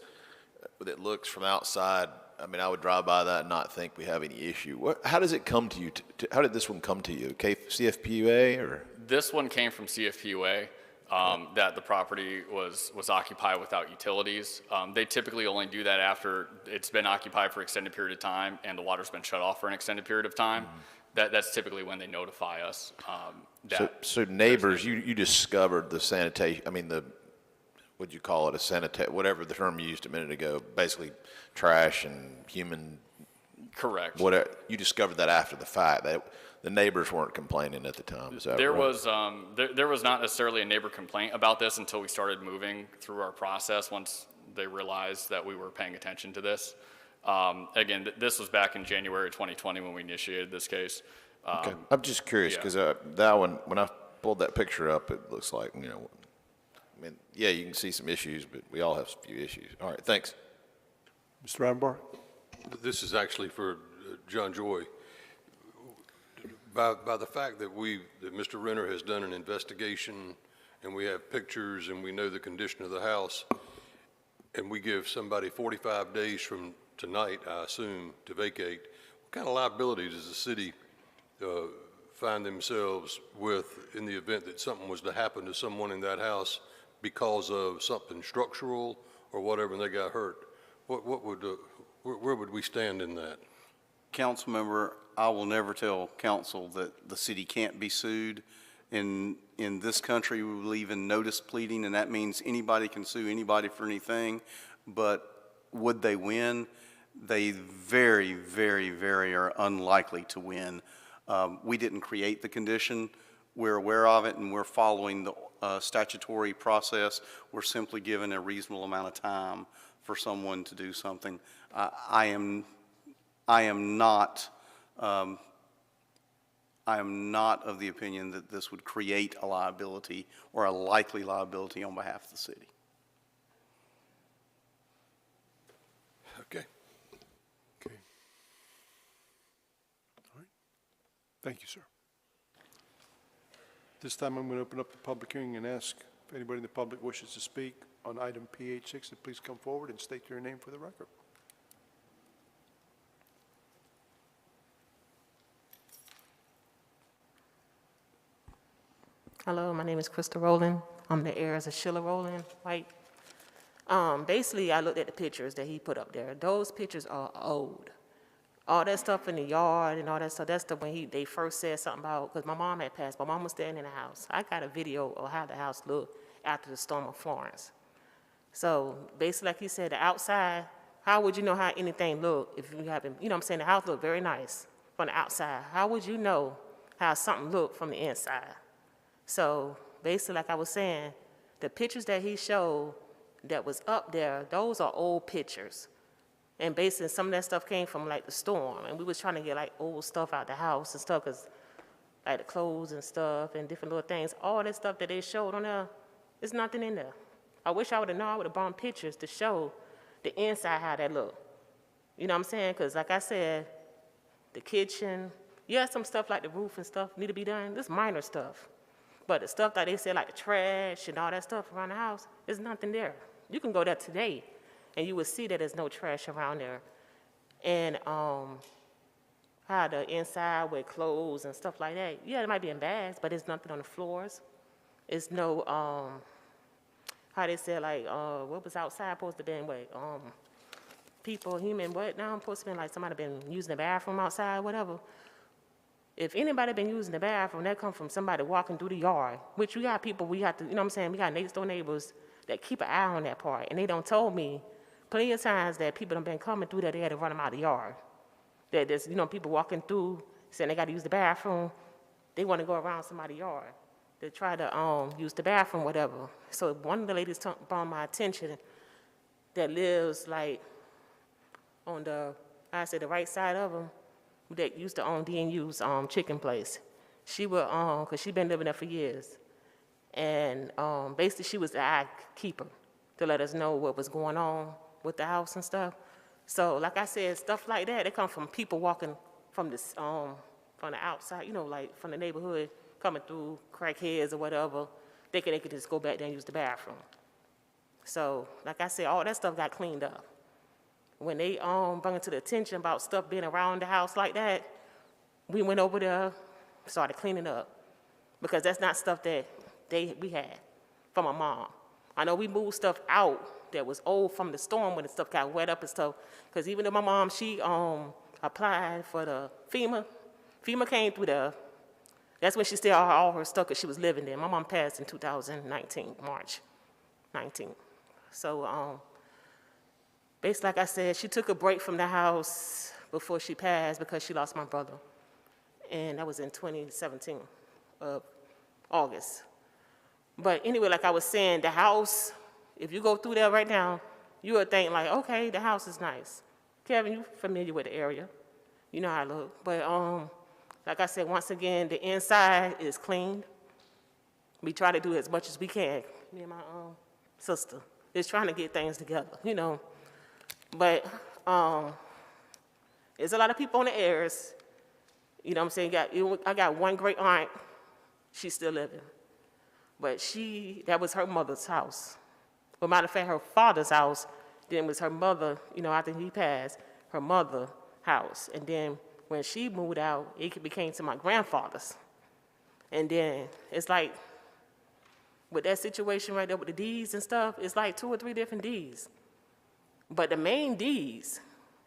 that looks from outside. I mean, I would drive by that and not think we have any issue. How does it come to you? How did this one come to you? CFPUA or? This one came from CFPUA, that the property was occupied without utilities. They typically only do that after it's been occupied for an extended period of time and the water's been shut off for an extended period of time. That's typically when they notify us. So neighbors, you discovered the sanitation, I mean, what'd you call it, whatever the term you used a minute ago, basically trash and human. Correct. Whatever, you discovered that after the fact, that the neighbors weren't complaining at the time, is that there right? There was not necessarily a neighbor complaint about this until we started moving through our process, once they realized that we were paying attention to this. Again, this was back in January 2020 when we initiated this case. Okay. I'm just curious, because that one, when I pulled that picture up, it looks like, I mean, yeah, you can see some issues, but we all have a few issues. All right, thanks. Mr. Ridenbar? This is actually for John Joy. By the fact that Mr. Renner has done an investigation and we have pictures and we know the condition of the house, and we give somebody 45 days from tonight, I assume, to vacate, what kind of liability does the city find themselves with in the event that something was to happen to someone in that house because of something structural or whatever and they got hurt? Where would we stand in that? Council member, I will never tell council that the city can't be sued. In this country, we believe in notice pleading, and that means anybody can sue anybody for anything. But would they win? They very, very, very are unlikely to win. We didn't create the condition. We're aware of it, and we're following the statutory process. We're simply given a reasonable amount of time for someone to do something. I am not I am not of the opinion that this would create a liability or a likely liability on behalf of the city. Okay. Okay. All right. Thank you, sir. This time I'm going to open up the public hearing and ask if anybody in the public wishes to speak on item PH6 to please come forward and state your name for the record. Hello, my name is Krista Rowland. I'm the heirs of Sheila Rowland White. Basically, I looked at the pictures that he put up there. Those pictures are old. All that stuff in the yard and all that stuff, that's the when they first said something about, because my mom had passed. My mom was staying in the house. I got a video of how the house looked after the storm of Florence. So basically, like he said, the outside, how would you know how anything looked if you haven't, you know what I'm saying? The house looked very nice from the outside. How would you know how something looked from the inside? So basically, like I was saying, the pictures that he showed that was up there, those are old pictures. And basically, some of that stuff came from like the storm. And we was trying to get like old stuff out the house and stuff, cause like the clothes and stuff and different little things. All that stuff that they showed on there, there's nothing in there. I wish I would have known. I would have brought pictures to show the inside how that looked. You know what I'm saying? Cause like I said, the kitchen, yeah, some stuff like the roof and stuff need to be done. This minor stuff. But the stuff that they said, like the trash and all that stuff around the house, there's nothing there. You can go there today, and you will see that there's no trash around there. And how the inside with clothes and stuff like that, yeah, it might be in bags, but there's nothing on the floors. It's no, how they said, like, what was outside supposed to be, people, human, what now? Supposed to be like somebody been using the bathroom outside, whatever. If anybody been using the bathroom, that come from somebody walking through the yard, which we got people, we have to, you know what I'm saying, we got next door neighbors that keep an eye on that part, and they don't told me plenty of times that people have been coming through that they had to run them out of the yard. That there's, you know, people walking through saying they got to use the bathroom, they want to go around somebody's yard. They try to use the bathroom, whatever. So one of the ladies brought my attention that lives like on the, I say the right side of them, that used to own D&U's chicken place. She would, because she'd been living there for years. And basically she was the eye keeper to let us know what was going on with the house and stuff. So like I said, stuff like that, they come from people walking from this, from the outside, you know, like from the neighborhood, coming through, crackheads or whatever. They could just go back there and use the bathroom. So like I said, all that stuff got cleaned up. When they brought it to the attention about stuff being around the house like that, we went over there, started cleaning up. Because that's not stuff that we had from my mom. I know we moved stuff out that was old from the storm when the stuff got wet up and stuff. Because even though my mom, she applied for the FEMA. FEMA came through there. That's when she still had all her stuff because she was living there. My mom passed in 2019, March 19. So basically, like I said, she took a break from the house before she passed because she lost my brother. And that was in 2017, August. But anyway, like I was saying, the house, if you go through there right now, you would think like, okay, the house is nice. Kevin, you familiar with the area. You know how I look. But like I said, once again, the inside is cleaned. We try to do as much as we can. Me and my sister is trying to get things together, you know. But there's a lot of people on the heirs. You know what I'm saying? I got one great aunt. She's still living. But that was her mother's house. Well, matter of fact, her father's house, then was her mother, you know, after he passed, her mother's house. And then when she moved out, it became to my grandfather's. And then it's like, with that situation right there with the deeds and stuff, it's like 2 or 3 different deeds. But the main deeds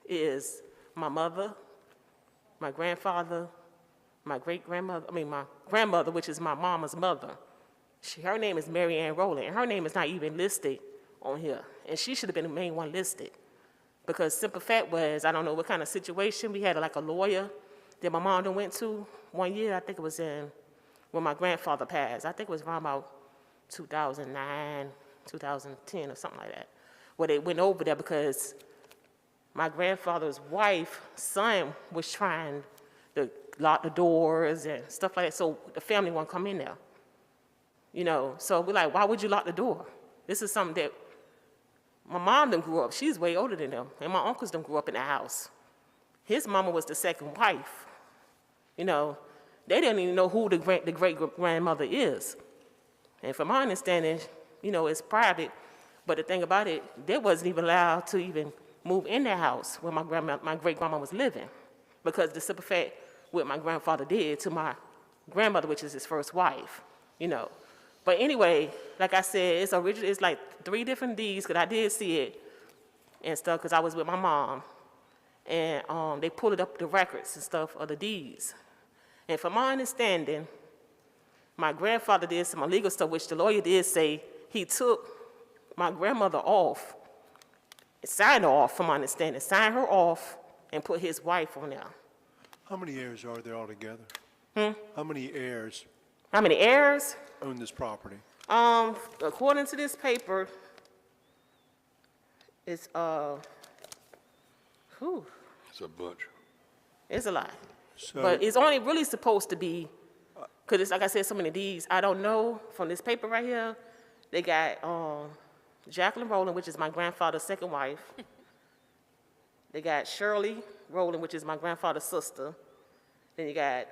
is my mother, my grandfather, my great-grandmother, my grandmother, which is my mama's mother. Her name is Mary Ann Rowland, and her name is not even listed on here. And she should have been the main one listed. Because simple fact was, I don't know what kind of situation, we had like a lawyer that my mom went to one year, I think it was when my grandfather passed. I think it was around about 2009, 2010 or something like that, where they went over there because my grandfather's wife's son was trying to lock the doors and stuff like that, so the family won't come in there. You know, so we're like, why would you lock the door? This is something that my mom done grew up. She's way older than them, and my uncles done grew up in the house. His mama was the second wife. You know, they didn't even know who the great-grandmother is. And from my understanding, you know, it's private, but the thing about it, they wasn't even allowed to even move in their house where my great-grandma was living, because the simple fact what my grandfather did to my grandmother, which is his first wife, you know. But anyway, like I said, it's like 3 different deeds, because I did see it and stuff, because I was with my mom. And they pulled up the records and stuff of the deeds. And from my understanding, my grandfather did some illegal stuff, which the lawyer did say he took my grandmother off, signed her off, from my understanding, signed her off and put his wife on there. How many heirs are there altogether? How many heirs How many heirs? own this property? According to this paper, it's, It's a bunch. it's a lot. So- But it's only really supposed to be, because it's like I said, so many deeds. I don't know, from this paper right here, they got Jacqueline Rowland, which is my grandfather's second wife. They got Shirley Rowland, which is my grandfather's sister. Then you got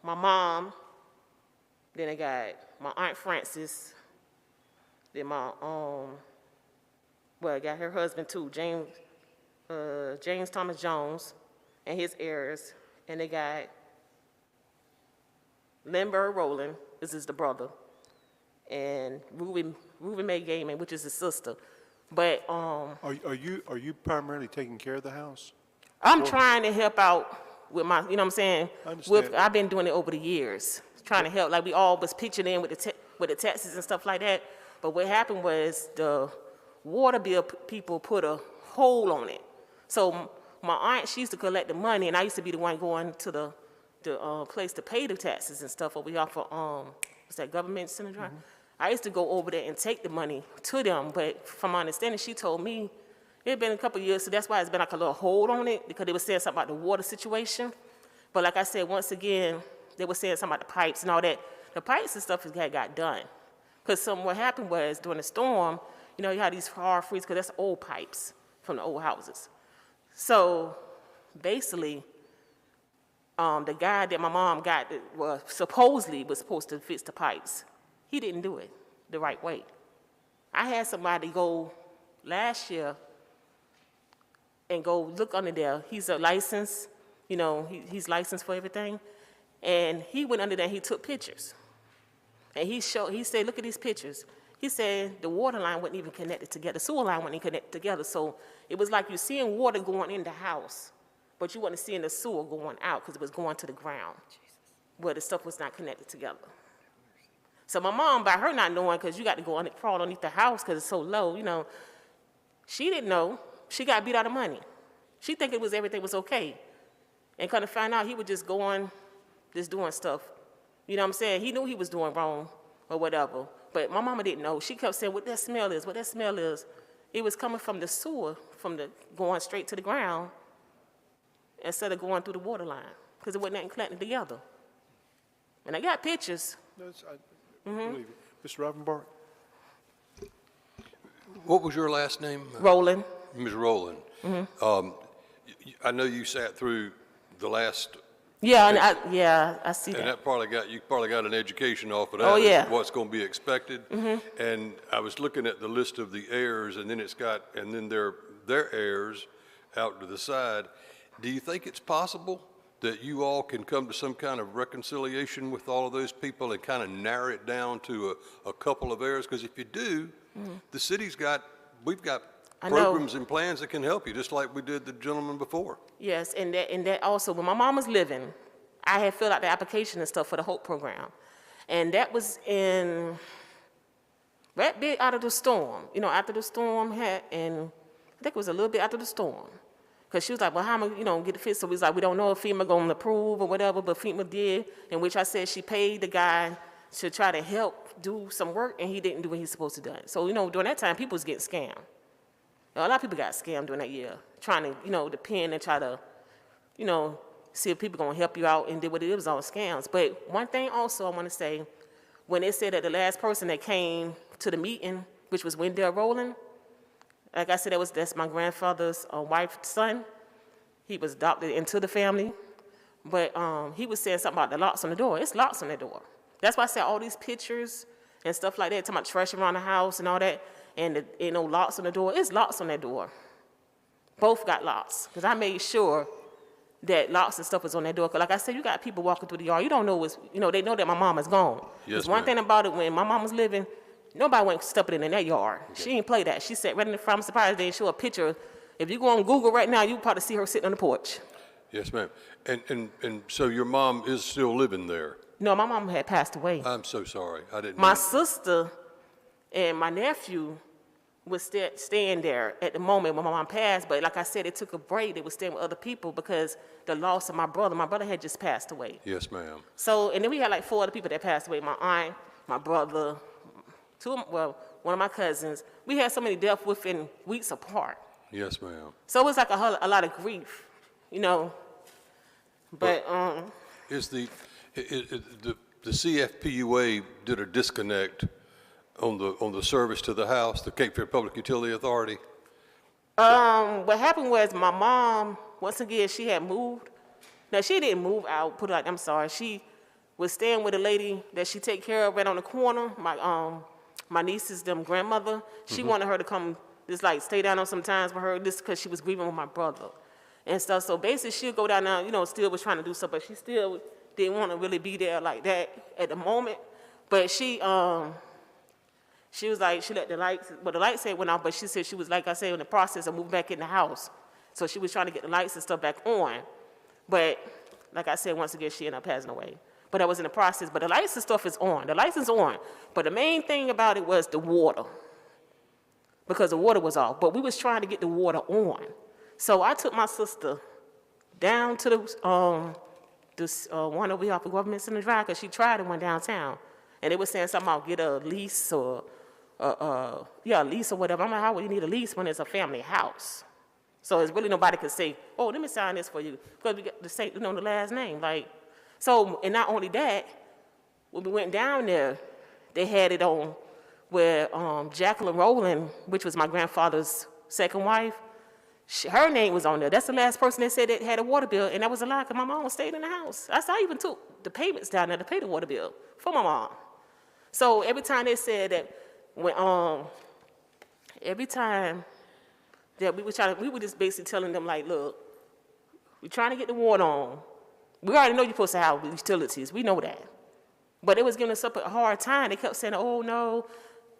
my mom. Then they got my Aunt Frances. Then my, I got her husband too, James Thomas Jones, and his heirs. And they got Lindbergh Rowland, this is the brother, and Ruben May Gaiman, which is his sister. But Are you primarily taking care of the house? I'm trying to help out with my, you know what I'm saying? I understand. I've been doing it over the years, trying to help. Like we all was pitching in with the taxes and stuff like that. But what happened was the water bill people put a hold on it. So my aunt, she used to collect the money, and I used to be the one going to the place to pay the taxes and stuff over here for, what's that, government center drive? I used to go over there and take the money to them, but from my understanding, she told me it had been a couple of years, so that's why it's been like a little hold on it, because they were saying something about the water situation. But like I said, once again, they were saying something about the pipes and all that. The pipes and stuff got done. Because what happened was, during the storm, you know, you had these hard freeze, because that's old pipes from the old houses. So basically, the guy that my mom got that was supposedly was supposed to fix the pipes, he didn't do it the right way. I had somebody go last year and go look under there. He's a licensed, you know, he's licensed for everything. And he went under there and he took pictures. And he said, look at these pictures. He said the water line wasn't even connected together. The sewer line wasn't even connected together. So it was like you're seeing water going in the house, but you weren't seeing the sewer going out because it was going to the ground where the stuff was not connected together. So my mom, by her not knowing, because you got to go crawl underneath the house because it's so low, you know, she didn't know. She got beat out of money. She think everything was okay. And kind of find out he was just doing stuff. You know what I'm saying? He knew he was doing wrong or whatever. But my mama didn't know. She kept saying, what that smell is, what that smell is. It was coming from the sewer, going straight to the ground instead of going through the water line, because it wasn't nothing connected together. And I got pictures. I believe it. Mr. Robinbart? What was your last name? Rowland. Ms. Rowland. I know you sat through the last. Yeah, and I see that. And that you probably got an education off of that. Oh, yeah. What's going to be expected. And I was looking at the list of the heirs, and then their heirs out to the side. Do you think it's possible that you all can come to some kind of reconciliation with all of those people and kind of narrow it down to a couple of heirs? Because if you do, the city's we've got programs and plans that can help you, just like we did the gentleman before. Yes, and that also, when my mom was living, I had filled out the application and stuff for the HOPE program. And that was right bit out of the storm. You know, after the storm and I think it was a little bit after the storm. Because she was like, well, how am I, get the fit? So we was like, we don't know if FEMA going to approve or whatever, but FEMA did, in which I said she paid the guy to try to help do some work, and he didn't do what he's supposed to do. So, during that time, people was getting scammed. A lot of people got scammed during that year, trying to, depend and try to, see if people gonna help you out, and did what it was all scams. But one thing also I want to say, when they said that the last person that came to the meeting, which was Wendell Rowland, like I said, that's my grandfather's wife's son. He was adopted into the family, but he was saying something about the locks on the door. It's locks on the door. That's why I said all these pictures and stuff like that, talking about trash around the house and all that, and locks on the door. It's locks on that door. Both got locks, because I made sure that locks and stuff was on that door. Because like I said, you got people walking through the yard. You don't know they know that my mom is gone. Yes, one ma'am. thing about it, when my mom was living, nobody went stepping in that yard. Okay. She didn't play that. She sat right in the front. I'm surprised they didn't show a picture. If you go on Google right now, you probably see her sitting on the porch. Yes, ma'am. And so your mom is still living there? No, my mom had passed away. I'm so sorry. I didn't My know. sister and my nephew was staying there at the moment when my mom passed, but like I said, it took a break. They were staying with other people because the loss of my brother. My brother had just passed away. Yes, ma'am. So, and then we had like 4 other people that passed away. My aunt, my brother, one of my cousins. We had so many deaths within weeks apart. Yes, ma'am. So it was like a lot of grief, But Is the CFPUA did a disconnect on the service to the house, the Cape Fear Public Utility Authority? What happened was my mom, once again, she had moved. Now, she didn't move out, put it like, I'm sorry. She was staying with a lady that she take care of right on the corner, my niece's grandmother. She wanted her to come, just like stay down on sometimes with her, just because she was grieving with my brother and stuff. So basically, she'll go down there, still was trying to do stuff, but she still didn't want to really be there like that at the moment. But she was like, she let the lights, the lights had went off, but she said she was, like I said, in the process of moving back in the house. So she was trying to get the lights and stuff back on. But like I said, once again, she ended up passing away. But that was in the process. But the lights and stuff is on. The lights is on. But the main thing about it was the water, because the water was off. But we was trying to get the water on. So I took my sister down to this one over here off of Government Center Drive, because she tried it one downtown. And they were saying something about get a lease or, a lease or whatever. I'm like, how would you need a lease when it's a family house? So it's really nobody could say, oh, let me sign this for you, because we got the same, the last name. So, and not only that, when we went down there, they had it on where Jacqueline Rowland, which was my grandfather's second wife, her name was on there. That's the last person that said that had a water bill, and that was a lie, because my mom stayed in the house. I even took the payments down there to pay the water bill for my mom. So every time they said that, every time that we were just basically telling them, like, look, we're trying to get the water on. We already know you're supposed to have utilities. We know that. But it was giving us up a hard time. They kept saying, oh, no,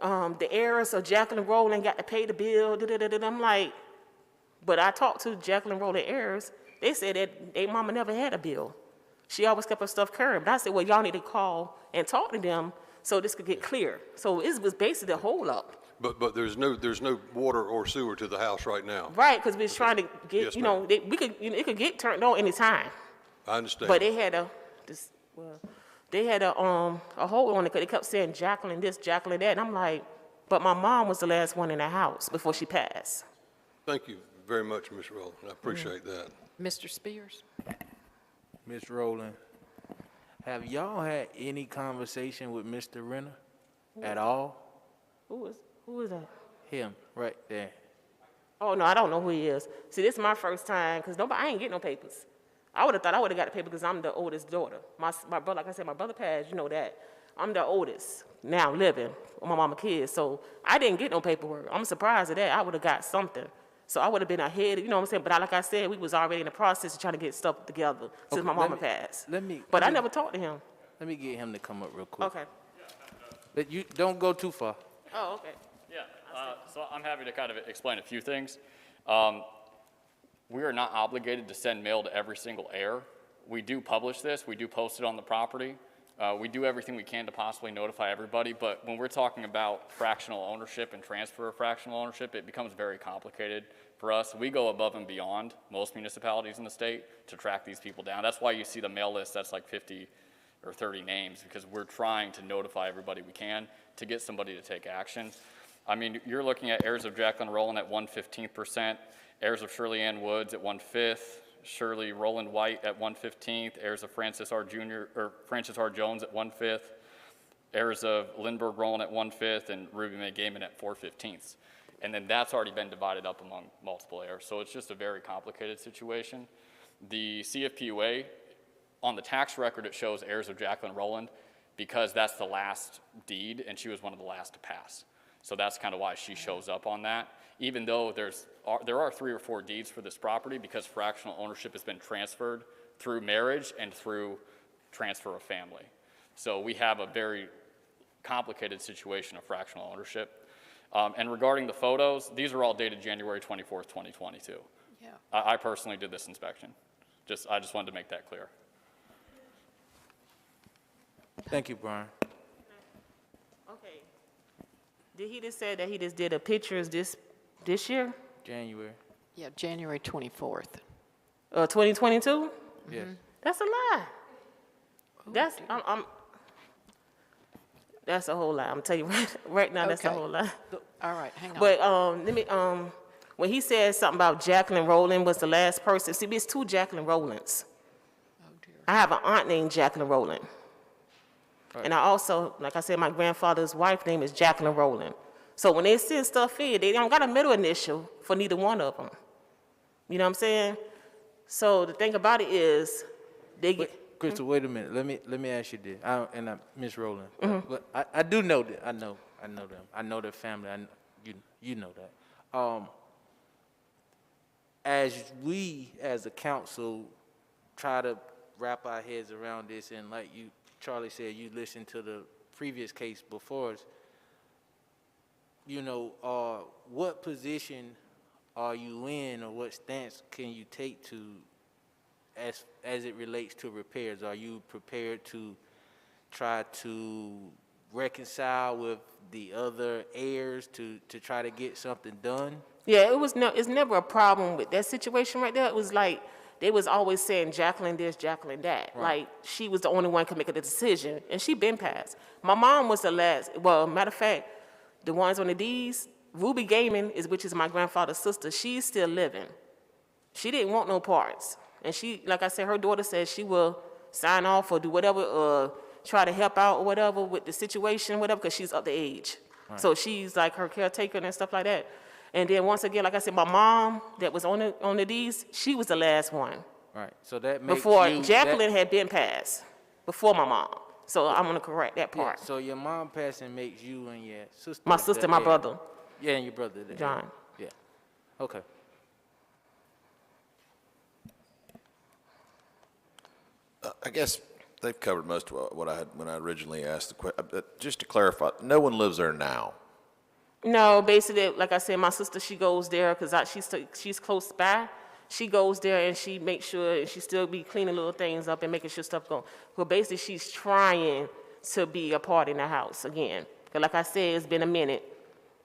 the heirs of Jacqueline Rowland got to pay the bill. I'm like, but I talked to Jacqueline Rowland heirs. They said that their mama never had a bill. She always kept her stuff current. But I said, well, y'all need to call and talk to them so this could get clear. So it was basically a hold-up. But there's no water or sewer to the house right now. Right, because we was trying to get, Yes, it could get turned on anytime. I understand. But they had a hold on it, because they kept saying Jacqueline this, Jacqueline that. And I'm like, but my mom was the last one in the house before she passed. Thank you very much, Ms. Rowland. I appreciate that. Mr. Spears? Ms. Rowland, have y'all had any conversation with Mr. Renner at all? Who is that? Him, right there. Oh, no, I don't know who he is. See, this is my first time, because I ain't get no papers. I would have thought I would have got the paper because I'm the oldest daughter. My brother, like I said, my brother passed, you know that. I'm the oldest now living with my mama kids, so I didn't get no paperwork. I'm surprised at that. I would have got something. So I would have been ahead, you know what I'm saying? But like I said, we was already in the process of trying to get stuff together since my mama passed. But I never talked to him. Let me get him to come up real quick. Okay. But you don't go too far. Oh, okay. Yeah, so I'm happy to kind of explain a few things. We are not obligated to send mail to every single heir. We do publish this. We do post it on the property. We do everything we can to possibly notify everybody, but when we're talking about fractional ownership and transfer of fractional ownership, it becomes very complicated for us. We go above and beyond most municipalities in the state to track these people down. That's why you see the mail list that's like 50 or 30 names, because we're trying to notify everybody we can to get somebody to take action. I mean, you're looking at heirs of Jacqueline Rowland at 1/15%, heirs of Shirley Ann Woods at 1/5, Shirley Roland White at 1/15, heirs of Francis R. Jones at 1/5, heirs of Lindbergh Roland at 1/5, and Ruby Mae Gaiman at 4/15. And then that's already been divided up among multiple heirs. So it's just a very complicated situation. The CFPUA, on the tax record, it shows heirs of Jacqueline Rowland because that's the last deed, and she was one of the last to pass. So that's kind of why she shows up on that, even though there are 3 or 4 deeds for this property because fractional ownership has been transferred through marriage and through transfer of family. So we have a very complicated situation of fractional ownership. And regarding the photos, these are all dated January 24th, 2022. Yeah. I personally did this inspection. I just wanted to make that clear. Thank you, Brian. Okay. Did he just say that he just did the pictures this year? January. Yeah, January 24th. 2022? Yes. That's a lie. That's a whole lie. I'm telling you right now, that's a Okay. whole lie. All right, hang on. But when he said something about Jacqueline Rowland was the last person, see, there's 2 Jacqueline Rowlands. Oh, dear. I have an aunt named Jacqueline Rowland. Right. And I also, like I said, my grandfather's wife name is Jacqueline Rowland. So when they send stuff in, they don't got a middle initial for neither one of them. You know what I'm saying? So the thing about it is, they get. Crystal, wait a minute. Let me ask you this. Miss Rowland, but I do know that. I know them. I know their family. You know that. As we, as a council, try to wrap our heads around this, and like Charlie said, you listened to the previous case before us. You know, what position are you in, or what stance can you take to? As it relates to repairs, are you prepared to try to reconcile with the other heirs to try to get something done? Yeah, it's never a problem with that situation right there. It was like they was always saying Jacqueline this, Jacqueline that. Right. Like she was the only one could make a decision, and she been passed. My mom was the last. Well, matter of fact, the ones on the deeds, Ruby Gaiman which is my grandfather's sister. She's still living. She didn't want no parts. And she, like I said, her daughter said she will sign off or do whatever, try to help out or whatever with the situation, whatever, because she's up to age. Right. So she's like her caretaker and stuff like that. And then once again, like I said, my mom that was on the deeds, she was the last one. Right. So that makes before Jacqueline had been passed, before my mom. So I'm gonna correct that part. Yeah, so your mom passing makes you and your sister. My sister, my brother. Yeah, and your brother. John. Yeah. Okay. I guess they've covered most of what I had when I originally asked the question. Just to clarify, no one lives there now. No, basically, like I said, my sister, she goes there because she's close by. She goes there and she makes sure, and she still be cleaning little things up and making sure stuff go. But basically, she's trying to be a part in the house again. Because like I said, it's been a minute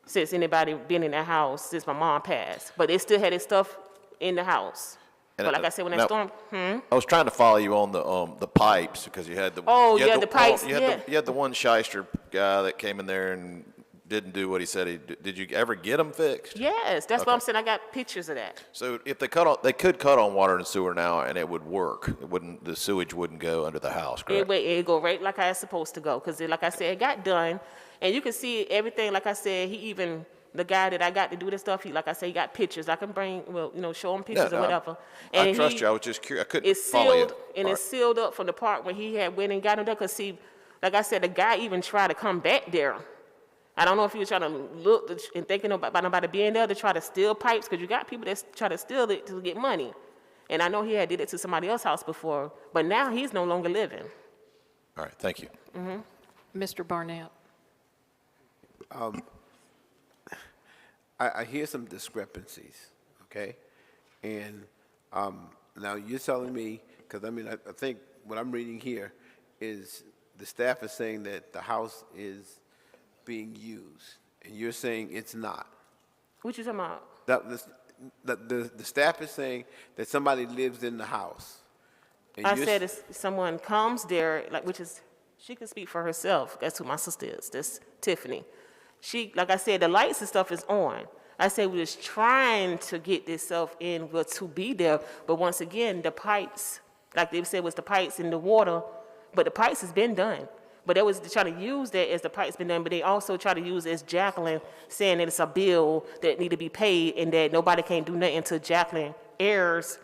since anybody been in the house since my mom passed. But they still had their stuff in the house. And but like I said, when that storm, I was trying to follow you on the pipes because you had the the pipes. You had the one shyster guy that came in there and didn't do what he said he did. Did you ever get them fixed? Yes, that's what I'm saying. I got pictures of that. So if they could cut on water and sewer now, and it would work. The sewage wouldn't go under the house, correct? It go right like I was supposed to go. Because like I said, it got done, and you can see everything. Like I said, the guy that I got to do this stuff, he got pictures. I can bring, show him pictures or whatever. And I trust you. I was just curious. I couldn't follow you. It's sealed up from the part when he had went and got him there. Because see, like I said, the guy even tried to come back there. I don't know if he was trying to look and thinking about nobody being there to try to steal pipes, because you got people that try to steal it to get money. And I know he had did it to somebody else's house before, but now he's no longer living. All right, thank you. Mr. Barnett. I hear some discrepancies, okay? And now you're telling me, because I think what I'm reading here is the staff is saying that the house is being used, and you're saying it's not. What you talking about? The staff is saying that somebody lives in the house. And I said if someone comes there, she can speak for herself. That's who my sister is. That's Tiffany. Like I said, the lights and stuff is on, I said we was trying to get this stuff in, but to be there. But once again, the pipes, like they said, was the pipes in the water, but the pipes has been done. But they was trying to use that as the pipes been done, but they also try to use it as Jacqueline, saying that it's a bill that need to be paid and that nobody can't do nothing until Jacqueline heirs,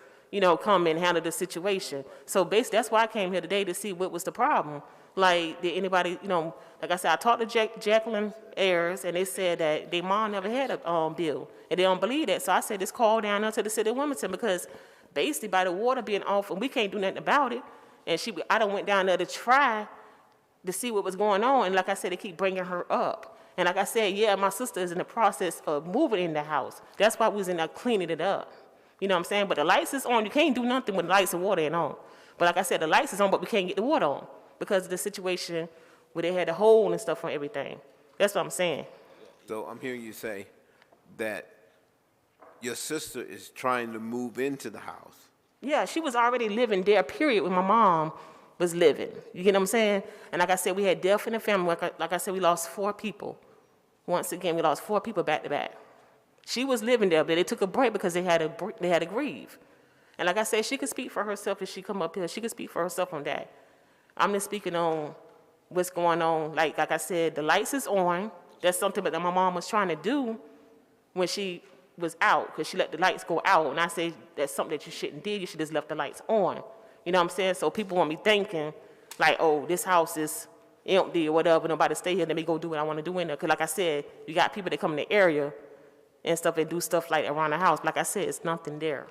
come and handle the situation. So basically, that's why I came here today, to see what was the problem. Like, did anybody, like I said, I talked to Jacqueline heirs, and they said that their mom never had a bill, and they don't believe that. So I said, just call down there to the city of Wilmington, because basically by the water being off, and we can't do nothing about it. And I done went down there to try to see what was going on, and like I said, they keep bringing her up. And like I said, yeah, my sister is in the process of moving in the house. That's why we was in there cleaning it up. You know what I'm saying? But the lights is on. You can't do nothing when the lights and water ain't on. But like I said, the lights is on, but we can't get the water on because of the situation where they had a hole and stuff on everything. That's what I'm saying. So I'm hearing you say that your sister is trying to move into the house. Yeah, she was already living there, period, when my mom was living. You get what I'm saying? And like I said, we had death in the family. Like I said, we lost 4 people. Once again, we lost 4 people back to back. She was living there, but they took a break because they had to grieve. And like I said, she could speak for herself if she come up here. She could speak for herself on that. I'm just speaking on what's going on. Like I said, the lights is on. That's something that my mom was trying to do when she was out, because she let the lights go out. And I say that's something that you shouldn't do. You should just left the lights on. You know what I'm saying? So people want me thinking, like, oh, this house is empty or whatever. Nobody stay here. Let me go do what I want to do in there. Because like I said, you got people that come in the area and stuff and do stuff like around the house. Like I said, it's nothing there.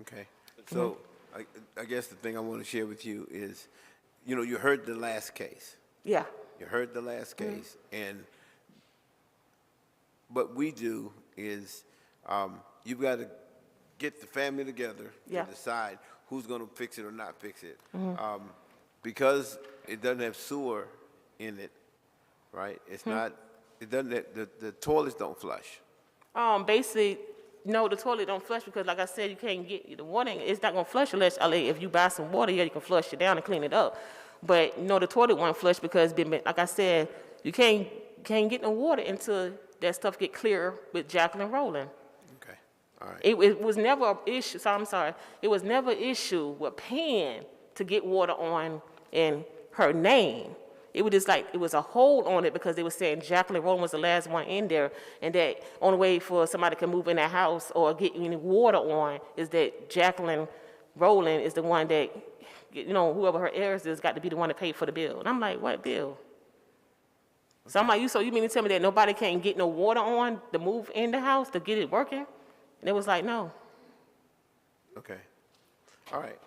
Okay. So I guess the thing I want to share with you is, you heard the last case. Yeah. You heard the last case. And what we do is you've got to get the family together to decide who's going to fix it or not fix it. Because it doesn't have sewer in it, right? It's not, it doesn't, the toilets don't flush. Basically, no, the toilet don't flush because, like I said, you can't get the water. It's not gonna flush unless if you buy some water, you can flush it down and clean it up. But no, the toilet won't flush because, like I said, you can't get no water until that stuff get clear with Jacqueline Rowland. Okay, all right. It was never an issue. So I'm sorry. It was never an issue with paying to get water on in her name. It was just like, it was a hold on it because they were saying Jacqueline Rowland was the last one in there, and that only way for somebody to move in that house or get any water on is that Jacqueline Rowland is the one that, whoever her heirs is, got to be the one to pay for the bill. And I'm like, what bill? So I'm like, so you mean to tell me that nobody can't get no water on to move in the house to get it working? And it was like, no. Okay. All right.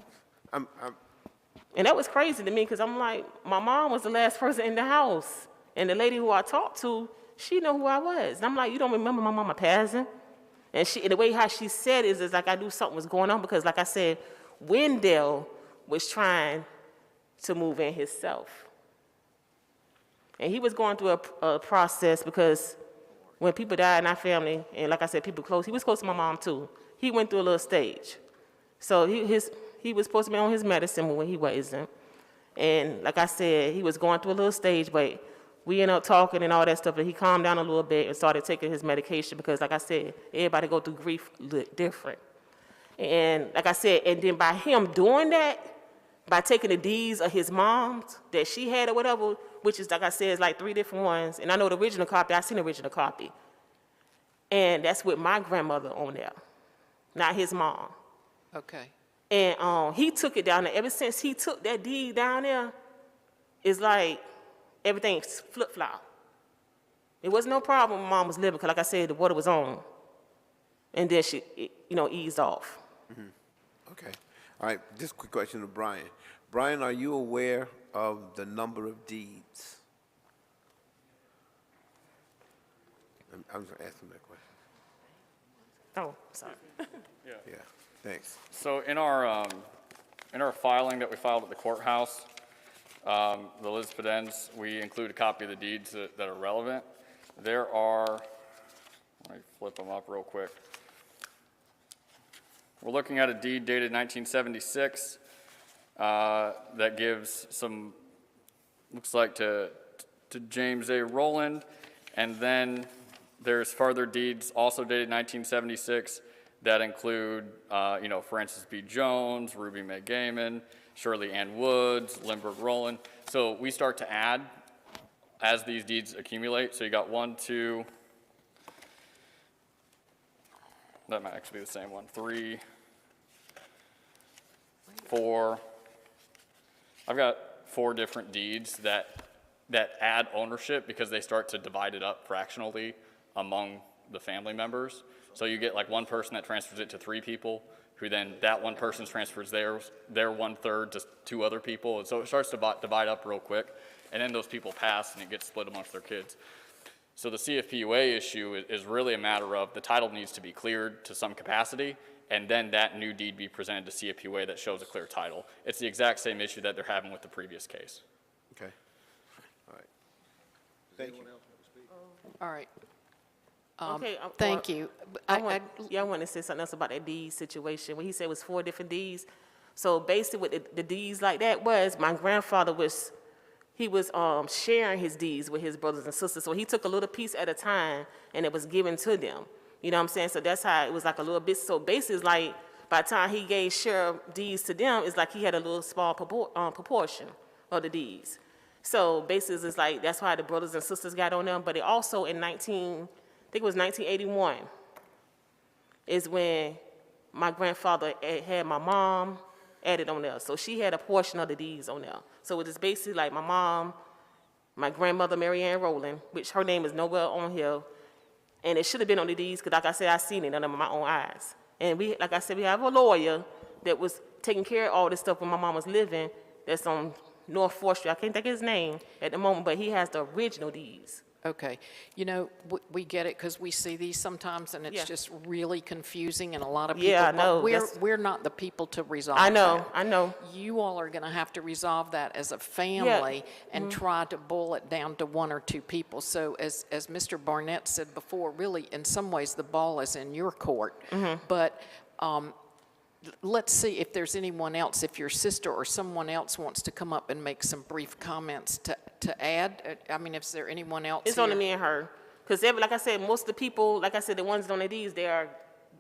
And that was crazy to me because I'm like, my mom was the last person in the house. And the lady who I talked to, she knew who I was. And I'm like, you don't remember my mama passing? And the way how she said it is like I knew something was going on because, like I said, Wendell was trying to move in himself. And he was going through a process because when people die in our family, and like I said, people close, he was close to my mom too. He went through a little stage. So he was supposed to be on his medicine when he wasn't. And like I said, he was going through a little stage, but we ended up talking and all that stuff, and he calmed down a little bit and started taking his medication because, like I said, everybody go through grief different. And like I said, and then by him doing that, by taking the deeds of his mom's that she had or whatever, which is, like I said, is like 3 different ones. And I know the original copy, I seen the original copy. And that's with my grandmother on there, not his mom. Okay. And he took it down there. Ever since he took that deed down there, it's like everything's flip-flop. It wasn't no problem when mom was living, because like I said, the water was on. And then she, eased off. Okay. All right, just a quick question to Brian. Brian, are you aware of the number of deeds? I'm just asking that question. Oh, sorry. Yeah, thanks. So in our filing that we filed at the courthouse, the Elizabeth ends, we include a copy of the deeds that are relevant. There are, let me flip them up real quick. We're looking at a deed dated 1976 that gives some, looks like to James A. Rowland, and then There's further deeds also dated 1976 that include, Francis B. Jones, Ruby Mae Gaiman, Shirley Ann Woods, Lindbergh Rowland. So we start to add as these deeds accumulate. So you got 1, 2, that might actually be the same one, 3, 4. I've got 4 different deeds that add ownership because they start to divide it up fractionally among the family members. So you get like one person that transfers it to 3 people, who then that one person transfers their 1/3 to 2 other people. And so it starts to divide up real quick. And then those people pass and it gets split amongst their kids. So the CFPUA issue is really a matter of the title needs to be cleared to some capacity, and then that new deed be presented to CFPUA that shows a clear title. It's the exact same issue that they're having with the previous case. Okay. All right. Thank you. All right. Okay, Thank you. I want to say something else about that deed situation. When he said it was 4 different deeds, so basically what the deeds like that was, my grandfather was sharing his deeds with his brothers and sisters. So he took a little piece at a time, and it was given to them. You know what I'm saying? So that's how it was like a little bit. So basically, it's like by the time he gave share deeds to them, it's like he had a little small proportion of the deeds. So basically, it's like that's why the brothers and sisters got on them. But it also in 1981, is when my grandfather had my mom added on there. So she had a portion of the deeds on there. So it is basically like my mom, my grandmother, Mary Ann Rowland, which her name is nowhere on here. And it should have been on the deeds, because like I said, I seen it under my own eyes. And we, like I said, we have a lawyer that was taking care of all this stuff when my mom was living, that's on North 4th Street. I can't think of his name at the moment, but he has the original deeds. Okay. We get it because we see these sometimes, and it's just really confusing, and a lot of people. Yeah, I know. We're not the people to resolve I know, that. I know. You all are going to have to resolve that as a family and try to boil it down to 1 or 2 people. So as Mr. Barnett said before, really, in some ways, the ball is in your court. But let's see if there's anyone else, if your sister or someone else wants to come up and make some brief comments to add. I mean, is there anyone else It's here? only me and her. Because, like I said, most of the people, like I said, the ones on the deeds, they are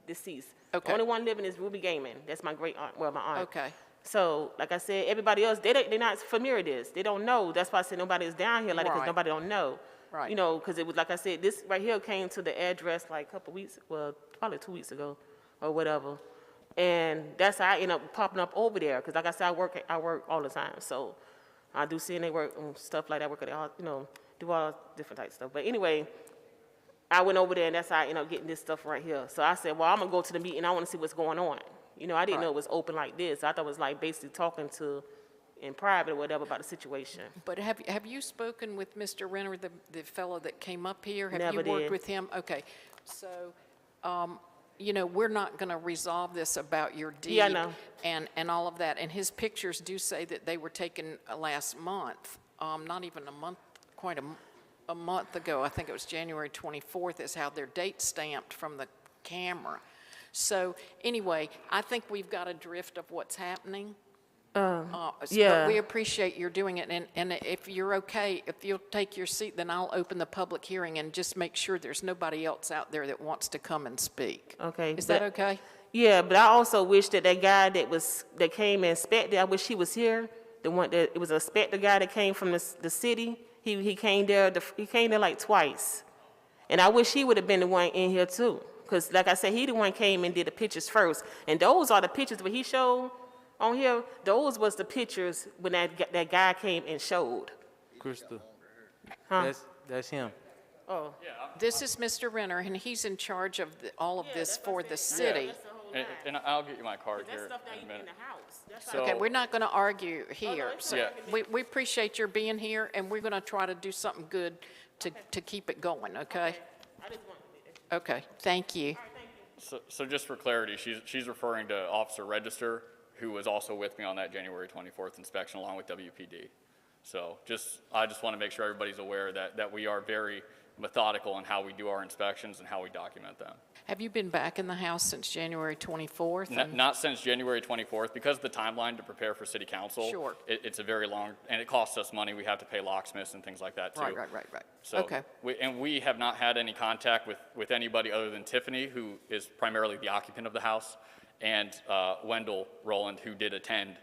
deceased. Okay. The only one living is Ruby Gaiman. That's my great aunt, well, my aunt. Okay. So, like I said, everybody else, they're not familiar with this. They don't know. That's why I said nobody is down here like that, because Right. nobody don't know. Right. You know, because it was, like I said, this right here came to the address like a couple weeks, well, probably 2 weeks ago or whatever. And that's how I end up popping up over there, because like I said, I work all the time. So I do CNA work and stuff like that, work at the, do all different types of stuff. But anyway, I went over there, and that's how I ended up getting this stuff right here. So I said, well, I'm going to go to the meeting. I want to see what's going on. I didn't know it was open like this. I thought it was like basically talking to in private or whatever about the situation. But have you spoken with Mr. Renner, the fellow that came up here? Have Never you worked did. with him? Okay. So, we're not going to resolve this about your deed. Yeah, I know. And all of that. And his pictures do say that they were taken last month, not even a month, quite a month ago. I think it was January 24th is how their date stamped from the camera. So anyway, I think we've got a drift of what's happening. But we appreciate your doing it, and if you're okay, if you'll take your seat, then I'll open the public hearing and just make sure there's nobody else out there that wants to come and speak. Okay. Is that okay? Yeah, but I also wish that guy that came and inspected, I wish he was here. The one that it was a inspector guy that came from the city. He came there. He came there like twice, and I wish he would have been the one in here too. Because like I said, he the one came and did the pictures first, and those are the pictures that he showed on here. Those was the pictures when that guy came and showed. Crystal, Huh? that's him. Oh. This is Mr. Renner, and he's in charge of all of this for the city. And I'll get you my card here in a minute. So, Okay, we're not going to argue here. So Yeah. we appreciate your being here, and we're going to try to do something good to keep it going, okay? Okay, thank you. So just for clarity, she's referring to Officer Register, who was also with me on that January 24th inspection along with WPD. So I just want to make sure everybody's aware that we are very methodical in how we do our inspections and how we document them. Have you been back in the house since January 24th? Not since January 24th, because of the timeline to prepare for city council. Sure. It's a very long, and it costs us money. We have to pay locksmiths and things like that too. Right. So, Okay. we have not had any contact with anybody other than Tiffany, who is primarily the occupant of the house, and Wendell Rowland, who did attend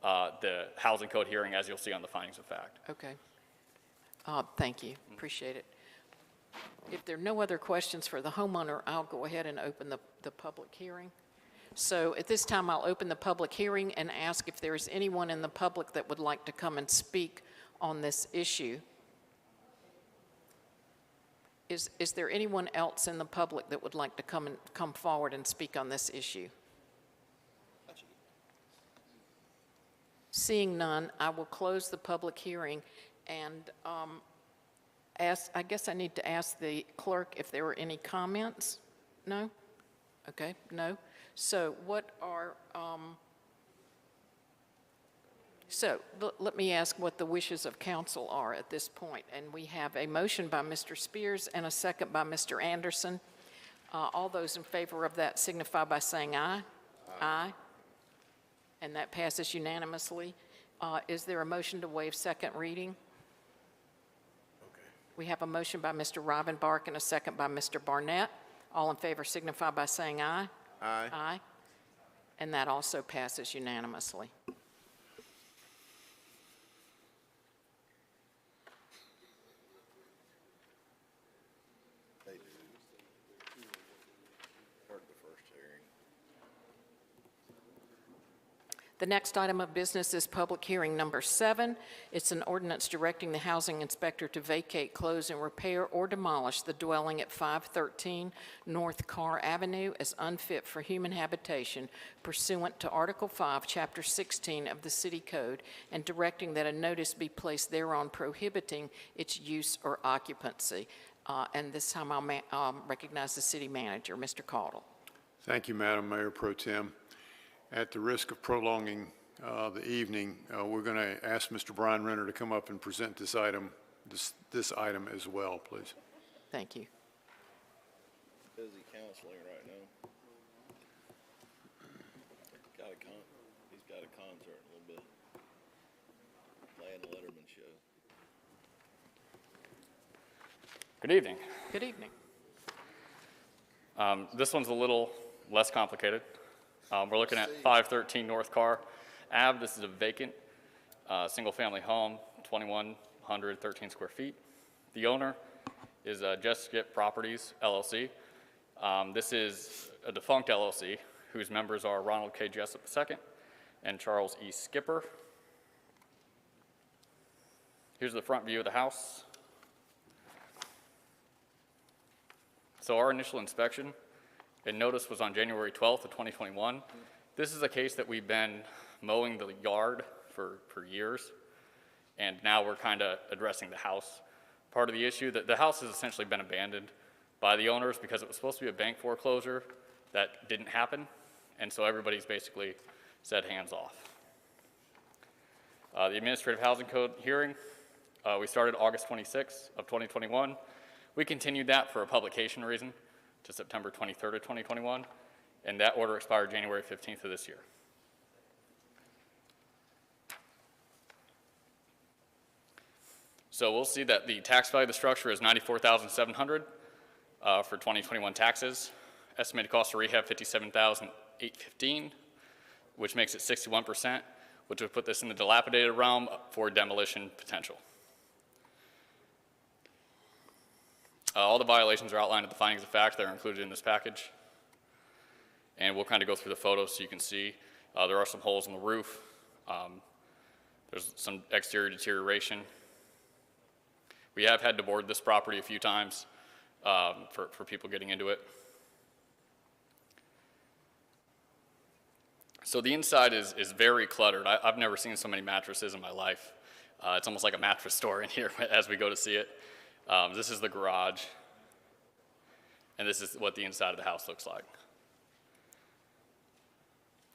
the housing code hearing, as you'll see on the findings of fact. Okay. Thank you. Appreciate it. If there are no other questions for the homeowner, I'll go ahead and open the public hearing. So at this time, I'll open the public hearing and ask if there is anyone in the public that would like to come and speak on this issue. Is there anyone else in the public that would like to come forward and speak on this issue? Seeing none, I will close the public hearing and I guess I need to ask the clerk if there were any comments? No? Okay, no. So what are, let me ask what the wishes of council are at this point. And we have a motion by Mr. Spears and a second by Mr. Anderson. All those in favor of that signify by saying aye. Aye. And that passes unanimously. Is there a motion to waive second reading? We have a motion by Mr. Rivenbark and a second by Mr. Barnett. All in favor signify by saying aye. Aye. Aye. And that also passes unanimously. The next item of business is public hearing number 7. It's an ordinance directing the housing inspector to vacate, close, and repair or demolish the dwelling at 513 North Carr Avenue as unfit for human habitation pursuant to Article 5, Chapter 16 of the City Code, and directing that a notice be placed thereon prohibiting its use or occupancy. And this time I'll recognize the city manager, Mr. Caudle. Thank you, Madam Mayor Pro Tem. At the risk of prolonging the evening, we're going to ask Mr. Brian Renner to come up and present this item as well, please. Thank you. Busy counseling right now. He's got a concert in a little bit. Playing the Letterman show. Good evening. Good evening. This one's a little less complicated. We're looking at 513 North Carr Ave. This is a vacant single-family home, 2,113 square feet. The owner is Jessica Properties, LLC. This is a defunct LLC whose members are Ronald K. Jessup II and Charles E. Skipper. Here's the front view of the house. So our initial inspection and notice was on January 12th of 2021. This is a case that we've been mowing the yard for years, and now we're kind of addressing the house. Part of the issue that the house has essentially been abandoned by the owners because it was supposed to be a bank foreclosure that didn't happen, and so everybody's basically said hands off. The Administrative Housing Code hearing, we started August 26th of 2021. We continued that for a publication reason to September 23rd of 2021, and that order expired January 15th of this year. So we'll see that the tax value of the structure is $94,700 for 2021 taxes. Estimated cost of rehab $57,815, which makes it 61%, which would put this in the dilapidated realm for demolition potential. All the violations are outlined in the findings of fact that are included in this package. And we'll kind of go through the photos so you can see. There are some holes in the roof. There's some exterior deterioration. We have had to board this property a few times for people getting into it. So the inside is very cluttered. I've never seen so many mattresses in my life. It's almost like a mattress store in here as we go to see it. This is the garage, and this is what the inside of the house looks like.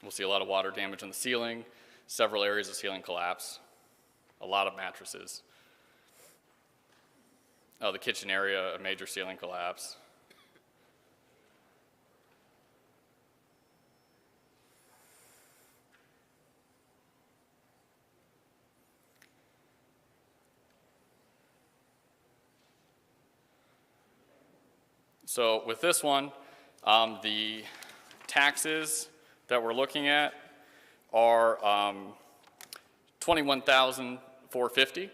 We'll see a lot of water damage on the ceiling, several areas of ceiling collapse, a lot of mattresses. the kitchen area, a major ceiling collapse. So with this one, the taxes that we're looking at are $21,450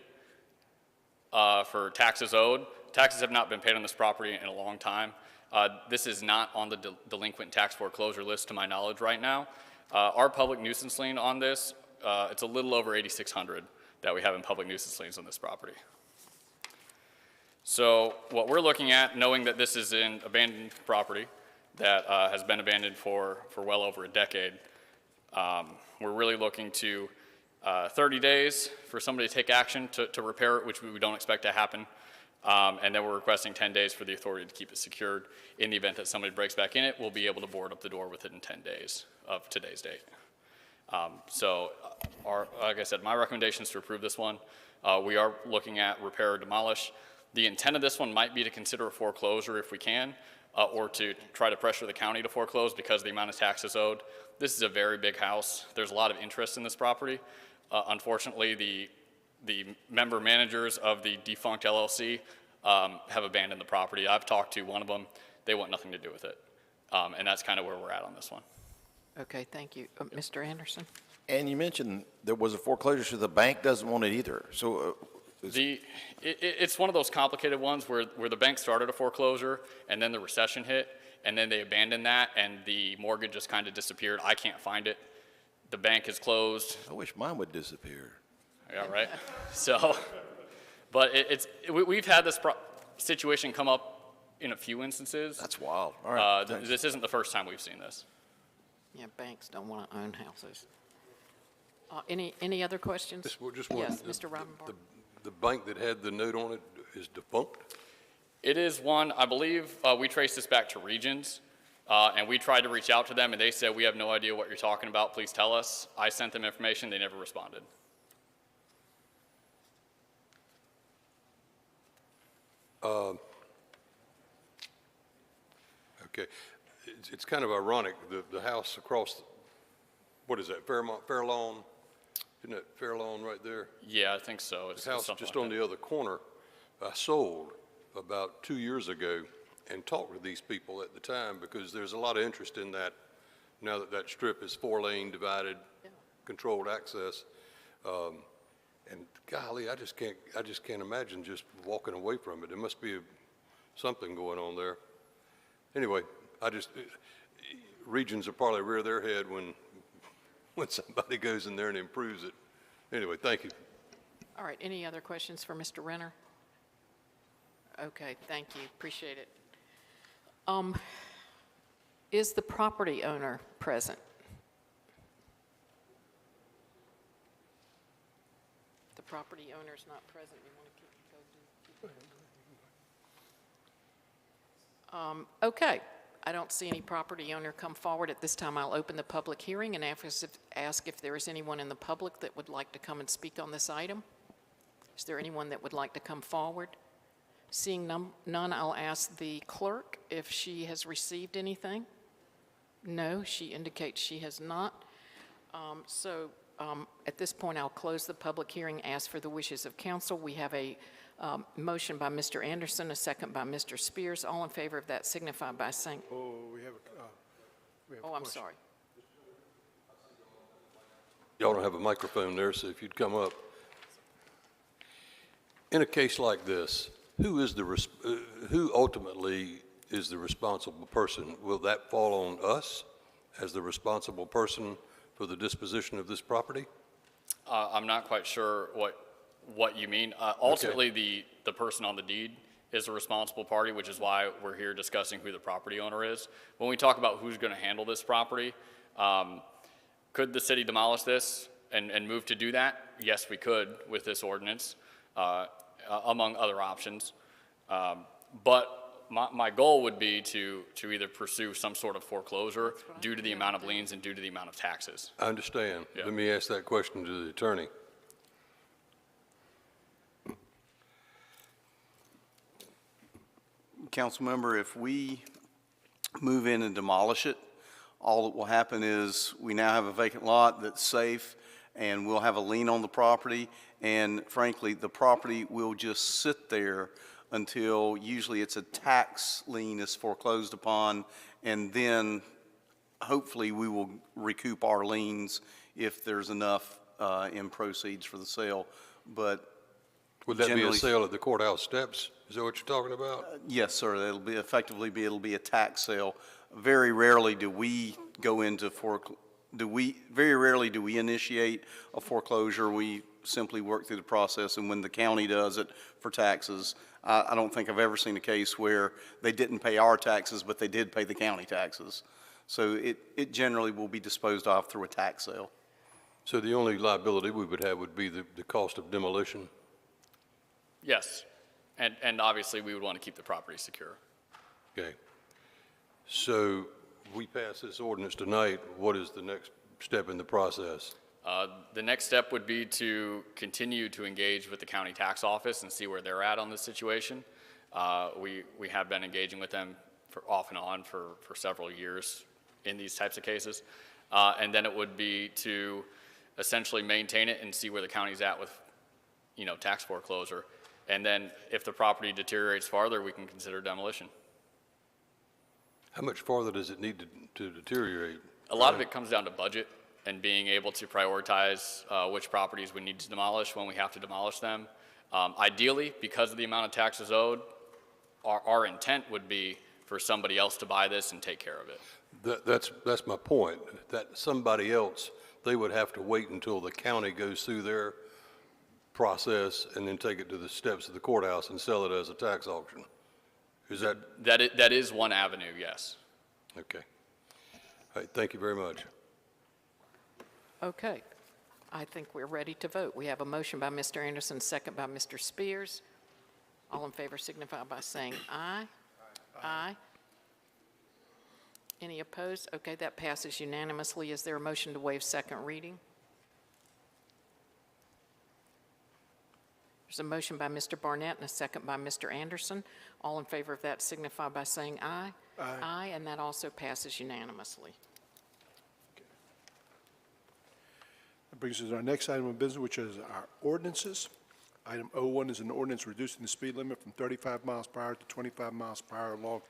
for taxes owed. Taxes have not been paid on this property in a long time. This is not on the delinquent tax foreclosure list to my knowledge right now. Our public nuisance lien on this, it's a little over $8,600 that we have in public nuisance liens on this property. So what we're looking at, knowing that this is an abandoned property that has been abandoned for well over a decade, we're really looking to 30 days for somebody to take action to repair it, which we don't expect to happen. And then we're requesting 10 days for the authority to keep it secured. In the event that somebody breaks back in it, we'll be able to board up the door within 10 days of today's date. Like I said, my recommendation is to approve this one. We are looking at repair or demolish. The intent of this one might be to consider a foreclosure if we can, or to try to pressure the county to foreclose because of the amount of taxes owed. This is a very big house. There's a lot of interest in this property. Unfortunately, the member managers of the defunct LLC have abandoned the property. I've talked to one of them. They want nothing to do with it. And that's kind of where we're at on this one. Okay, thank you. Mr. Anderson? And you mentioned there was a foreclosure, so the bank doesn't want it either. So it's one of those complicated ones where the bank started a foreclosure and then the recession hit and then they abandoned that and the mortgage just kind of disappeared. I can't find it. The bank is closed. I wish mine would disappear. Yeah, right. So, but we've had this situation come up in a few instances. That's wild. All right. This isn't the first time we've seen this. Yeah, banks don't want to own houses. Any other questions? Just one. Yes, Mr. Robinbar. The bank that had the note on it is defunct? It is one, I believe, we traced this back to Regions, and we tried to reach out to them, and they said, we have no idea what you're talking about, please tell us. I sent them information, they never responded. Okay. It's kind of ironic, the house across, what is that, Fair Lawn? Isn't that Fair Lawn right there? Yeah, I think so. The house just on the other corner, I sold about 2 years ago and talked to these people at the time because there's a lot of interest in that now that that strip is 4-lane divided, controlled access. And golly, I just can't imagine just walking away from it. There must be something going on there. Anyway, Regions will probably rear their head when somebody goes in there and improves it. Anyway, thank you. All right, any other questions for Mr. Renner? Okay, thank you, appreciate it. Is the property owner present? The property owner's not present, you want to keep okay. I don't see any property owner come forward. At this time, I'll open the public hearing and ask if there is anyone in the public that would like to come and speak on this item. Is there anyone that would like to come forward? Seeing none, I'll ask the clerk if she has received anything. No, she indicates she has not. At this point, I'll close the public hearing, ask for the wishes of council. We have a motion by Mr. Anderson, a second by Mr. Spears. All in favor of that signify by saying. Oh, we have a I'm question. sorry. Y'all don't have a microphone there, so if you'd come up. In a case like this, who ultimately is the responsible person? Will that fall on us as the responsible person for the disposition of this property? I'm not quite sure what you mean. Ultimately, the person on the deed is a responsible party, which is why we're here discussing who the property owner is. When we talk about who's going to handle this property, could the city demolish this and move to do that? Yes, we could with this ordinance, among other options. But my goal would be to either pursue some sort of foreclosure due to the amount of liens and due to the amount of taxes. I understand. Yeah. Let me ask that question to the attorney. council member, if we move in and demolish it, all that will happen is we now have a vacant lot that's safe, and we'll have a lien on the property, and frankly, the property will just sit there until usually it's a tax lien is foreclosed upon, and then hopefully we will recoup our liens if there's enough in proceeds for the sale. But would that be a generally, sale at the courthouse steps? Is that what you're talking about? yes, sir. It'll be it'll be a tax sale. Very rarely do we go into very rarely do we initiate a foreclosure. We simply work through the process, and when the county does it for taxes, I don't think I've ever seen a case where they didn't pay our taxes, but they did pay the county taxes. So it generally will be disposed of through a tax sale. So the only liability we would have would be the cost of demolition? Yes, and obviously we would want to keep the property secure. Okay. So we pass this ordinance tonight, what is the next step in the process? The next step would be to continue to engage with the county tax office and see where they're at on this situation. We have been engaging with them off and on for several years in these types of cases. And then it would be to essentially maintain it and see where the county's at with, tax foreclosure. And then if the property deteriorates farther, we can consider demolition. How much farther does it need to deteriorate? A lot of it comes down to budget and being able to prioritize which properties we need to demolish when we have to demolish them. Ideally, because of the amount of taxes owed, our intent would be for somebody else to buy this and take care of it. That's my point, that somebody else, they would have to wait until the county goes through their process and then take it to the steps of the courthouse and sell it as a tax auction. Is that? That is one avenue, yes. Okay. All right, thank you very much. Okay. I think we're ready to vote. We have a motion by Mr. Anderson, second by Mr. Spears. All in favor signify by saying aye. Aye. Any opposed? Okay, that passes unanimously. Is there a motion to waive second reading? There's a motion by Mr. Barnett and a second by Mr. Anderson. All in favor of that signify by saying aye. Aye. Aye, and that also passes unanimously. That brings us to our next item of business, which is our ordinances. Item 01 is an ordinance reducing the speed limit from 35 miles per hour to 25 miles per hour along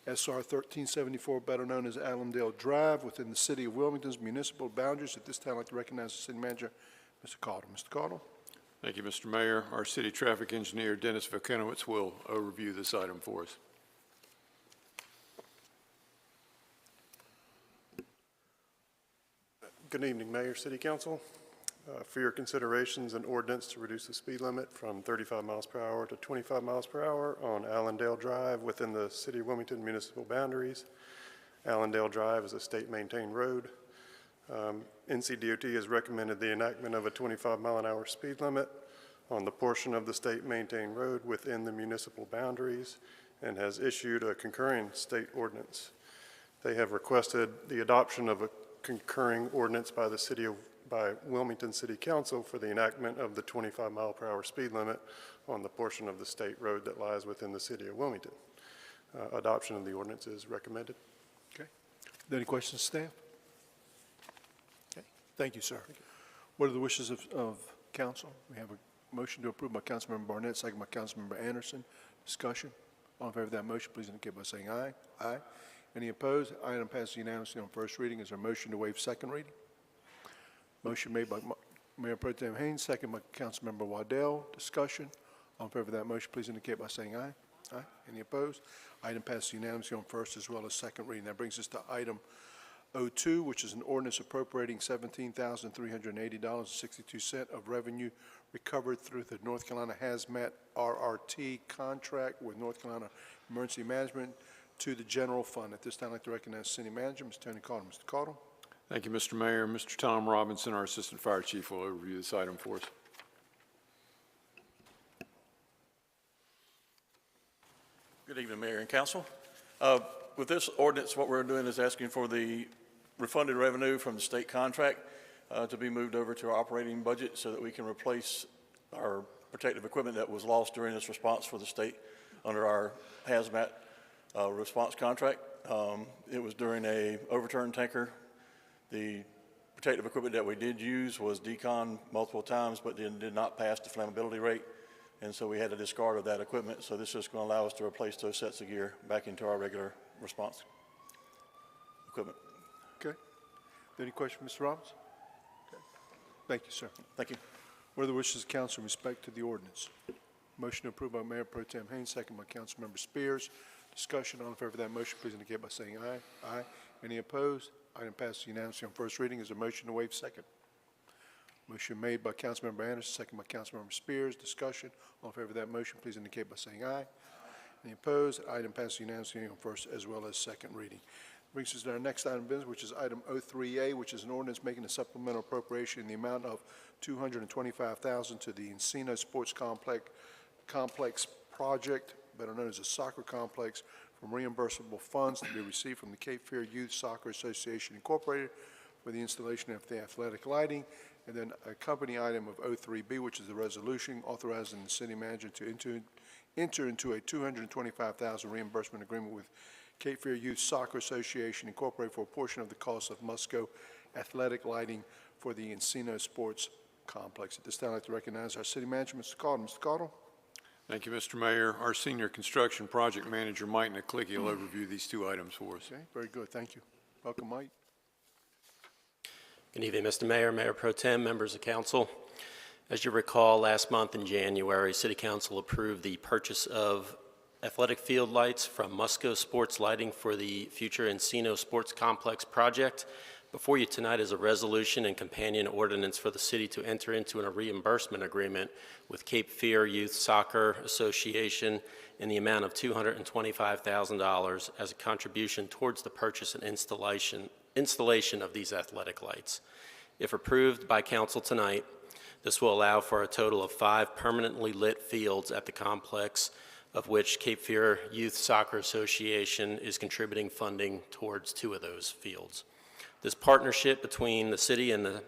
SR 1374, better known as Allendale Drive, within the city of Wilmington's municipal boundaries. At this time, I'd like to recognize the city manager, Mr. Caudle. Mr. Caudle? Thank you, Mr. Mayor. Our city traffic engineer, Dennis Vakenowitz, will overview this item for us. Good evening, Mayor, City Council. For your considerations, an ordinance to reduce the speed limit from 35 miles per hour to 25 miles per hour on Allendale Drive within the City of Wilmington municipal boundaries. Allendale Drive is a state-maintained road. NCDOT has recommended the enactment of a 25-mile-an-hour speed limit on the portion of the state-maintained road within the municipal boundaries and has issued a concurring state ordinance. They have requested the adoption of a concurring ordinance by Wilmington City Council for the enactment of the 25-mile-per-hour speed limit on the portion of the state road that lies within the city of Wilmington. Adoption of the ordinance is recommended. Okay. Are there any questions, staff? Okay. Thank you, sir. What are the wishes of council? We have a motion to approve by Councilmember Barnett, second by Councilmember Anderson. Discussion. All in favor of that motion, please indicate by saying aye. Aye. Any opposed? Item passes unanimously on first reading. Is there a motion to waive second reading? Motion made by Mayor Pro Tem Haynes, second by Councilmember Waddell. Discussion. All in favor of that motion, please indicate by saying aye. Aye. Any opposed? Item passes unanimously on first as well as second reading. That brings us to item 02, which is an ordinance appropriating $17,380.62 of revenue recovered through the North Carolina Hazmat RRT contract with North Carolina Emergency Management to the general fund. At this time, I'd like to recognize City Manager, Mr. Tony Caudle. Mr. Caudle. Thank you, Mr. Mayor. Mr. Tom Robinson, our Assistant Fire Chief, will overview this item for us. Good evening, Mayor and Council. With this ordinance, what we're doing is asking for the refunded revenue from the state contract to be moved over to our operating budget so that we can replace our protective equipment that was lost during this response for the state under our hazmat response contract. It was during a overturned tanker. The protective equipment that we did use was decon multiple times, but then did not pass the flammability rate. And so we had a discard of that equipment. So this is going to allow us to replace those sets of gear back into our regular response equipment. Okay. Any questions, Mr. Robbins? Okay. Thank you, sir. Thank you. What are the wishes of the council in respect to the ordinance? Motion approved by Mayor Pro Tem Haynes, second by Councilmember Spears. Discussion, all in favor of that motion, please indicate by saying aye. Aye. Any opposed? Item passes unanimously on first reading. Is there a motion to waive second? Motion made by Councilmember Anderson, second by Councilmember Spears. Discussion, all in favor of that motion, please indicate by saying aye. Any opposed? Item passes unanimously on first as well as second reading. Brings us to our next item of business, which is item 03A, which is an ordinance making a supplemental appropriation in the amount of $225,000 to the Encino Sports Complex project, better known as a soccer complex, from reimbursable funds to be received from the Cape Fear Youth Soccer Association Incorporated for the installation of the athletic lighting, and then a company item of 03B, which is the resolution authorizing the city manager to enter into a $225,000 reimbursement agreement with Cape Fear Youth Soccer Association Incorporated for a portion of the cost of Musco athletic lighting for the Encino Sports Complex. At this time, I'd like to recognize our city manager, Mr. Caudle. Mr. Caudle. Thank you, Mr. Mayor. Our senior construction project manager, Mike Naklicki, will overview these two items for us. Okay, very good. Thank you. Welcome, Mike. Good evening, Mr. Mayor, Mayor Pro Tem, members of council. As you recall, last month in January, City Council approved the purchase of athletic field lights from Musco Sports Lighting for the future Encino Sports Complex project. Before you tonight is a resolution and companion ordinance for the city to enter into a reimbursement agreement with Cape Fear Youth Soccer Association in the amount of $225,000 as a contribution towards the purchase and installation of these athletic lights. If approved by council tonight, this will allow for a total of 5 permanently lit fields at the complex, of which Cape Fear Youth Soccer Association is contributing funding towards 2 of those fields. This partnership between the city and the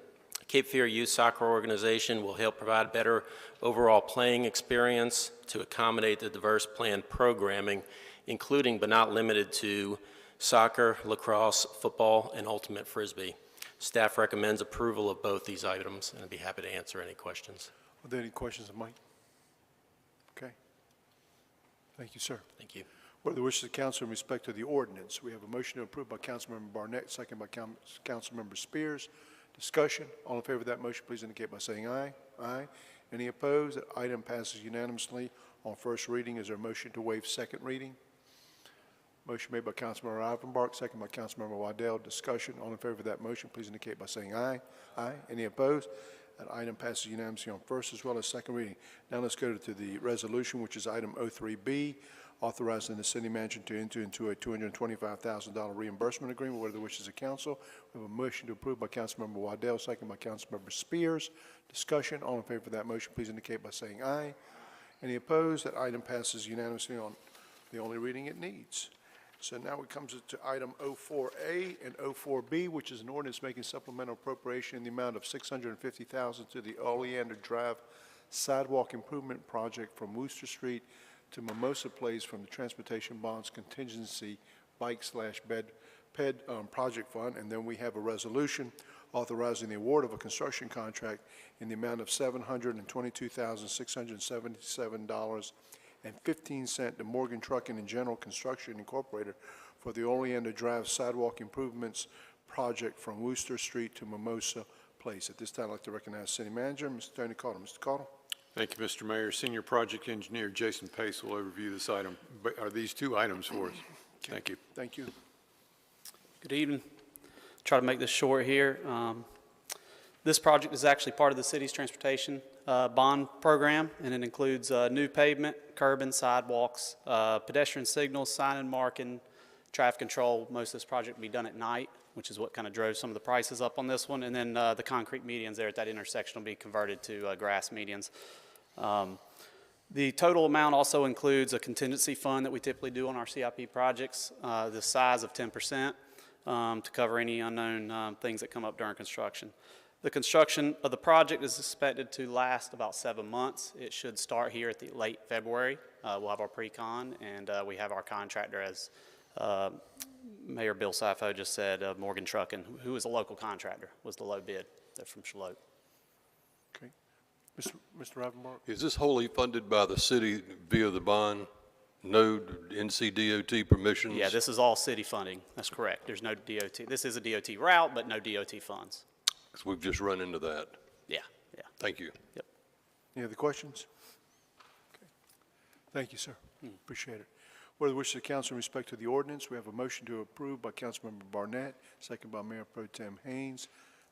Cape Fear Youth Soccer Organization will help provide better overall playing experience to accommodate the diverse planned programming, including but not limited to soccer, lacrosse, football, and ultimate frisbee. Staff recommends approval of both these items, and I'd be happy to answer any questions. Are there any questions of Mike? Okay. Thank you, sir. Thank you. What are the wishes of the council in respect to the ordinance? We have a motion to approve by Councilmember Barnett, second by Councilmember Spears. Discussion. All in favor of that motion, please indicate by saying aye. Aye. Any opposed? That item passes unanimously on first reading. Is there a motion to waive second reading? Motion made by Councilmember Ivanbark, second by Councilmember Waddell. Discussion. All in favor of that motion, please indicate by saying aye. Aye. Any opposed? That item passes unanimously on first as well as second reading. Now let's go to the resolution, which is item 03B, authorizing the city manager to enter into a $225,000 reimbursement agreement. What are the wishes of council? We have a motion to approve by Councilmember Waddell, second by Councilmember Spears. Discussion. All in favor of that motion, please indicate by saying aye. Any opposed? That item passes unanimously on the only reading it needs. So now it comes to item 04A and 04B, which is an ordinance making supplemental appropriation in the amount of $650,000 to the Oleander Drive Sidewalk Improvement Project from Wooster Street to Mimosa Place from the Transportation Bonds Contingency Bike/PED Project Fund. And then we have a resolution authorizing the award of a construction contract in the amount of $722,677.15 to Morgan Trucking and General Construction Incorporated for the Oleander Drive Sidewalk Improvements Project from Wooster Street to Mimosa Place. At this time, I'd like to recognize City Manager, Mr. Tony Caudle. Mr. Caudle. Thank you, Mr. Mayor. Senior Project Engineer Jason Pace will overview this item, these two items for us. Thank you. Thank you. Good evening. Try to make this short here. This project is actually part of the city's transportation bond program, and it includes new pavement, curbing, sidewalks, pedestrian signals, sign and marking, traffic control. Most of this project will be done at night, which is what kind of drove some of the prices up on this one. And then the concrete medians there at that intersection will be converted to grass medians. The total amount also includes a contingency fund that we typically do on our CIP projects, the size of 10%, to cover any unknown things that come up during construction. The construction of the project is expected to last about 7 months. It should start here at the late February. We'll have our pre-con, and we have our contractor, as Mayor Bill Sifo just said, Morgan Trucking, who is a local contractor, was the low bid. They're from Charlotte. Okay. Mr. Rivenbark? Is this wholly funded by the city via the bond? No NCDOT permissions? Yeah, this is all city funding. That's correct. There's no DOT. This is a DOT route, but no DOT funds. Because we've just run into that. Yeah, yeah. Thank you. Yep. Any other questions? Okay. Thank you, sir. Appreciate it. What are the wishes of the council in respect to the ordinance? We have a motion to approve by Councilmember Barnett, second by Mayor Pro Tem Haynes.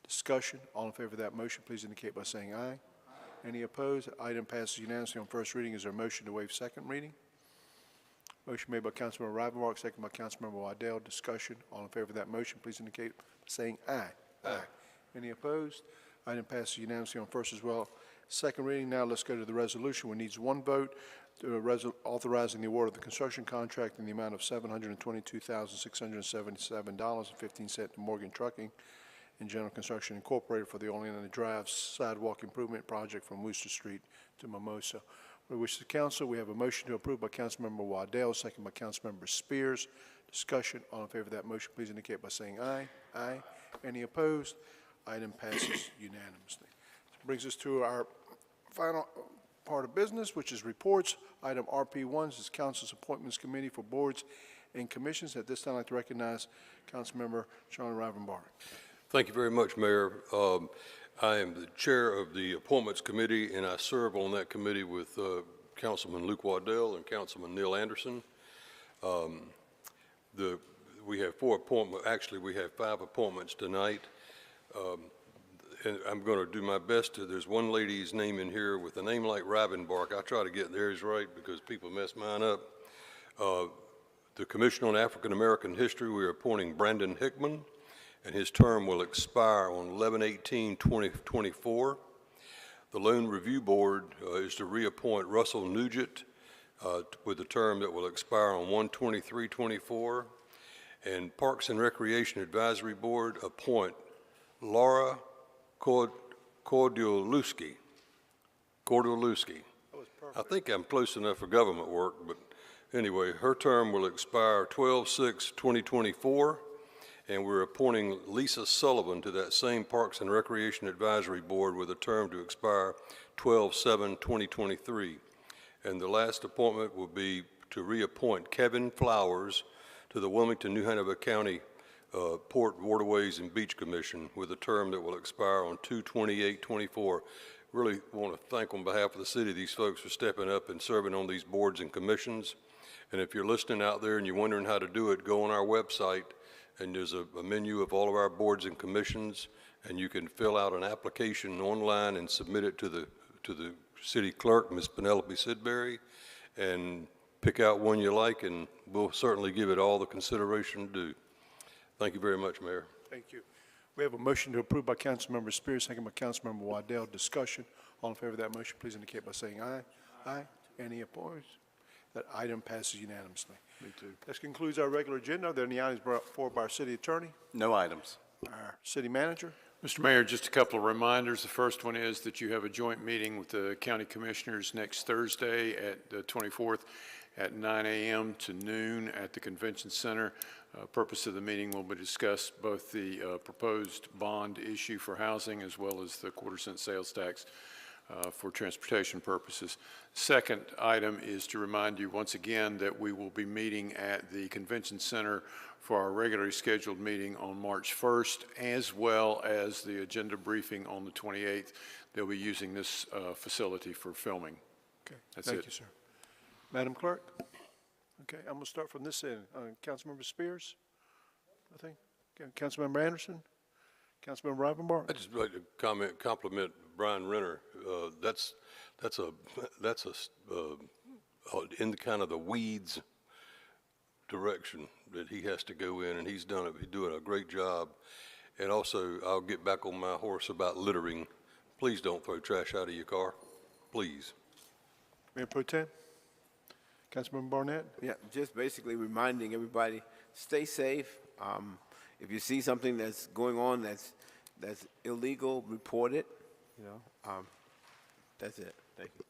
Discussion. All in favor of that motion, please indicate by saying aye. Any opposed? Item passes unanimously on first reading. Is there a motion to waive second reading? Motion made by Councilmember Rivenbark, second by Councilmember Waddell. Discussion. All in favor of that motion, please indicate by saying aye. Aye. Any opposed? Item passes unanimously on first as well. Second reading. Now let's go to the resolution, which needs one vote. Authorizing the award of the construction contract in the amount of $722,677.15 to Morgan Trucking and General Construction Incorporated for the Oleana Drive Sidewalk Improvement Project from Worcester Street to Mimosa. What wishes the council? We have a motion to approve by Councilmember Waddell, second by Councilmember Spears. Discussion. All in favor of that motion, please indicate by saying aye. Aye. Any opposed? Item passes unanimously. This brings us to our final part of business, which is reports. Item RP1 is Council's Appointments Committee for Boards and Commissions. At this time, I'd like to recognize Councilmember Sean Rivenbark. Thank you very much, Mayor. I am the chair of the Appointments Committee, and I serve on that committee with Councilman Luke Waddell and Councilman Neil Anderson. We have we have 5 appointments tonight. And I'm going to do my best to, there's one lady's name in here with a name like Rivenbark. I try to get theirs right because people mess mine up. The Commission on African American History, we are appointing Brandon Hickman, and his term will expire on 11/18/2024. The Loan Review Board is to reappoint Russell Nugent with a term that will expire on 1/23/24. And Parks and Recreation Advisory Board appoint Laura Kordialewski. I think I'm close enough for government work, but anyway, her term will expire 12/6/2024, and we're appointing Lisa Sullivan to that same Parks and Recreation Advisory Board with a term to expire 12/7/2023. And the last appointment will be to reappoint Kevin Flowers to the Wilmington, New Hanover County Port, Waterways, and Beach Commission with a term that will expire on 2/28/24. Really want to thank on behalf of the city these folks for stepping up and serving on these boards and commissions. And if you're listening out there and you're wondering how to do it, go on our website, and there's a menu of all of our boards and commissions, and you can fill out an application online and submit it to the city clerk, Ms. Penelope Sidbury, and pick out one you like, and we'll certainly give it all the consideration due. Thank you very much, Mayor. Thank you. We have a motion to approve by Councilmember Spears, second by Councilmember Waddell. Discussion. All in favor of that motion, please indicate by saying aye. Aye. Any opposed? That item passes unanimously. Me too. This concludes our regular agenda. Are there any items brought forward by our city attorney? No items. Our city manager? Mr. Mayor, just a couple of reminders. The first one is that you have a joint meeting with the county commissioners next Thursday at the 24th at 9 a.m. to noon at the Convention Center. Purpose of the meeting will be discuss both the proposed bond issue for housing as well as the quarter-cent sales tax for transportation purposes. Second item is to remind you once again that we will be meeting at the Convention Center for our regularly scheduled meeting on March 1st, as well as the agenda briefing on the 28th. They'll be using this facility for filming. Okay. That's Thank it. you, sir. Madam Clerk? Okay, I'm going to start from this end. Councilmember Spears? Nothing? Okay. Councilmember Anderson? Councilmember Rivenbark? I'd just like to compliment Brian Renner. That's in the kind of the weeds direction that he has to go in, and he's doing a great job. And also, I'll get back on my horse about littering. Please don't throw trash out of your car, please. Mayor Pro Tem? Councilmember Barnett? Yeah, just basically reminding everybody, stay safe. If you see something that's going on that's that's illegal, report it, you know. That's it. Thank you.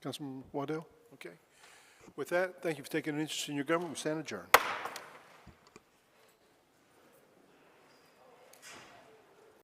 Councilman Waddell? Okay. With that, thank you for taking an interest in your government. We stand adjourned.